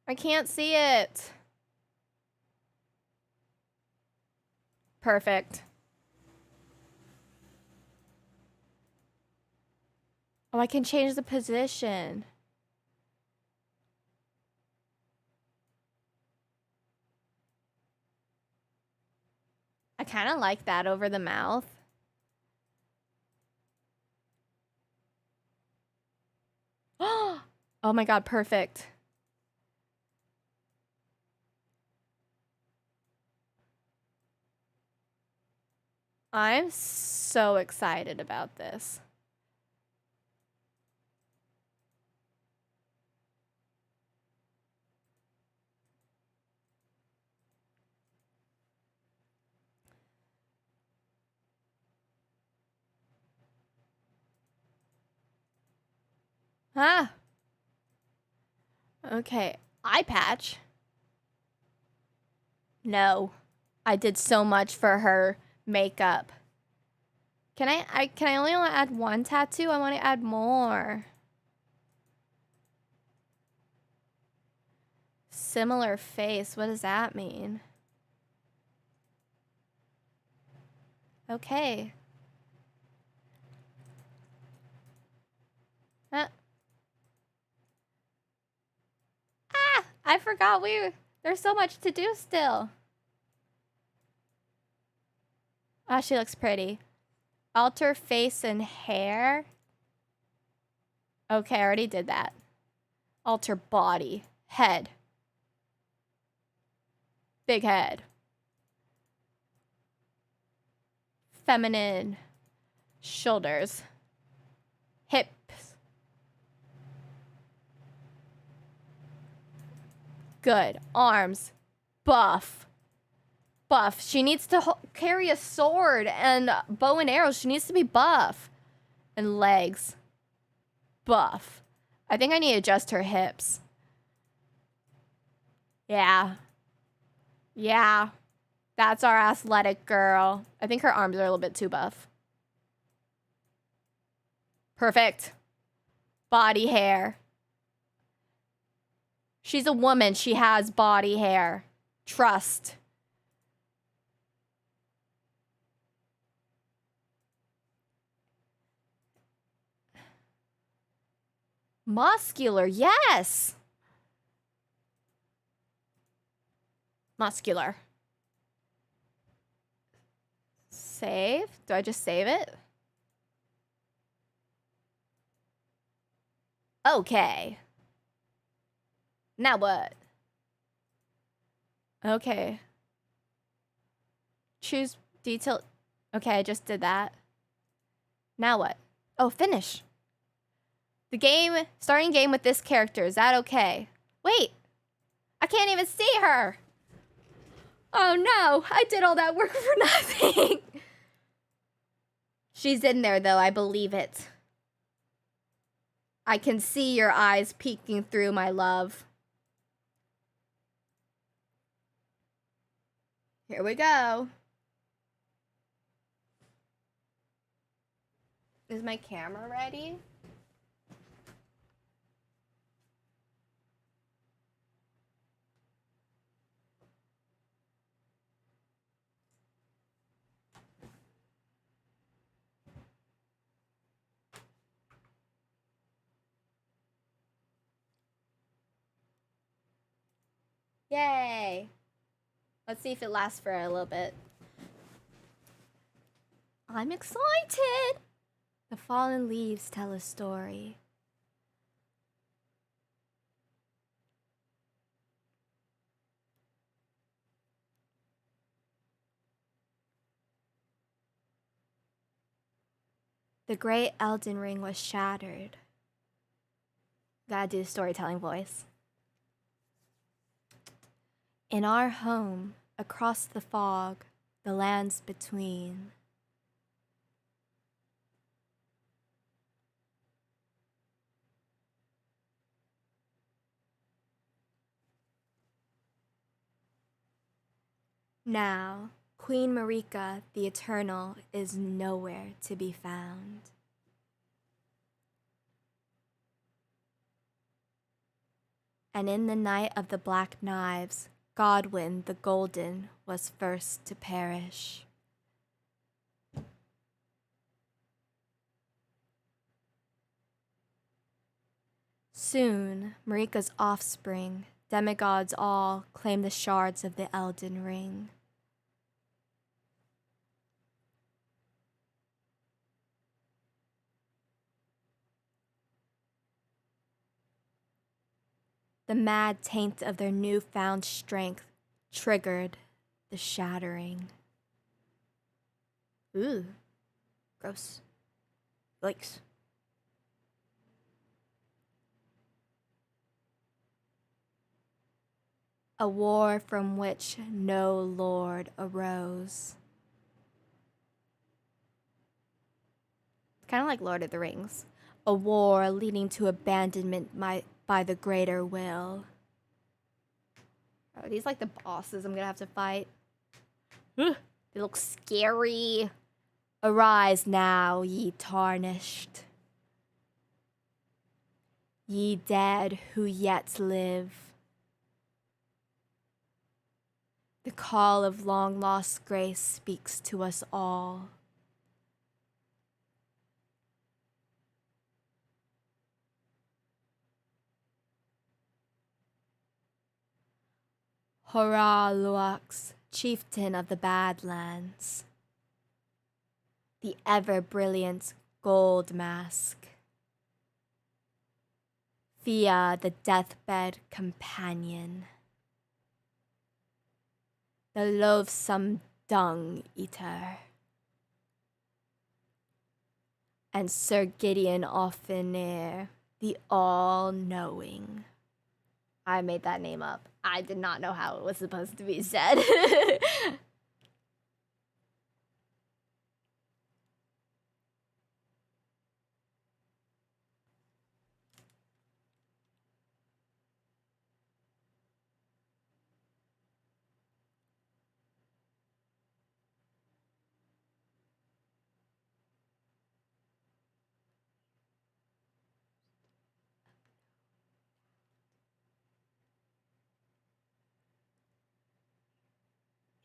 I can't see it. Perfect. Oh, I can change the position. I kind of like that over the mouth. Oh my god, perfect. I'm so excited about this. Ah. Okay, eye patch. No. I did so much for her makeup. Can I only add one tattoo? I want to add more. Similar face. What does that mean? Okay. I forgot there's so much to do still. Ah, she looks pretty. Alter face and hair. Okay, I already did that. Alter body. Head. Big head. Feminine. Shoulders. Hips. Good. Arms. Buff. Buff. She needs to carry a sword and bow and arrows. She needs to be buff. And legs. Buff. I think I need to adjust her hips. Yeah. Yeah. That's our athletic girl. I think her arms are a little bit too buff. Perfect. Body hair. She's a woman. She has body hair. Trust. Muscular, yes. Muscular. Save? Do I just save it? Okay. Now what? Okay. Choose detail. Okay, I just did that. Now what? Oh, finish. The game, starting game with this character. Is that okay? Wait. I can't even see her. Oh no, I did all that work for nothing. She's in there though, I believe it. I can see your eyes peeking through, my love. Here we go. Is my camera ready? Yay! Let's see if it lasts for a little bit. I'm excited! The fallen leaves tell a story. The great Elden Ring was shattered. Gotta do the storytelling voice. In our home, across the fog, the lands between. Now, Queen Marika, the Eternal, is nowhere to be found. And in the night of the Black Knives, Godwyn the Golden was first to perish. Soon, Marika's offspring, demigods all, claim the shards of the Elden Ring. The mad taint of their newfound strength triggered the shattering. Ooh, gross. Yikes. A war from which no lord arose. Kind of like Lord of the Rings. A war leading to abandonment by the greater will. Are these like the bosses I'm gonna have to fight? Ugh, they look scary. Arise now, ye tarnished. Ye dead who yet live. The call of long-lost grace speaks to us all. Horaluax, chieftain of the Badlands. The ever-brilliant Gold Mask. Fia, the deathbed companion. The loathsome dung eater. And Sir Gideon Offenir, the all-knowing. I made that name up. I did not know how it was supposed to be said.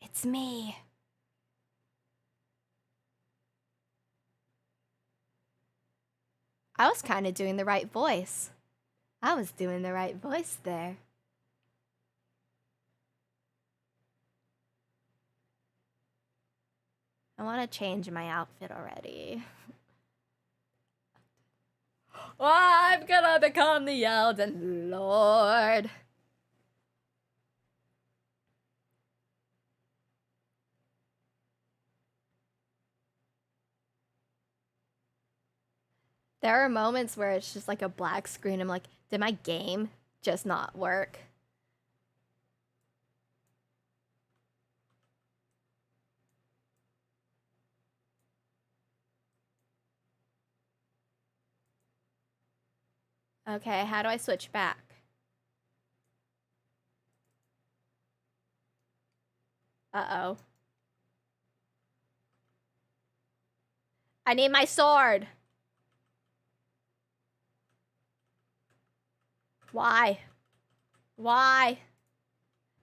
It's me. I was kind of doing the right voice. I was doing the right voice there. I want to change my outfit already. Oh, I'm gonna become the Elden Lord. There are moments where it's just like a black screen. I'm like, did my game just not work? Okay, how do I switch back? Uh-oh. I need my sword. Why? Why?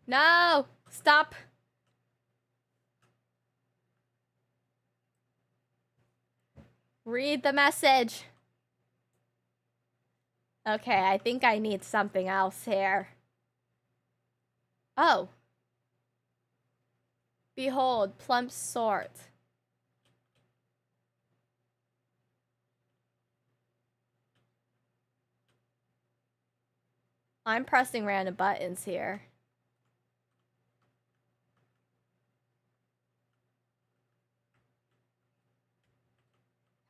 No! Stop! Read the message. Okay, I think I need something else here. Oh. Behold, plump sword. I'm pressing random buttons here.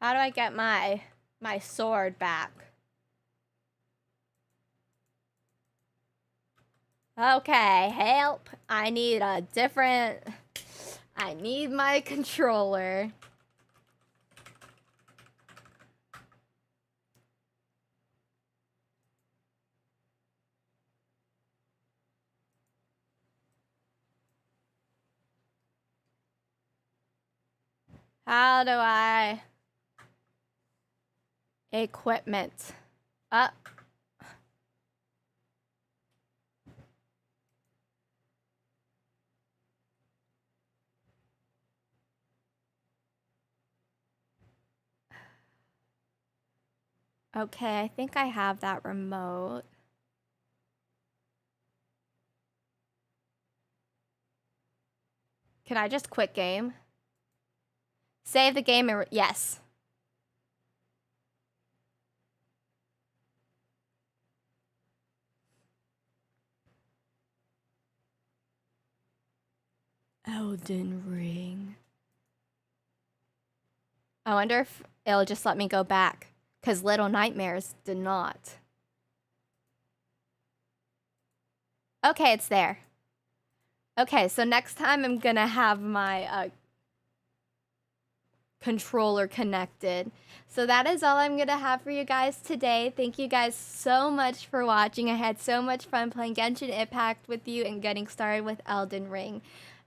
How do I get my sword back? Okay, help. I need my controller. How do I... Equipment. Okay, I think I have that remote. Can I just quit game? Save the game and yes. Elden Ring. I wonder if it'll just let me go back, because Little Nightmares did not. Okay, it's there. Okay, so next time I'm gonna have my controller connected. So that is all I'm gonna have for you guys today. Thank you guys so much for watching. I had so much fun playing Genshin Impact with you and getting started with Elden Ring.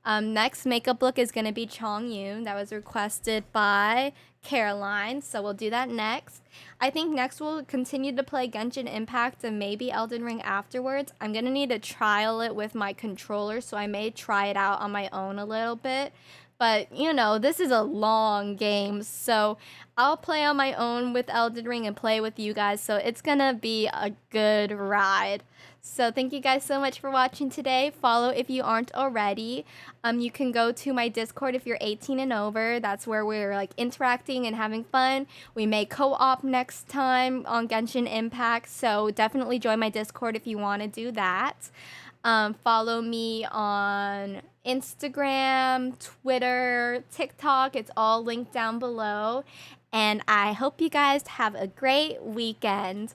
Next makeup look is gonna be Chongyun. That was requested by Caroline, so we'll do that next. I think next we'll continue to play Genshin Impact and maybe Elden Ring afterwards. I'm gonna need to trial it with my controller, so I may try it out on my own a little bit. But, you know, this is a long game, so I'll play on my own with Elden Ring and play with you guys, so it's gonna be a good ride. So thank you guys so much for watching today. Follow if you aren't already. You can go to my Discord if you're 18 and over. That's where we're like interacting and having fun. We may co-op next time on Genshin Impact, so definitely join my Discord if you want to do that. Follow me on Instagram, Twitter, TikTok. It's all linked down below. And I hope you guys have a great weekend.